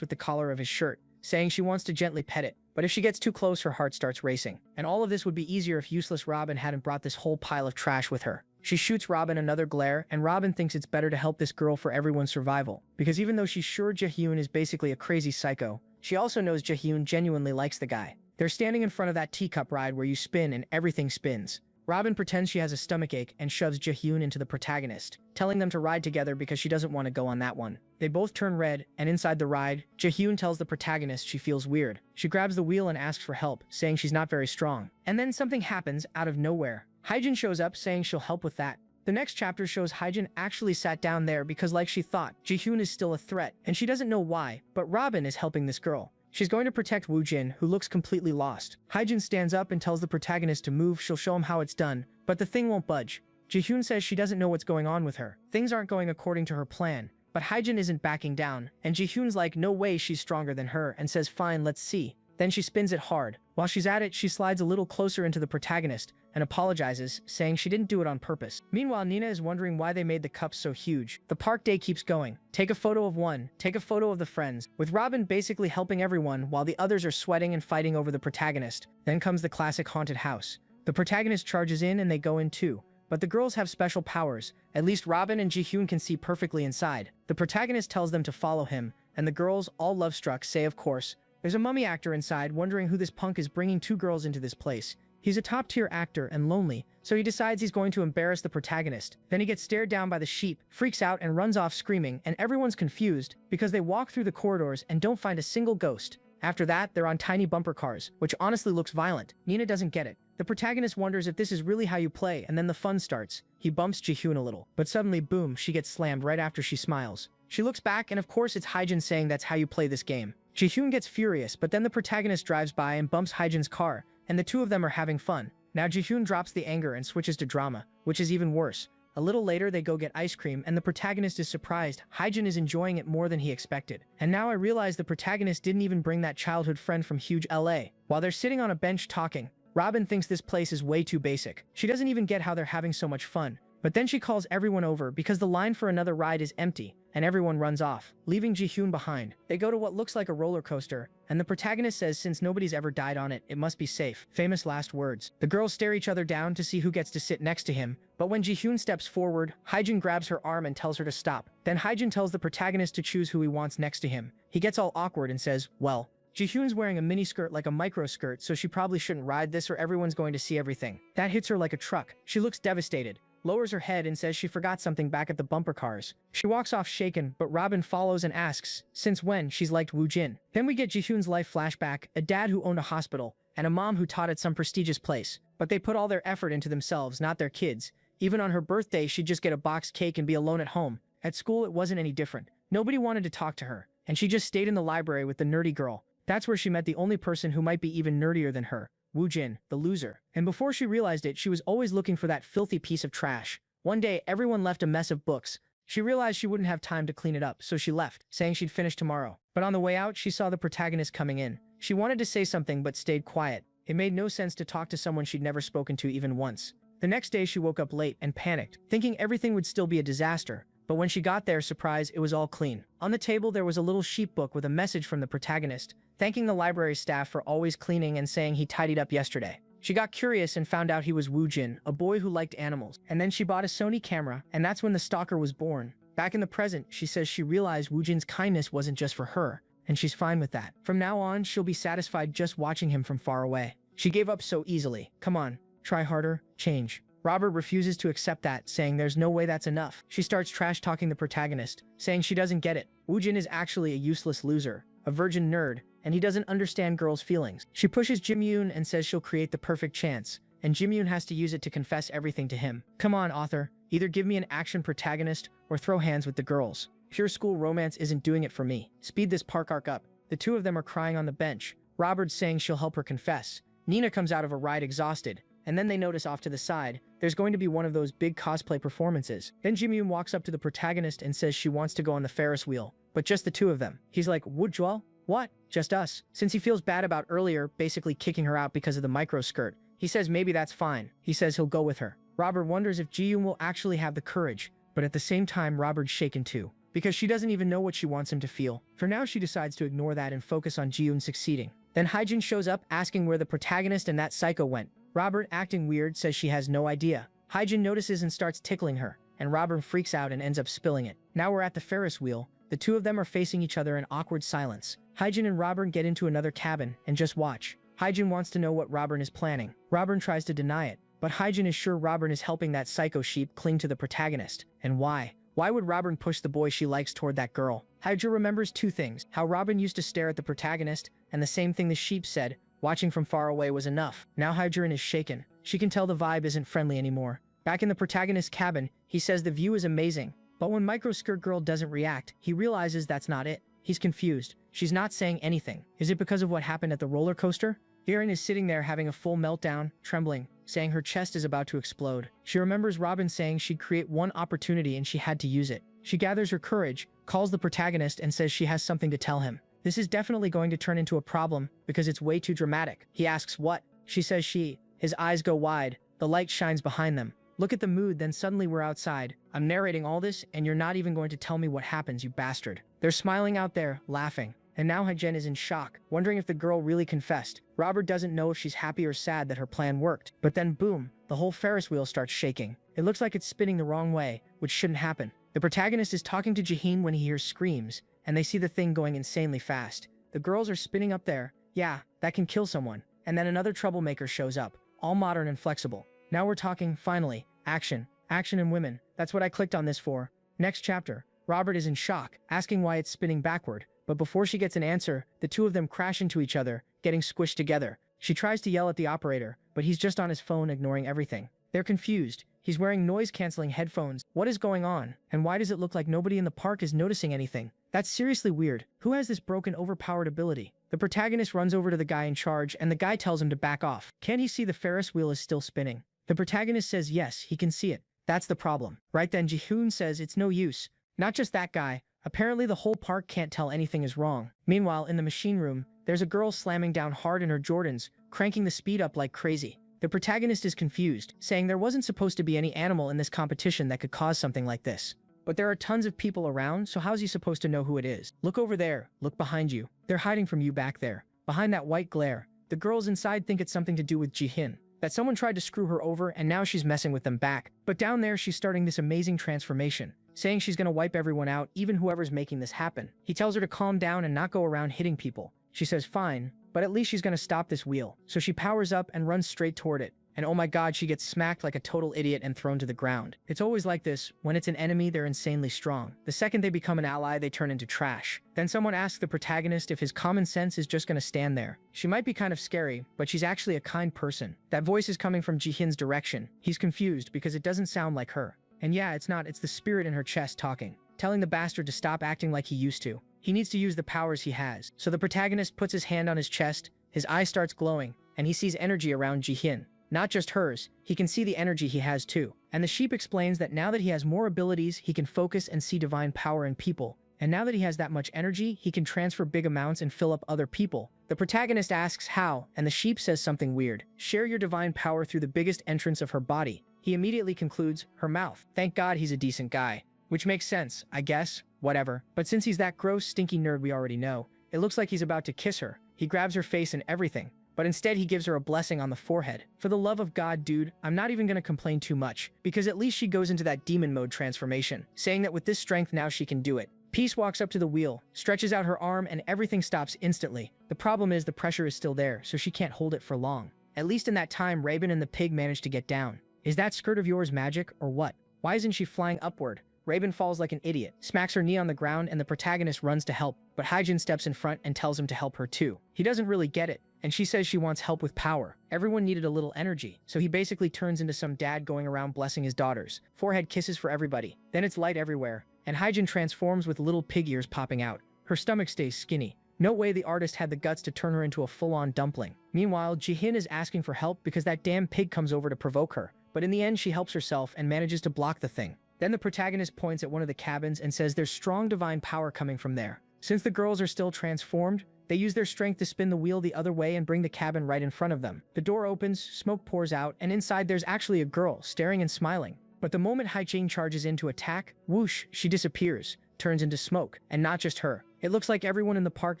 with the collar of his shirt, saying she wants to gently pet it. But if she gets too close, her heart starts racing. And all of this would be easier if useless Robin hadn't brought this whole pile of trash with her. She shoots Robin another glare, and Robin thinks it's better to help this girl for everyone's survival. Because even though she's sure Jae-hyun is basically a crazy psycho, She also knows Jaehyun genuinely likes the guy. They're standing in front of that teacup ride where you spin and everything spins. Robin pretends she has a stomachache and shoves Jaehyun into the protagonist, telling them to ride together because she doesn't want to go on that one. They both turn red, and inside the ride, Jaehyun tells the protagonist she feels weird. She grabs the wheel and asks for help, saying she's not very strong. And then something happens out of nowhere. Haejin shows up saying she'll help with that. The next chapter shows Haejin actually sat down there because, like she thought, Jaehyun is still a threat, and she doesn't know why, but Robin is helping this girl. She's going to protect Woojin, who looks completely lost. Haejin stands up and tells the protagonist to move. She'll show him how it's done, but the thing won't budge. Jaehyun says she doesn't know what's going on with her. Things aren't going according to her plan, but Haejin isn't backing down, and Jaehyun's like, no way she's stronger than her, and says fine, let's see. Then she spins it hard. While she's at it, she slides a little closer into the protagonist and apologizes, saying she didn't do it on purpose. Meanwhile, Nina is wondering why they made the cups so huge. The park day keeps going. Take a photo of one, take a photo of the friends, with Robin basically helping everyone while the others are sweating and fighting over the protagonist. Then comes the classic haunted house. The protagonist charges in and they go in too. But the girls have special powers. At least Robin and Jaehyun can see perfectly inside. The protagonist tells them to follow him, and the girls, all love-struck, say of course. There's a mummy actor inside wondering who this punk is bringing two girls into this place. He's a top-tier actor and lonely, so he decides he's going to embarrass the protagonist. Then he gets stared down by the sheep, freaks out and runs off screaming, and everyone's confused because they walk through the corridors and don't find a single ghost. After that, they're on tiny bumper cars, which honestly looks violent. Nina doesn't get it. The protagonist wonders if this is really how you play, and then the fun starts. He bumps Jaehyun a little, but suddenly boom, she gets slammed right after she smiles. She looks back, and of course it's Haejin saying that's how you play this game. Jaehyun gets furious, but then the protagonist drives by and bumps Haejin's car, and the two of them are having fun. Now Jaehyun drops the anger and switches to drama, which is even worse. A little later they go get ice cream and the protagonist is surprised. Haejin is enjoying it more than he expected. And now I realize the protagonist didn't even bring that childhood friend from huge LA. While they're sitting on a bench talking, Robin thinks this place is way too basic. She doesn't even get how they're having so much fun. But then she calls everyone over because the line for another ride is empty, and everyone runs off, leaving Jaehyun behind. They go to what looks like a roller coaster, and the protagonist says since nobody's ever died on it, it must be safe. Famous last words. The girls stare each other down to see who gets to sit next to him, but when Jaehyun steps forward, Haejin grabs her arm and tells her to stop. Then Haejin tells the protagonist to choose who he wants next to him. He gets all awkward and says, well, Jaehyun's wearing a miniskirt like a micro-skirt, so she probably shouldn't ride this or everyone's going to see everything. That hits her like a truck. She looks devastated, lowers her head and says she forgot something back at the bumper cars. She walks off shaken, but Robin follows and asks, since when she's liked Woojin. Then we get Jaehyun's life flashback, a dad who owned a hospital, and a mom who taught at some prestigious place. But they put all their effort into themselves, not their kids. Even on her birthday, she'd just get a boxed cake and be alone at home. At school, it wasn't any different. Nobody wanted to talk to her, and she just stayed in the library with the nerdy girl. That's where she met the only person who might be even nerdier than her, Woojin, the loser. And before she realized it, she was always looking for that filthy piece of trash. One day, everyone left a mess of books. She realized she wouldn't have time to clean it up, so she left, saying she'd finish tomorrow. But on the way out, she saw the protagonist coming in. She wanted to say something but stayed quiet. It made no sense to talk to someone she'd never spoken to even once. The next day, she woke up late and panicked, thinking everything would still be a disaster. But when she got there, surprise, it was all clean. On the table, there was a little sheep book with a message from the protagonist, thanking the library staff for always cleaning and saying he tidied up yesterday. She got curious and found out he was Woojin, a boy who liked animals. And then she bought a Sony camera, and that's when the stalker was born. Back in the present, she says she realized Woojin's kindness wasn't just for her, and she's fine with that. From now on, she'll be satisfied just watching him from far away. She gave up so easily. Come on, try harder, change. Robert refuses to accept that, saying there's no way that's enough. She starts trash-talking the protagonist, saying she doesn't get it. Woojin is actually a useless loser, a virgin nerd, and he doesn't understand girls' feelings. She pushes Jimyoon and says she'll create the perfect chance, and Jimyoon has to use it to confess everything to him. Come on, author. Either give me an action protagonist or throw hands with the girls. Pure school romance isn't doing it for me. Speed this park arc up. The two of them are crying on the bench. Robert's saying she'll help her confess. Nina comes out of a ride exhausted, and then they notice off to the side, there's going to be one of those big cosplay performances. Then Jimyoon walks up to the protagonist and says she wants to go on the Ferris wheel, but just the two of them. He's like, Woojwal? What? Just us? Since he feels bad about earlier basically kicking her out because of the micro skirt, he says maybe that's fine. He says he'll go with her. Robert wonders if Jiyoon will actually have the courage, but at the same time Robert's shaken too, because she doesn't even know what she wants him to feel. For now she decides to ignore that and focus on Jiyoon succeeding. Then Haejin shows up asking where the protagonist and that psycho went. Robert, acting weird, says she has no idea. Haejin notices and starts tickling her, and Robert freaks out and ends up spilling it. Now we're at the Ferris wheel. The two of them are facing each other in awkward silence. Hyjin and Robin get into another cabin and just watch. Hyjin wants to know what Robin is planning. Robin tries to deny it, but Hyjin is sure Robin is helping that psycho sheep cling to the protagonist. And why? Why would Robin push the boy she likes toward that girl? Hyjin remembers two things: how Robin used to stare at the protagonist, and the same thing the sheep said, watching from far away was enough. Now Hyjin is shaken. She can tell the vibe isn't friendly anymore. Back in the protagonist's cabin, he says the view is amazing. But when Microskirt Girl doesn't react, he realizes that's not it. He's confused. She's not saying anything. Is it because of what happened at the roller coaster? Erin is sitting there having a full meltdown, trembling, saying her chest is about to explode. She remembers Robin saying she'd create one opportunity and she had to use it. She gathers her courage, calls the protagonist and says she has something to tell him. This is definitely going to turn into a problem because it's way too dramatic. He asks what? She says she. His eyes go wide. The light shines behind them. Look at the mood, then suddenly we're outside. I'm narrating all this and you're not even going to tell me what happens, you bastard. They're smiling out there, laughing. And now Hyjin is in shock, wondering if the girl really confessed. Robert doesn't know if she's happy or sad that her plan worked. But then boom, the whole Ferris wheel starts shaking. It looks like it's spinning the wrong way, which shouldn't happen. The protagonist is talking to Jahin when he hears screams, and they see the thing going insanely fast. The girls are spinning up there. Yeah, that can kill someone. And then another troublemaker shows up, all modern and flexible. Now we're talking, finally, action. Action and women. That's what I clicked on this for. Next chapter. Robert is in shock, asking why it's spinning backward. But before she gets an answer, the two of them crash into each other, getting squished together. She tries to yell at the operator, but he's just on his phone ignoring everything. They're confused. He's wearing noise-canceling headphones. What is going on? And why does it look like nobody in the park is noticing anything? That's seriously weird. Who has this broken, overpowered ability? The protagonist runs over to the guy in charge, and the guy tells him to back off. Can't he see the Ferris wheel is still spinning? The protagonist says yes, he can see it. That's the problem. Right then Ji-hoon says it's no use. Not just that guy. Apparently the whole park can't tell anything is wrong. Meanwhile, in the machine room, there's a girl slamming down hard in her Jordans, cranking the speed up like crazy. The protagonist is confused, saying there wasn't supposed to be any animal in this competition that could cause something like this. But there are tons of people around, so how's he supposed to know who it is? Look over there, look behind you. They're hiding from you back there, behind that white glare. The girls inside think it's something to do with Ji-hin, that someone tried to screw her over and now she's messing with them back. But down there she's starting this amazing transformation, saying she's gonna wipe everyone out, even whoever's making this happen. He tells her to calm down and not go around hitting people. She says fine, but at least she's gonna stop this wheel. So she powers up and runs straight toward it. And oh my god, she gets smacked like a total idiot and thrown to the ground. It's always like this. When it's an enemy, they're insanely strong. The second they become an ally, they turn into trash. Then someone asks the protagonist if his common sense is just gonna stand there. She might be kind of scary, but she's actually a kind person. That voice is coming from Ji-hin's direction. He's confused because it doesn't sound like her. And yeah, it's not, it's the spirit in her chest talking, telling the bastard to stop acting like he used to. He needs to use the powers he has. So the protagonist puts his hand on his chest, his eye starts glowing, and he sees energy around Ji-hin. Not just hers, he can see the energy he has too. And the sheep explains that now that he has more abilities, he can focus and see divine power in people. And now that he has that much energy, he can transfer big amounts and fill up other people. The protagonist asks how, and the sheep says something weird. Share your divine power through the biggest entrance of her body. He immediately concludes, her mouth. Thank God he's a decent guy. Which makes sense, I guess, whatever. But since he's that gross, stinky nerd we already know, it looks like he's about to kiss her. He grabs her face and everything. But instead he gives her a blessing on the forehead. For the love of God, dude, I'm not even gonna complain too much, because at least she goes into that demon mode transformation, saying that with this strength now she can do it. Peace walks up to the wheel, stretches out her arm, and everything stops instantly. The problem is the pressure is still there, so she can't hold it for long. At least in that time, Raven and the pig managed to get down. Is that skirt of yours magic, or what? Why isn't she flying upward? Raven falls like an idiot, smacks her knee on the ground, and the protagonist runs to help, but Hyjin steps in front and tells him to help her too. He doesn't really get it, and she says she wants help with power. Everyone needed a little energy, so he basically turns into some dad going around blessing his daughters. Forehead kisses for everybody. Then it's light everywhere, and Hyjin transforms with little pig ears popping out. Her stomach stays skinny. No way the artist had the guts to turn her into a full-on dumpling. Meanwhile, Ji-hin is asking for help because that damn pig comes over to provoke her. But in the end, she helps herself and manages to block the thing. Then the protagonist points at one of the cabins and says there's strong divine power coming from there. Since the girls are still transformed, they use their strength to spin the wheel the other way and bring the cabin right in front of them. The door opens, smoke pours out, and inside there's actually a girl, staring and smiling. But the moment Hyjin charges in to attack, whoosh, she disappears, turns into smoke. And not just her. It looks like everyone in the park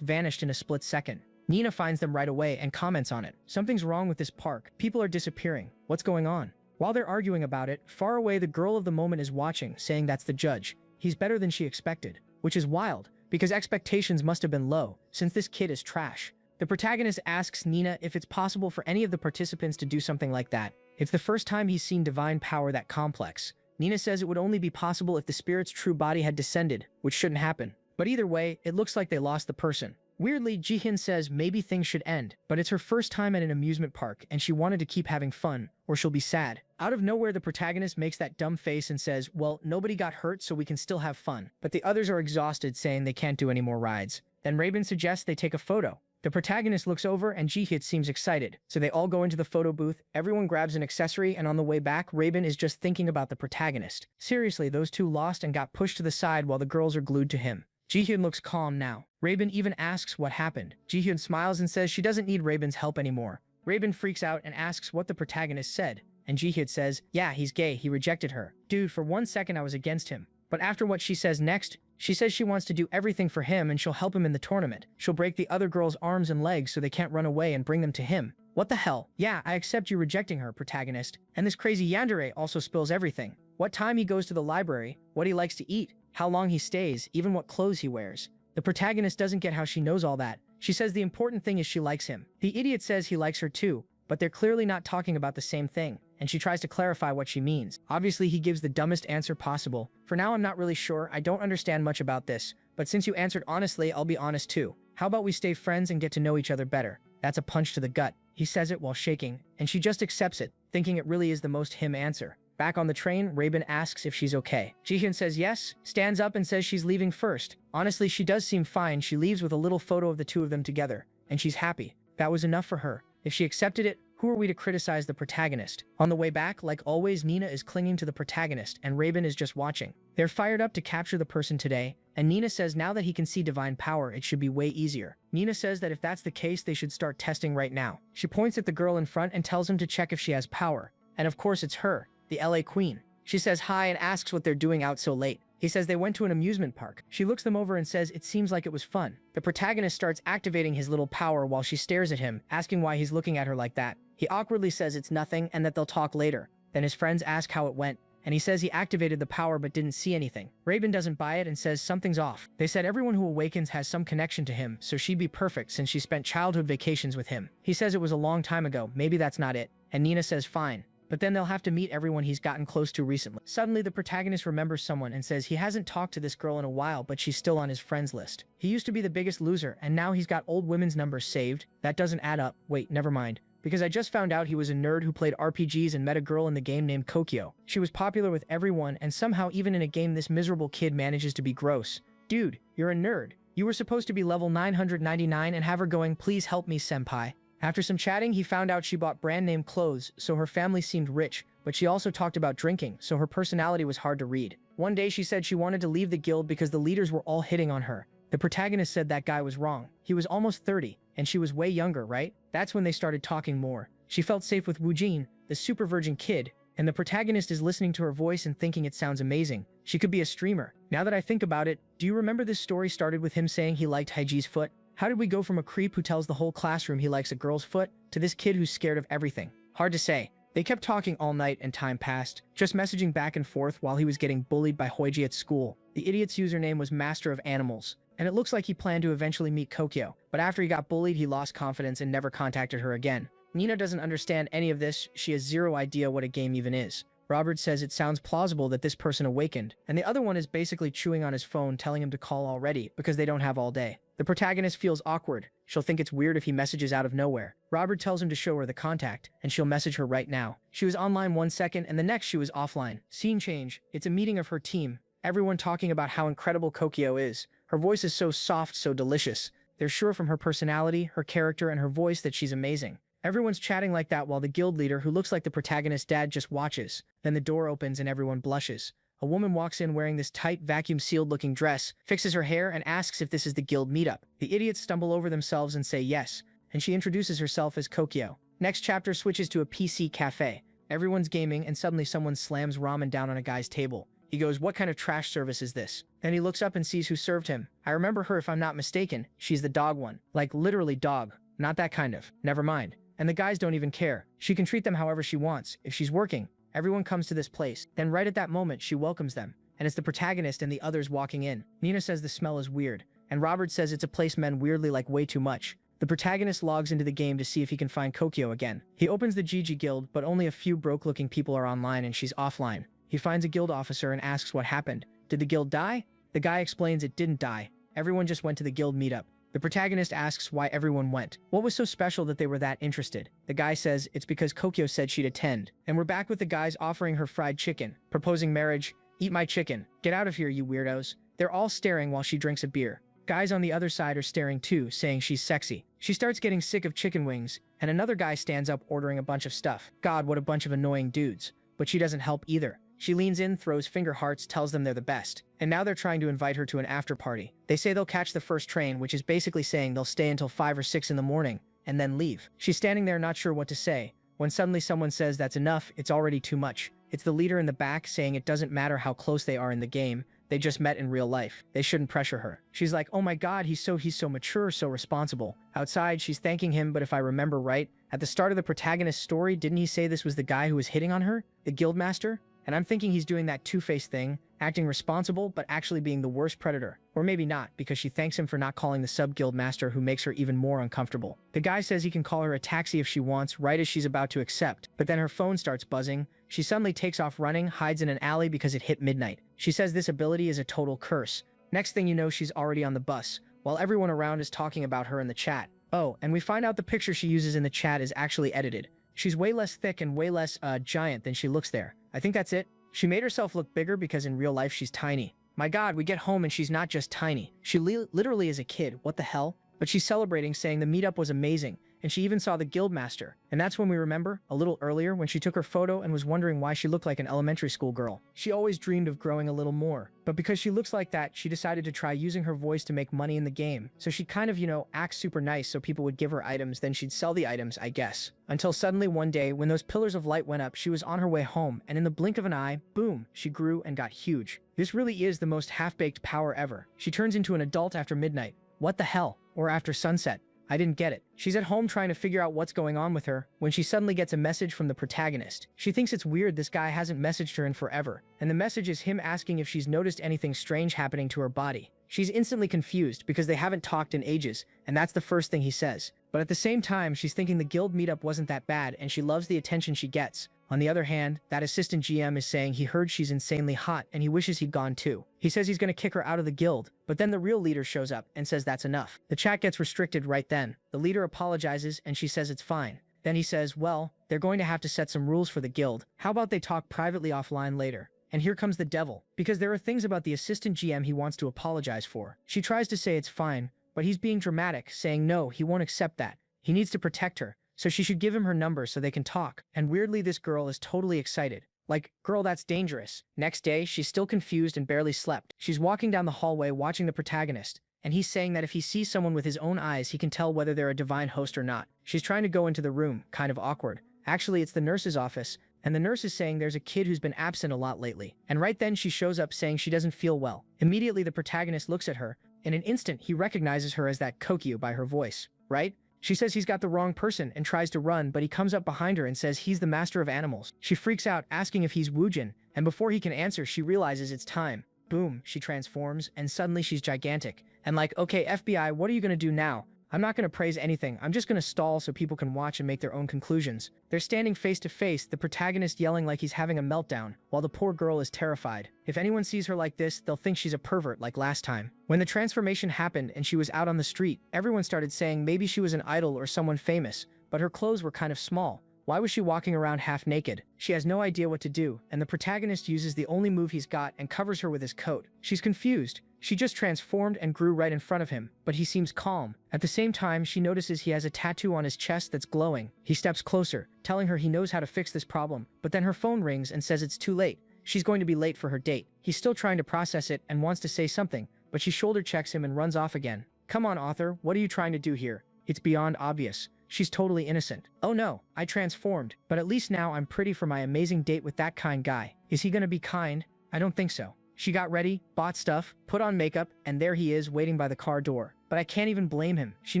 vanished in a split second. Nina finds them right away and comments on it. Something's wrong with this park. People are disappearing. What's going on? While they're arguing about it, far away the girl of the moment is watching, saying that's the judge. He's better than she expected. which is wild, because expectations must have been low, since this kid is trash. The protagonist asks Nina if it's possible for any of the participants to do something like that. It's the first time he's seen divine power that complex. Nina says it would only be possible if the spirit's true body had descended, which shouldn't happen. But either way, it looks like they lost the person. Weirdly, Jihyun says maybe things should end, but it's her first time at an amusement park and she wanted to keep having fun, or she'll be sad. Out of nowhere, the protagonist makes that dumb face and says, well, nobody got hurt so we can still have fun. But the others are exhausted, saying they can't do any more rides. Then Raven suggests they take a photo. The protagonist looks over and Jihyun seems excited, so they all go into the photo booth, everyone grabs an accessory, and on the way back, Raven is just thinking about the protagonist. Seriously, those two lost and got pushed to the side while the girls are glued to him. Jihyun looks calm now. Raven even asks what happened. Jihyun smiles and says she doesn't need Raven's help anymore. Raven freaks out and asks what the protagonist said, and Jihyun says, yeah, he's gay, he rejected her. Dude, for 1 second I was against him. But after what she says next, she says she wants to do everything for him and she'll help him in the tournament. She'll break the other girls' arms and legs so they can't run away and bring them to him. What the hell? Yeah, I accept you rejecting her, protagonist. And this crazy yandere also spills everything. What time he goes to the library, what he likes to eat, how long he stays, even what clothes he wears. The protagonist doesn't get how she knows all that. She says the important thing is she likes him. The idiot says he likes her too, but they're clearly not talking about the same thing, and she tries to clarify what she means. Obviously, he gives the dumbest answer possible. For now, I'm not really sure, I don't understand much about this, but since you answered honestly, I'll be honest too. How about we stay friends and get to know each other better? That's a punch to the gut. He says it while shaking, and she just accepts it, thinking it really is the most him answer. Back on the train, Raven asks if she's okay. Jihyun says yes, stands up and says she's leaving first. Honestly, she does seem fine. She leaves with a little photo of the two of them together, and she's happy. That was enough for her. If she accepted it, who are we to criticize the protagonist? On the way back, like always, Nina is clinging to the protagonist, and Raven is just watching. They're fired up to capture the person today, and Nina says now that he can see divine power, it should be way easier. Nina says that if that's the case, they should start testing right now. She points at the girl in front and tells him to check if she has power. And of course it's her, the LA Queen. She says hi and asks what they're doing out so late. He says they went to an amusement park. She looks them over and says it seems like it was fun. The protagonist starts activating his little power while she stares at him, asking why he's looking at her like that. He awkwardly says it's nothing and that they'll talk later. Then his friends ask how it went, and he says he activated the power but didn't see anything. Raven doesn't buy it and says something's off. They said everyone who awakens has some connection to him, so she'd be perfect since she spent childhood vacations with him. He says it was a long time ago, maybe that's not it, and Nina says fine. But then they'll have to meet everyone he's gotten close to recently. Suddenly, the protagonist remembers someone and says he hasn't talked to this girl in a while, but she's still on his friends list. He used to be the biggest loser, and now he's got old women's numbers saved. That doesn't add up. Wait, never mind. Because I just found out he was a nerd who played RPGs and met a girl in the game named Kokyo. She was popular with everyone, and somehow even in a game this miserable kid manages to be gross. Dude, you're a nerd. You were supposed to be level 999 and have her going, please help me, senpai. After some chatting, he found out she bought brand name clothes, so her family seemed rich, but she also talked about drinking, so her personality was hard to read. One day she said she wanted to leave the guild because the leaders were all hitting on her. The protagonist said that guy was wrong. He was almost 30, and she was way younger, right? That's when they started talking more. She felt safe with Woojin, the super virgin kid, and the protagonist is listening to her voice and thinking it sounds amazing. She could be a streamer. Now that I think about it, do you remember this story started with him saying he liked Haiji's foot? How did we go from a creep who tells the whole classroom he likes a girl's foot to this kid who's scared of everything? Hard to say. They kept talking all night and time passed, just messaging back and forth while he was getting bullied by Hoiji at school. The idiot's username was Master of Animals, and it looks like he planned to eventually meet Kokyo, but after he got bullied, he lost confidence and never contacted her again. Nina doesn't understand any of this. She has zero idea what a game even is. Robert says it sounds plausible that this person awakened, and the other one is basically chewing on his phone telling him to call already because they don't have all day. The protagonist feels awkward. She'll think it's weird if he messages out of nowhere. Robert tells him to show her the contact, and she'll message her right now. She was online 1 second, and the next she was offline. Scene change. It's a meeting of her team. Everyone talking about how incredible Kokyo is. Her voice is so soft, so delicious. They're sure from her personality, her character, and her voice that she's amazing. Everyone's chatting like that while the guild leader, who looks like the protagonist's dad, just watches. Then the door opens and everyone blushes. A woman walks in wearing this tight, vacuum-sealed looking dress, fixes her hair, and asks if this is the guild meetup. The idiots stumble over themselves and say yes, and she introduces herself as Kokyo. Next chapter switches to a PC cafe. Everyone's gaming, and suddenly someone slams ramen down on a guy's table. He goes, "What kind of trash service is this?" Then he looks up and sees who served him. I remember her if I'm not mistaken. She's the dog one. Like, literally dog. Not that kind of. Never mind. And the guys don't even care. She can treat them however she wants. If she's working, everyone comes to this place. Then right at that moment, she welcomes them. and it's the protagonist and the others walking in. Nina says the smell is weird, and Robert says it's a place men weirdly like way too much. The protagonist logs into the game to see if he can find Kokyo again. He opens the Gigi Guild, but only a few broke-looking people are online and she's offline. He finds a guild officer and asks what happened. Did the guild die? The guy explains it didn't die. Everyone just went to the guild meetup. The protagonist asks why everyone went. What was so special that they were that interested? The guy says it's because Kokyo said she'd attend. And we're back with the guys offering her fried chicken, proposing marriage. Eat my chicken. Get out of here, you weirdos. They're all staring while she drinks a beer. Guys on the other side are staring too, saying she's sexy. She starts getting sick of chicken wings, and another guy stands up ordering a bunch of stuff. God, what a bunch of annoying dudes. But she doesn't help either. She leans in, throws finger hearts, tells them they're the best. And now they're trying to invite her to an after party. They say they'll catch the first train, which is basically saying they'll stay until 5 or 6 in the morning, and then leave. She's standing there not sure what to say, when suddenly someone says that's enough, it's already too much. It's the leader in the back saying it doesn't matter how close they are in the game, they just met in real life. They shouldn't pressure her. She's like, oh my god, he's so mature, so responsible. Outside, she's thanking him, but if I remember right, at the start of the protagonist's story, didn't he say this was the guy who was hitting on her? The guildmaster? And I'm thinking he's doing that two-faced thing, acting responsible, but actually being the worst predator. Or maybe not, because she thanks him for not calling the sub-guildmaster, who makes her even more uncomfortable. The guy says he can call her a taxi if she wants, right as she's about to accept, but then her phone starts buzzing. She suddenly takes off running, hides in an alley because it hit midnight. She says this ability is a total curse. Next thing you know, she's already on the bus, while everyone around is talking about her in the chat. Oh, and we find out the picture she uses in the chat is actually edited. She's way less thick and way less, giant than she looks there. I think that's it. She made herself look bigger because in real life she's tiny. My god, we get home and she's not just tiny. She literally is a kid, what the hell? But she's celebrating, saying the meetup was amazing, and she even saw the guildmaster. And that's when we remember, a little earlier, when she took her photo and was wondering why she looked like an elementary school girl. She always dreamed of growing a little more. But because she looks like that, she decided to try using her voice to make money in the game. So she kind of, acts super nice so people would give her items, then she'd sell the items, I guess. Until suddenly one day, when those pillars of light went up, she was on her way home, and in the blink of an eye, boom, she grew and got huge. This really is the most half-baked power ever. She turns into an adult after midnight. What the hell? Or after sunset. I didn't get it. She's at home trying to figure out what's going on with her when she suddenly gets a message from the protagonist. She thinks it's weird this guy hasn't messaged her in forever, and the message is him asking if she's noticed anything strange happening to her body. She's instantly confused because they haven't talked in ages, and that's the first thing he says. But at the same time, she's thinking the guild meetup wasn't that bad and she loves the attention she gets. On the other hand, that assistant GM is saying he heard she's insanely hot and he wishes he'd gone too. He says he's gonna kick her out of the guild, but then the real leader shows up and says that's enough. The chat gets restricted right then. The leader apologizes and she says it's fine. Then he says, well, they're going to have to set some rules for the guild. How about they talk privately offline later? And here comes the devil, because there are things about the assistant GM he wants to apologize for. She tries to say it's fine, but he's being dramatic, saying no, he won't accept that. He needs to protect her, so she should give him her number so they can talk. And weirdly, this girl is totally excited. Like, girl, that's dangerous. Next day, she's still confused and barely slept. She's walking down the hallway watching the protagonist, and he's saying that if he sees someone with his own eyes, he can tell whether they're a divine host or not. She's trying to go into the room, kind of awkward. Actually, it's the nurse's office, and the nurse is saying there's a kid who's been absent a lot lately. And right then she shows up saying she doesn't feel well. Immediately the protagonist looks at her. In an instant, he recognizes her as that Kokyu by her voice, right? She says he's got the wrong person and tries to run, but he comes up behind her and says he's the master of animals. She freaks out, asking if he's Woojin, and before he can answer, she realizes it's time. Boom, she transforms, and suddenly she's gigantic. And like, okay, FBI, what are you gonna do now? I'm not gonna praise anything, I'm just gonna stall so people can watch and make their own conclusions. They're standing face to face, the protagonist yelling like he's having a meltdown, while the poor girl is terrified. If anyone sees her like this, they'll think she's a pervert like last time. When the transformation happened and she was out on the street, everyone started saying maybe she was an idol or someone famous, but her clothes were kind of small. Why was she walking around half naked? She has no idea what to do, and the protagonist uses the only move he's got and covers her with his coat. She's confused. She just transformed and grew right in front of him, but he seems calm. At the same time, she notices he has a tattoo on his chest that's glowing. He steps closer, telling her he knows how to fix this problem, but then her phone rings and says it's too late. She's going to be late for her date. He's still trying to process it and wants to say something, but she shoulder checks him and runs off again. Come on, author, what are you trying to do here? It's beyond obvious. She's totally innocent. Oh no, I transformed, but at least now I'm pretty for my amazing date with that kind guy. Is he gonna be kind? I don't think so. She got ready, bought stuff, put on makeup, and there he is waiting by the car door. But I can't even blame him. She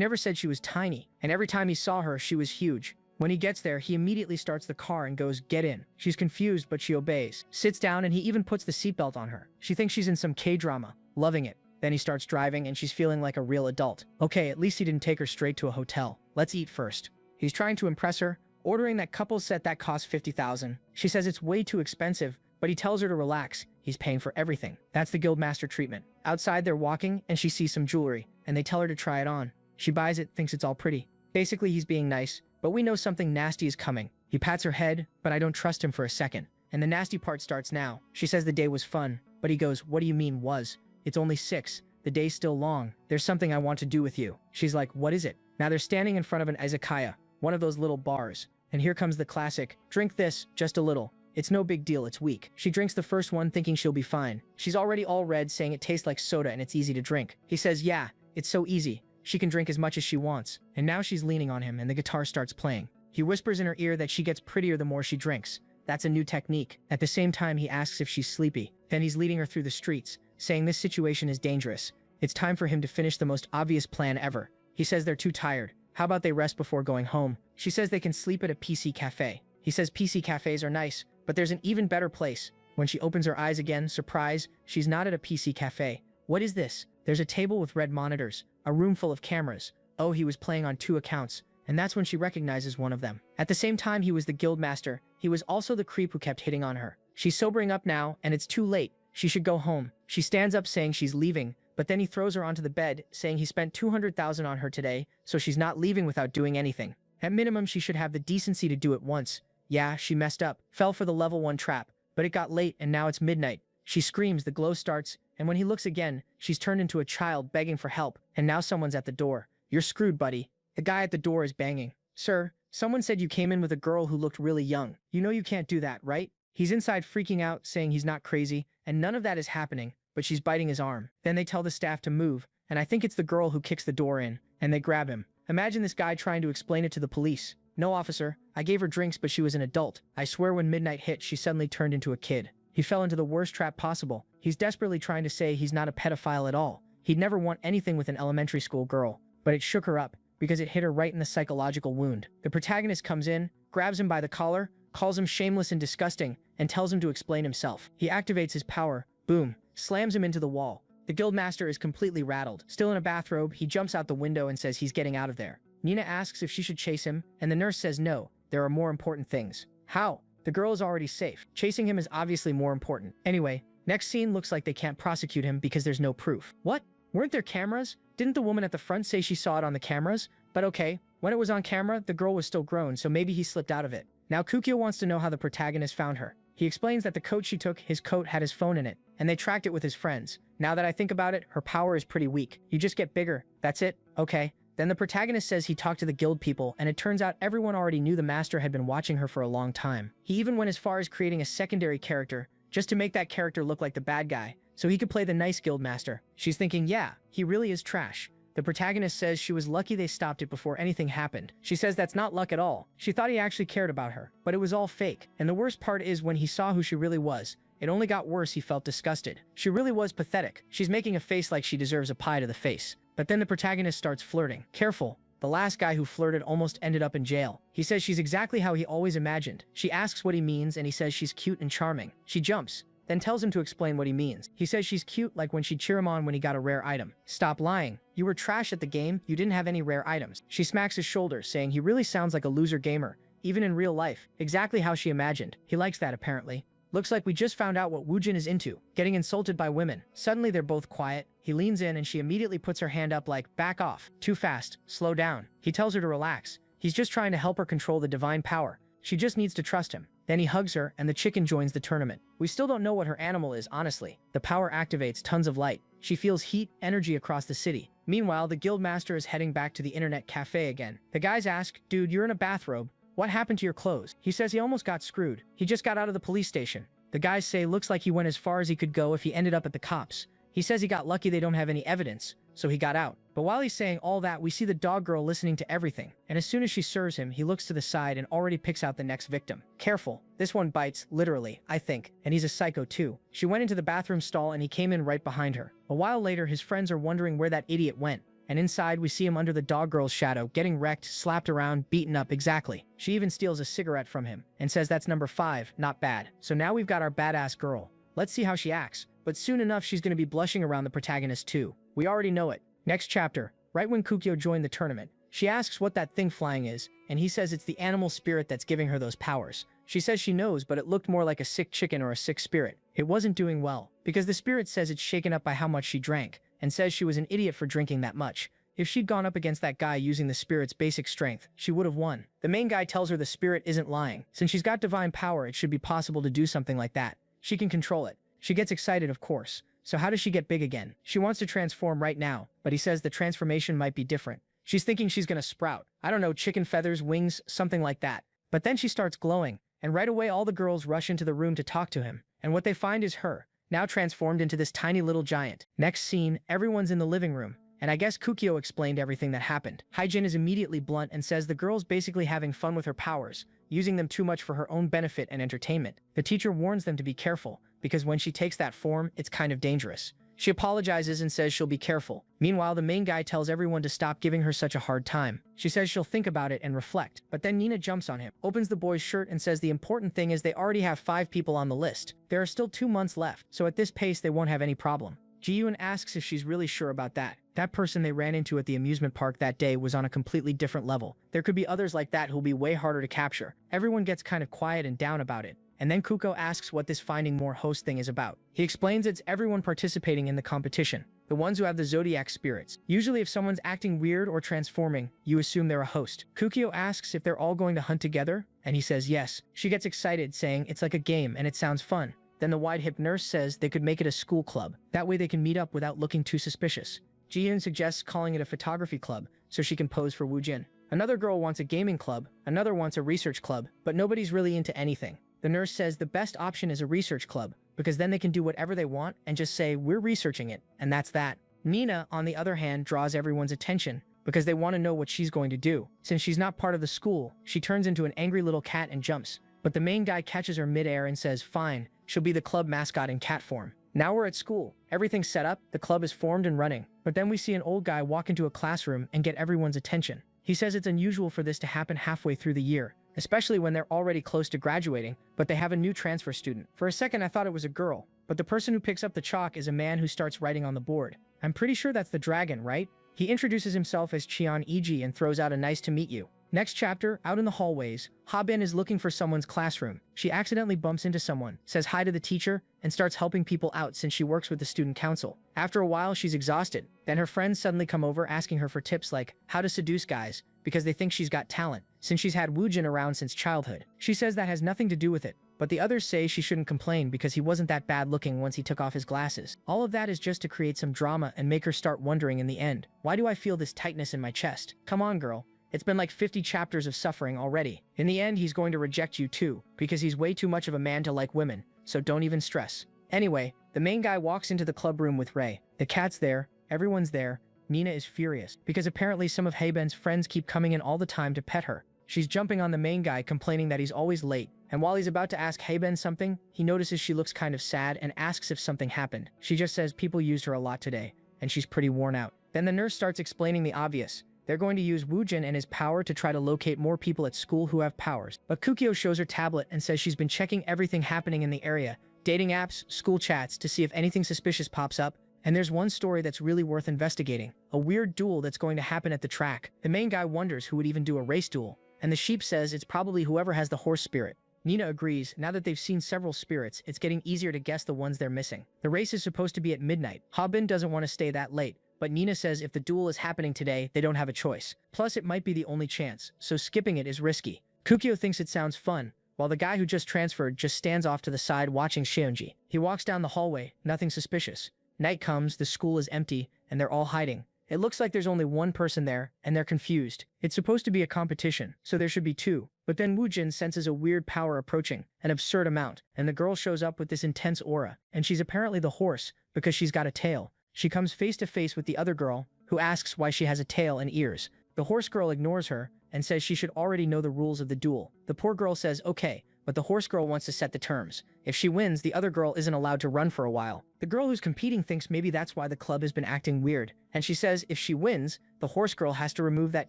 never said she was tiny, and every time he saw her, she was huge. When he gets there, he immediately starts the car and goes, "Get in." She's confused, but she obeys. Sits down and he even puts the seatbelt on her. She thinks she's in some K-drama, loving it. Then he starts driving and she's feeling like a real adult. Okay, at least he didn't take her straight to a hotel. Let's eat first. He's trying to impress her, ordering that couples set that costs $50,000. She says it's way too expensive, but he tells her to relax. He's paying for everything. That's the guildmaster treatment. Outside, they're walking and she sees some jewelry and they tell her to try it on. She buys it, thinks it's all pretty. Basically, he's being nice, but we know something nasty is coming. He pats her head, but I don't trust him for a second. And the nasty part starts now. She says the day was fun, but he goes, "What do you mean was? It's only 6. The day's still long. There's something I want to do with you." She's like, "What is it?" Now they're standing in front of an izakaya, one of those little bars. And here comes the classic, "Drink this, just a little. It's no big deal, it's weak." She drinks the first one thinking she'll be fine. She's already all red, saying it tastes like soda and it's easy to drink. He says, "Yeah, it's so easy. She can drink as much as she wants." And now she's leaning on him and the guitar starts playing. He whispers in her ear that she gets prettier the more she drinks. That's a new technique. At the same time, he asks if she's sleepy. Then he's leading her through the streets, saying this situation is dangerous. It's time for him to finish the most obvious plan ever. He says they're too tired. How about they rest before going home? She says they can sleep at a PC cafe. He says PC cafes are nice, but there's an even better place. When she opens her eyes again, surprise, she's not at a PC cafe. What is this? There's a table with red monitors, a room full of cameras. Oh, he was playing on 2 accounts, and that's when she recognizes one of them. At the same time he was the guildmaster, he was also the creep who kept hitting on her. She's sobering up now, and it's too late. She should go home. She stands up saying she's leaving, but then he throws her onto the bed, saying he spent $200,000 on her today, so she's not leaving without doing anything. At minimum, she should have the decency to do it once. Yeah, she messed up, fell for the level 1 trap, but it got late and now it's midnight. She screams, the glow starts, and when he looks again, she's turned into a child begging for help, and now someone's at the door. "You're screwed, buddy." The guy at the door is banging. "Sir, someone said you came in with a girl who looked really young. You know you can't do that, right?" He's inside freaking out, saying he's not crazy, and none of that is happening, but she's biting his arm. Then they tell the staff to move, and I think it's the girl who kicks the door in, and they grab him. Imagine this guy trying to explain it to the police. "No, officer, I gave her drinks, but she was an adult. I swear when midnight hit, she suddenly turned into a kid." He fell into the worst trap possible. He's desperately trying to say he's not a pedophile at all. He'd never want anything with an elementary school girl, but it shook her up because it hit her right in the psychological wound. The protagonist comes in, grabs him by the collar, calls him shameless and disgusting, and tells him to explain himself. He activates his power, boom, slams him into the wall. The guildmaster is completely rattled. Still in a bathrobe, he jumps out the window and says he's getting out of there. Nina asks if she should chase him, and the nurse says no, there are more important things. How? The girl is already safe. Chasing him is obviously more important. Anyway, next scene looks like they can't prosecute him because there's no proof. What? Weren't there cameras? Didn't the woman at the front say she saw it on the cameras? But okay, when it was on camera, the girl was still grown, so maybe he slipped out of it. Now Kukyo wants to know how the protagonist found her. He explains that the coat she took, his coat had his phone in it, and they tracked it with his friends. Now that I think about it, her power is pretty weak. You just get bigger. That's it? Okay. Then the protagonist says he talked to the guild people, and it turns out everyone already knew the master had been watching her for a long time. He even went as far as creating a secondary character, just to make that character look like the bad guy, so he could play the nice guild master. She's thinking, yeah, he really is trash. The protagonist says she was lucky they stopped it before anything happened. She says that's not luck at all. She thought he actually cared about her, but it was all fake. And the worst part is when he saw who she really was, it only got worse. He felt disgusted. She really was pathetic. She's making a face like she deserves a pie to the face. But then the protagonist starts flirting. Careful. The last guy who flirted almost ended up in jail. He says she's exactly how he always imagined. She asks what he means and he says she's cute and charming. She jumps, then tells him to explain what he means. He says she's cute like when she'd cheer him on when he got a rare item. Stop lying. You were trash at the game. You didn't have any rare items. She smacks his shoulder, saying he really sounds like a loser gamer, even in real life. Exactly how she imagined. He likes that apparently. Looks like we just found out what Woojin is into, getting insulted by women. Suddenly they're both quiet. He leans in and she immediately puts her hand up like, back off, too fast, slow down. He tells her to relax. He's just trying to help her control the divine power. She just needs to trust him. Then he hugs her and the chicken joins the tournament. We still don't know what her animal is, honestly. The power activates tons of light. She feels heat, energy across the city. Meanwhile, the guild master is heading back to the internet cafe again. The guys ask, dude, you're in a bathrobe. What happened to your clothes? He says he almost got screwed. He just got out of the police station. The guys say looks like he went as far as he could go if he ended up at the cops. He says he got lucky they don't have any evidence, so he got out. But while he's saying all that, we see the dog girl listening to everything. And as soon as she serves him, he looks to the side and already picks out the next victim. Careful. This one bites, literally, I think. And he's a psycho too. She went into the bathroom stall and he came in right behind her. A while later, his friends are wondering where that idiot went. and inside we see him under the dog girl's shadow, getting wrecked, slapped around, beaten up exactly. She even steals a cigarette from him and says that's number 5, not bad. So now we've got our badass girl. Let's see how she acts. But soon enough she's going to be blushing around the protagonist too. We already know it. Next chapter. Right when Kukyo joined the tournament, she asks what that thing flying is, and he says it's the animal spirit that's giving her those powers. She says she knows, but it looked more like a sick chicken or a sick spirit. It wasn't doing well, because the spirit says it's shaken up by how much she drank, and says she was an idiot for drinking that much. If she'd gone up against that guy using the spirit's basic strength, she would have won. The main guy tells her the spirit isn't lying. Since she's got divine power, it should be possible to do something like that. She can control it. She gets excited, of course. So how does she get big again? She wants to transform right now, but he says the transformation might be different. She's thinking she's gonna sprout. I don't know, chicken feathers, wings, something like that. But then she starts glowing, and right away all the girls rush into the room to talk to him. And what they find is her, now transformed into this tiny little giant. Next scene, everyone's in the living room. And I guess Kukyo explained everything that happened. Hyjin is immediately blunt and says the girl's basically having fun with her powers, using them too much for her own benefit and entertainment. The teacher warns them to be careful, because when she takes that form, it's kind of dangerous. She apologizes and says she'll be careful. Meanwhile, the main guy tells everyone to stop giving her such a hard time. She says she'll think about it and reflect. But then Nina jumps on him, opens the boy's shirt and says the important thing is they already have 5 people on the list. There are still 2 months left, so at this pace they won't have any problem. Ji-yoon asks if she's really sure about that. That person they ran into at the amusement park that day was on a completely different level. There could be others like that who'll be way harder to capture. Everyone gets kind of quiet and down about it. And then Kuko asks what this finding more host thing is about. He explains it's everyone participating in the competition, the ones who have the zodiac spirits. Usually if someone's acting weird or transforming, you assume they're a host. Kukyo asks if they're all going to hunt together, and he says yes. She gets excited, saying it's like a game and it sounds fun. Then the wide-hip nurse says they could make it a school club. That way they can meet up without looking too suspicious. Ji-yoon suggests calling it a photography club, so she can pose for Woo-jin. Another girl wants a gaming club, another wants a research club, but nobody's really into anything. The nurse says the best option is a research club, because then they can do whatever they want and just say, we're researching it, and that's that. Nina, on the other hand, draws everyone's attention, because they want to know what she's going to do. Since she's not part of the school, she turns into an angry little cat and jumps. But the main guy catches her midair and says, fine, she'll be the club mascot in cat form. Now we're at school. Everything's set up, the club is formed and running. But then we see an old guy walk into a classroom and get everyone's attention. He says it's unusual for this to happen halfway through the year, especially when they're already close to graduating, but they have a new transfer student. For a second I thought it was a girl, but the person who picks up the chalk is a man who starts writing on the board. I'm pretty sure that's the dragon, right? He introduces himself as Cheon Iji and throws out a nice to meet you. Next chapter, out in the hallways, Ha-bin is looking for someone's classroom. She accidentally bumps into someone, says hi to the teacher, and starts helping people out since she works with the student council. After a while, she's exhausted. Then her friends suddenly come over asking her for tips like how to seduce guys, because they think she's got talent, since she's had Woo-jin around since childhood. She says that has nothing to do with it, but the others say she shouldn't complain because he wasn't that bad looking once he took off his glasses. All of that is just to create some drama and make her start wondering in the end, why do I feel this tightness in my chest? Come on, girl. It's been like 50 chapters of suffering already. In the end, he's going to reject you too, because he's way too much of a man to like women, so don't even stress. Anyway, the main guy walks into the club room with Ray. The cat's there, everyone's there. Nina is furious, because apparently some of Ha-bin's friends keep coming in all the time to pet her. She's jumping on the main guy, complaining that he's always late, and while he's about to ask Ha-bin something, he notices she looks kind of sad and asks if something happened. She just says people used her a lot today, and she's pretty worn out. Then the nurse starts explaining the obvious. They're going to use Woo-jin and his power to try to locate more people at school who have powers. But Kukyo shows her tablet and says she's been checking everything happening in the area, dating apps, school chats, to see if anything suspicious pops up. And there's one story that's really worth investigating, a weird duel that's going to happen at the track. The main guy wonders who would even do a race duel, and the sheep says it's probably whoever has the horse spirit. Nina agrees. Now that they've seen several spirits, it's getting easier to guess the ones they're missing. The race is supposed to be at midnight. Ha-bin doesn't want to stay that late, but Nina says if the duel is happening today, they don't have a choice. Plus, it might be the only chance, so skipping it is risky. Kukyo thinks it sounds fun, while the guy who just transferred just stands off to the side watching Seonji. He walks down the hallway, nothing suspicious. Night comes, the school is empty, and they're all hiding. It looks like there's only one person there, and they're confused. It's supposed to be a competition, so there should be 2. But then Woo-jin senses a weird power approaching, an absurd amount, and the girl shows up with this intense aura, and she's apparently the horse, because she's got a tail. She comes face to face with the other girl, who asks why she has a tail and ears. The horse girl ignores her, and says she should already know the rules of the duel. The poor girl says, okay, but the horse girl wants to set the terms. If she wins, the other girl isn't allowed to run for a while. The girl who's competing thinks maybe that's why the club has been acting weird, and she says if she wins, the horse girl has to remove that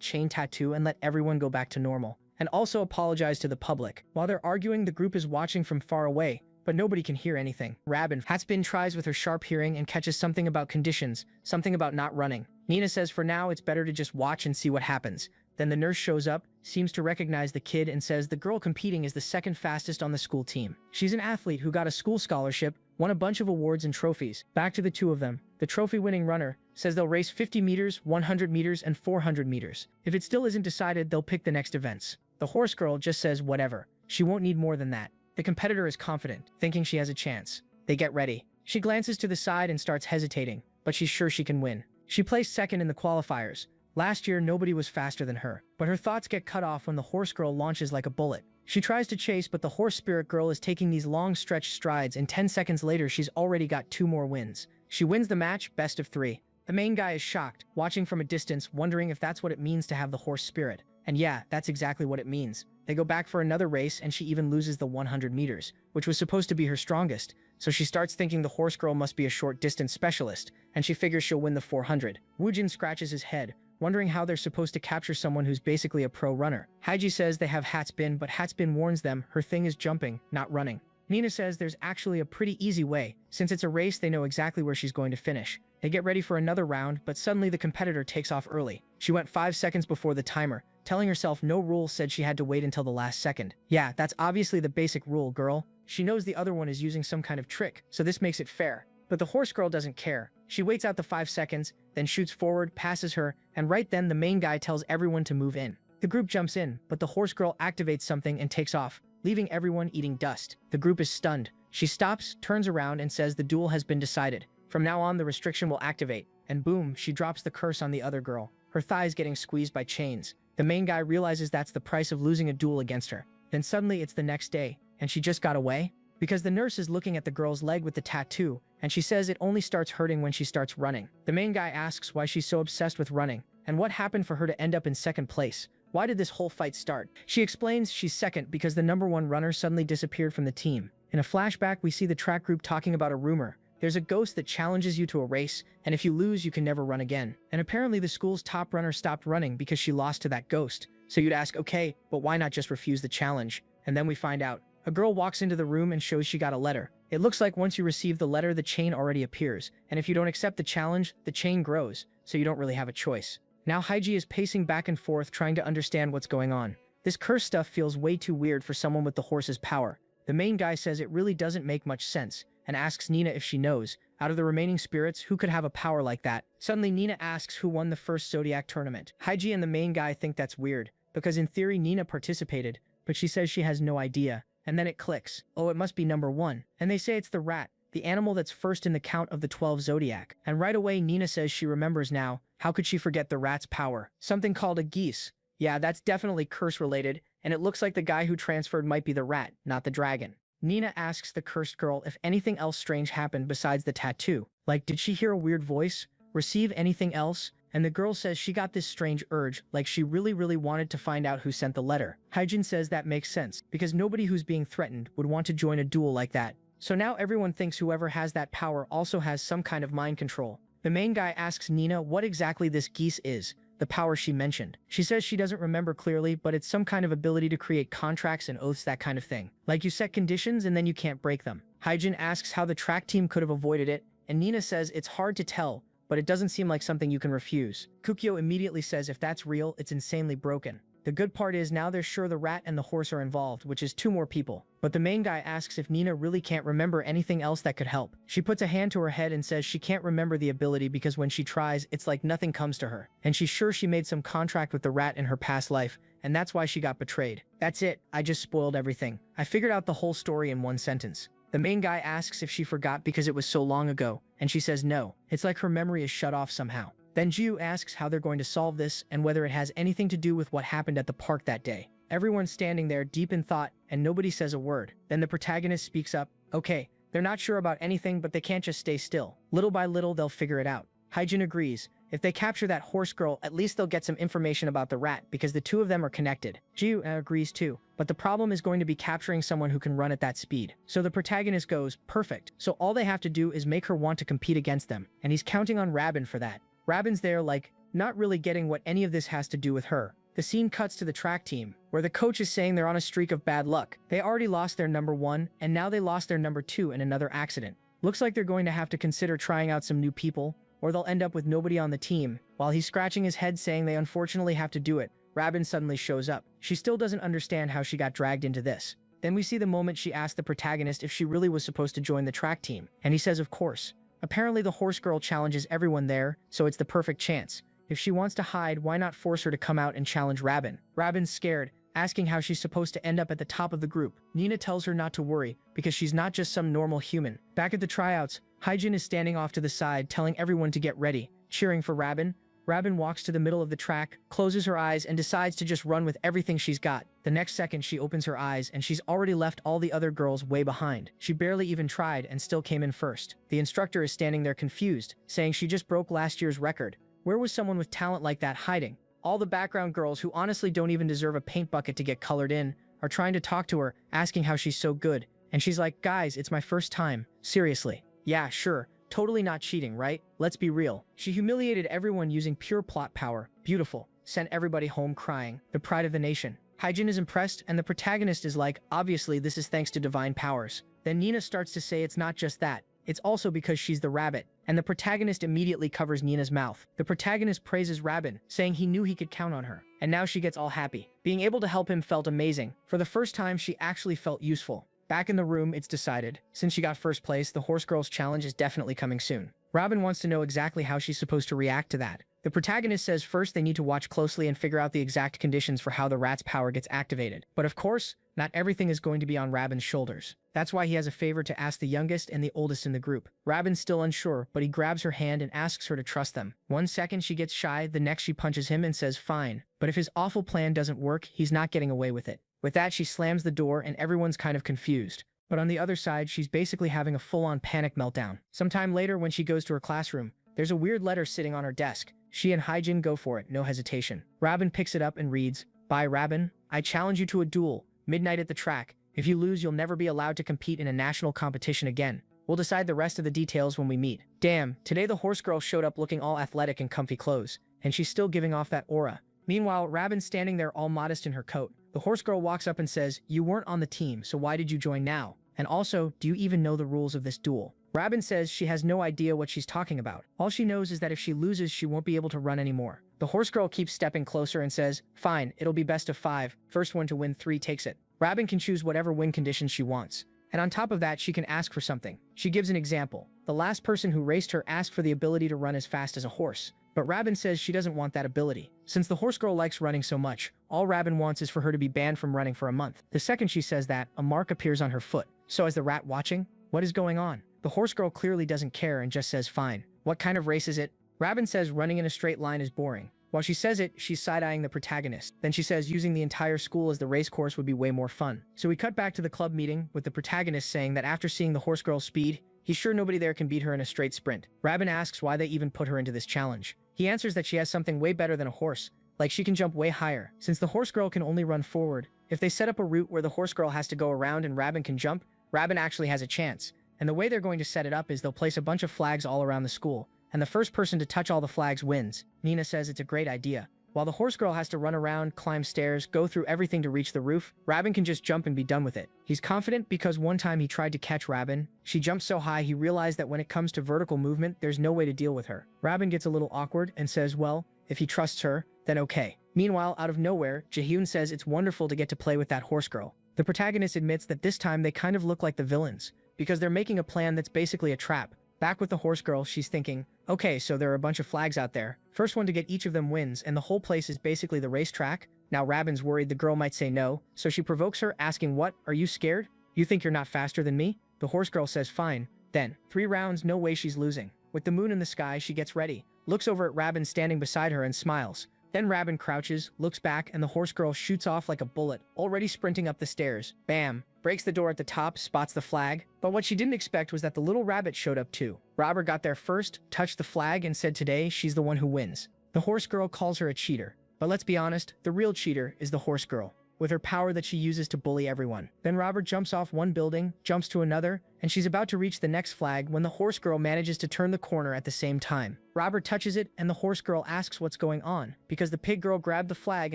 chain tattoo and let everyone go back to normal, and also apologize to the public. While they're arguing, the group is watching from far away, but nobody can hear anything. Rabin Hatspin tries with her sharp hearing and catches something about conditions, something about not running. Nina says for now it's better to just watch and see what happens. Then the nurse shows up, seems to recognize the kid, and says the girl competing is the second fastest on the school team. She's an athlete who got a school scholarship, won a bunch of awards and trophies. Back to the two of them. The trophy-winning runner says they'll race 50 meters, 100 meters, and 400 meters. If it still isn't decided, they'll pick the next events. The horse girl just says whatever. She won't need more than that. The competitor is confident, thinking she has a chance. They get ready. She glances to the side and starts hesitating, but she's sure she can win. She placed second in the qualifiers. Last year, nobody was faster than her, but her thoughts get cut off when the horse girl launches like a bullet. She tries to chase, but the horse spirit girl is taking these long stretched strides, and 10 seconds later, she's already got 2 more wins. She wins the match, best of 3. The main guy is shocked, watching from a distance, wondering if that's what it means to have the horse spirit. And yeah, that's exactly what it means. They go back for another race, and she even loses the 100 meters, which was supposed to be her strongest. So she starts thinking the horse girl must be a short distance specialist, and she figures she'll win the 400. Woojin scratches his head, wondering how they're supposed to capture someone who's basically a pro runner. Haiji says they have Hatspin, but Hatspin warns them her thing is jumping, not running. Nina says there's actually a pretty easy way. Since it's a race, they know exactly where she's going to finish. They get ready for another round, but suddenly the competitor takes off early. She went 5 seconds before the timer, telling herself no rule said she had to wait until the last second. Yeah, that's obviously the basic rule, girl. She knows the other one is using some kind of trick, so this makes it fair. But the horse girl doesn't care. She waits out the 5 seconds, then shoots forward, passes her, and right then the main guy tells everyone to move in. The group jumps in, but the horse girl activates something and takes off, leaving everyone eating dust. The group is stunned. She stops, turns around, and says the duel has been decided. From now on, the restriction will activate, and boom, she drops the curse on the other girl, her thighs getting squeezed by chains. The main guy realizes that's the price of losing a duel against her. Then suddenly it's the next day, and she just got away? Because the nurse is looking at the girl's leg with the tattoo, and she says it only starts hurting when she starts running. The main guy asks why she's so obsessed with running, and what happened for her to end up in second place. Why did this whole fight start? She explains she's second because the #1 runner suddenly disappeared from the team. In a flashback, we see the track group talking about a rumor. There's a ghost that challenges you to a race, and if you lose, you can never run again. And apparently the school's top runner stopped running because she lost to that ghost. So you'd ask, okay, but why not just refuse the challenge? And then we find out. A girl walks into the room and shows she got a letter. It looks like once you receive the letter, the chain already appears. And if you don't accept the challenge, the chain grows, so you don't really have a choice. Now Haiji is pacing back and forth trying to understand what's going on. This curse stuff feels way too weird for someone with the horse's power. The main guy says it really doesn't make much sense, and asks Nina if she knows, out of the remaining spirits, who could have a power like that. Suddenly Nina asks who won the first Zodiac tournament. Haiji and the main guy think that's weird, because in theory Nina participated, but she says she has no idea. And then it clicks. Oh, it must be #1. And they say it's the rat, the animal that's first in the count of the 12 Zodiac. And right away Nina says she remembers now. How could she forget the rat's power? Something called a geese. Yeah, that's definitely curse-related, and it looks like the guy who transferred might be the rat, not the dragon. Nina asks the cursed girl if anything else strange happened besides the tattoo. Like, did she hear a weird voice? Receive anything else? And the girl says she got this strange urge, like she really wanted to find out who sent the letter. Haijin says that makes sense, because nobody who's being threatened would want to join a duel like that. So now everyone thinks whoever has that power also has some kind of mind control. The main guy asks Nina what exactly this geese is, the power she mentioned. She says she doesn't remember clearly, but it's some kind of ability to create contracts and oaths, that kind of thing. Like you set conditions and then you can't break them. Haijin asks how the track team could have avoided it, and Nina says it's hard to tell, but it doesn't seem like something you can refuse. Kukyo immediately says if that's real, it's insanely broken. The good part is now they're sure the rat and the horse are involved, which is 2 more people. But the main guy asks if Nina really can't remember anything else that could help. She puts a hand to her head and says she can't remember the ability because when she tries, it's like nothing comes to her. And she's sure she made some contract with the rat in her past life, and that's why she got betrayed. That's it, I just spoiled everything. I figured out the whole story in 1 sentence. The main guy asks if she forgot because it was so long ago, and she says no. It's like her memory is shut off somehow. Then Jiu asks how they're going to solve this and whether it has anything to do with what happened at the park that day. Everyone's standing there deep in thought and nobody says a word. Then the protagonist speaks up. Okay, they're not sure about anything, but they can't just stay still. Little by little, they'll figure it out. Haijin agrees. If they capture that horse girl, at least they'll get some information about the rat because the 2 of them are connected. Jiu agrees too, but but the problem is going to be capturing someone who can run at that speed. So the protagonist goes, perfect. So all they have to do is make her want to compete against them, and he's counting on Rabin for that. Rabin's there like, not really getting what any of this has to do with her. The scene cuts to the track team, where the coach is saying they're on a streak of bad luck. They already lost their number 1, and now they lost their number 2 in another accident. Looks like they're going to have to consider trying out some new people, or they'll end up with nobody on the team. While he's scratching his head saying they unfortunately have to do it, Rabin suddenly shows up. She still doesn't understand how she got dragged into this. Then we see the moment she asked the protagonist if she really was supposed to join the track team, and he says of course. Apparently the horse girl challenges everyone there, so it's the perfect chance. If she wants to hide, why not force her to come out and challenge Rabin? Rabin's scared, asking how she's supposed to end up at the top of the group. Nina tells her not to worry, because she's not just some normal human. Back at the tryouts, Hyjin is standing off to the side, telling everyone to get ready, cheering for Rabin. Rabin walks to the middle of the track, closes her eyes, and decides to just run with everything she's got. The next second she opens her eyes, and she's already left all the other girls way behind. She barely even tried and still came in first. The instructor is standing there confused, saying she just broke last year's record. Where was someone with talent like that hiding? All the background girls who honestly don't even deserve a paint bucket to get colored in are trying to talk to her, asking how she's so good. And she's like, guys, it's my first time. Seriously. Yeah, sure. Totally not cheating, right? Let's be real. She humiliated everyone using pure plot power. Beautiful. Sent everybody home crying. The pride of the nation. Hyjin is impressed, and the protagonist is like, obviously this is thanks to divine powers. Then Nina starts to say it's not just that. It's also because she's the rabbit, and the protagonist immediately covers Nina's mouth. The protagonist praises Rabin, saying he knew he could count on her, and now she gets all happy. Being able to help him felt amazing. For the first time, she actually felt useful. Back in the room, it's decided. Since she got first place, the Horse Girls challenge is definitely coming soon. Rabin wants to know exactly how she's supposed to react to that. The protagonist says first they need to watch closely and figure out the exact conditions for how the rat's power gets activated. But of course, not everything is going to be on Rabin's shoulders. That's why he has a favor to ask the youngest and the oldest in the group. Rabin's still unsure, but he grabs her hand and asks her to trust them. 1 second she gets shy, the next she punches him and says fine. But if his awful plan doesn't work, he's not getting away with it. With that, she slams the door and everyone's kind of confused. But on the other side, she's basically having a full-on panic meltdown. Sometime later, when she goes to her classroom, there's a weird letter sitting on her desk. She and Hyjin go for it, no hesitation. Rabin picks it up and reads, "Bye, Rabin. I challenge you to a duel. Midnight at the track. If you lose, you'll never be allowed to compete in a national competition again. We'll decide the rest of the details when we meet." Damn, today the horse girl showed up looking all athletic and comfy clothes, and she's still giving off that aura. Meanwhile, Rabin's standing there all modest in her coat. The horse girl walks up and says, "You weren't on the team, so why did you join now? And also, do you even know the rules of this duel?" Rabin says she has no idea what she's talking about. All she knows is that if she loses, she won't be able to run anymore. The horse girl keeps stepping closer and says, "Fine, it'll be best of 5. First one to win 3 takes it." Rabin can choose whatever win conditions she wants. And on top of that, she can ask for something. She gives an example. The last person who raced her asked for the ability to run as fast as a horse. But Rabin says she doesn't want that ability. Since the horse girl likes running so much, all Rabin wants is for her to be banned from running for a month. The second she says that, a mark appears on her foot. So is the rat watching? What is going on? The horse girl clearly doesn't care and just says fine. What kind of race is it? Rabin says running in a straight line is boring. While she says it, she's side-eyeing the protagonist. Then she says using the entire school as the race course would be way more fun. So we cut back to the club meeting, with the protagonist saying that after seeing the horse girl's speed, he's sure nobody there can beat her in a straight sprint. Rabin asks why they even put her into this challenge. He answers that she has something way better than a horse, like she can jump way higher. Since the horse girl can only run forward, if they set up a route where the horse girl has to go around and Rabin can jump, Rabin actually has a chance. And the way they're going to set it up is they'll place a bunch of flags all around the school, and the first person to touch all the flags wins. Nina says it's a great idea. While the horse girl has to run around, climb stairs, go through everything to reach the roof, Rabin can just jump and be done with it. He's confident because one time he tried to catch Rabin. She jumped so high he realized that when it comes to vertical movement, there's no way to deal with her. Rabin gets a little awkward and says, well, if he trusts her, then okay. Meanwhile, out of nowhere, Jaehyun says it's wonderful to get to play with that horse girl. The protagonist admits that this time they kind of look like the villains, because they're making a plan that's basically a trap. Back with the horse girl, she's thinking, okay, so there are a bunch of flags out there. First one to get each of them wins, and the whole place is basically the racetrack. Now Rabin's worried the girl might say no, so she provokes her, asking, what, are you scared? You think you're not faster than me? The horse girl says fine. Then, 3 rounds, no way she's losing. With the moon in the sky, she gets ready, looks over at Rabin standing beside her and smiles. Then Rabin crouches, looks back, and the horse girl shoots off like a bullet, already sprinting up the stairs. Bam! Breaks the door at the top, spots the flag. But what she didn't expect was that the little rabbit showed up too. Robert got there first, touched the flag, and said today she's the one who wins. The horse girl calls her a cheater. But let's be honest, the real cheater is the horse girl. with her power that she uses to bully everyone. Then Robert jumps off one building, jumps to another, and she's about to reach the next flag when the horse girl manages to turn the corner at the same time. Robert touches it, and the horse girl asks what's going on, because the pig girl grabbed the flag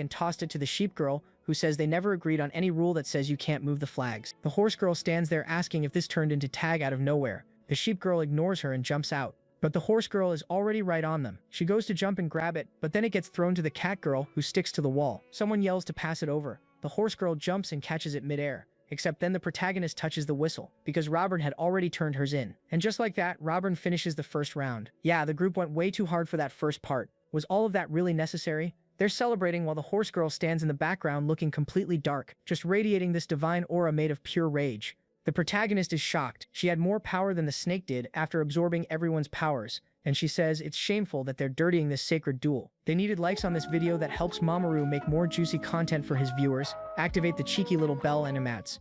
and tossed it to the sheep girl, who says they never agreed on any rule that says you can't move the flags. The horse girl stands there asking if this turned into tag out of nowhere. The sheep girl ignores her and jumps out. But the horse girl is already right on them. She goes to jump and grab it, but then it gets thrown to the cat girl, who sticks to the wall. Someone yells to pass it over. The horse girl jumps and catches it midair. Except then the protagonist touches the whistle, because Robert had already turned hers in. And just like that, Robert finishes the first round. Yeah, the group went way too hard for that first part. Was all of that really necessary? They're celebrating while the horse girl stands in the background looking completely dark, just radiating this divine aura made of pure rage. The protagonist is shocked. She had more power than the snake did after absorbing everyone's powers, and she says it's shameful that they're dirtying this sacred duel. They needed likes on this video that helps Mamoru make more juicy content for his viewers. Activate the cheeky little bell, animats.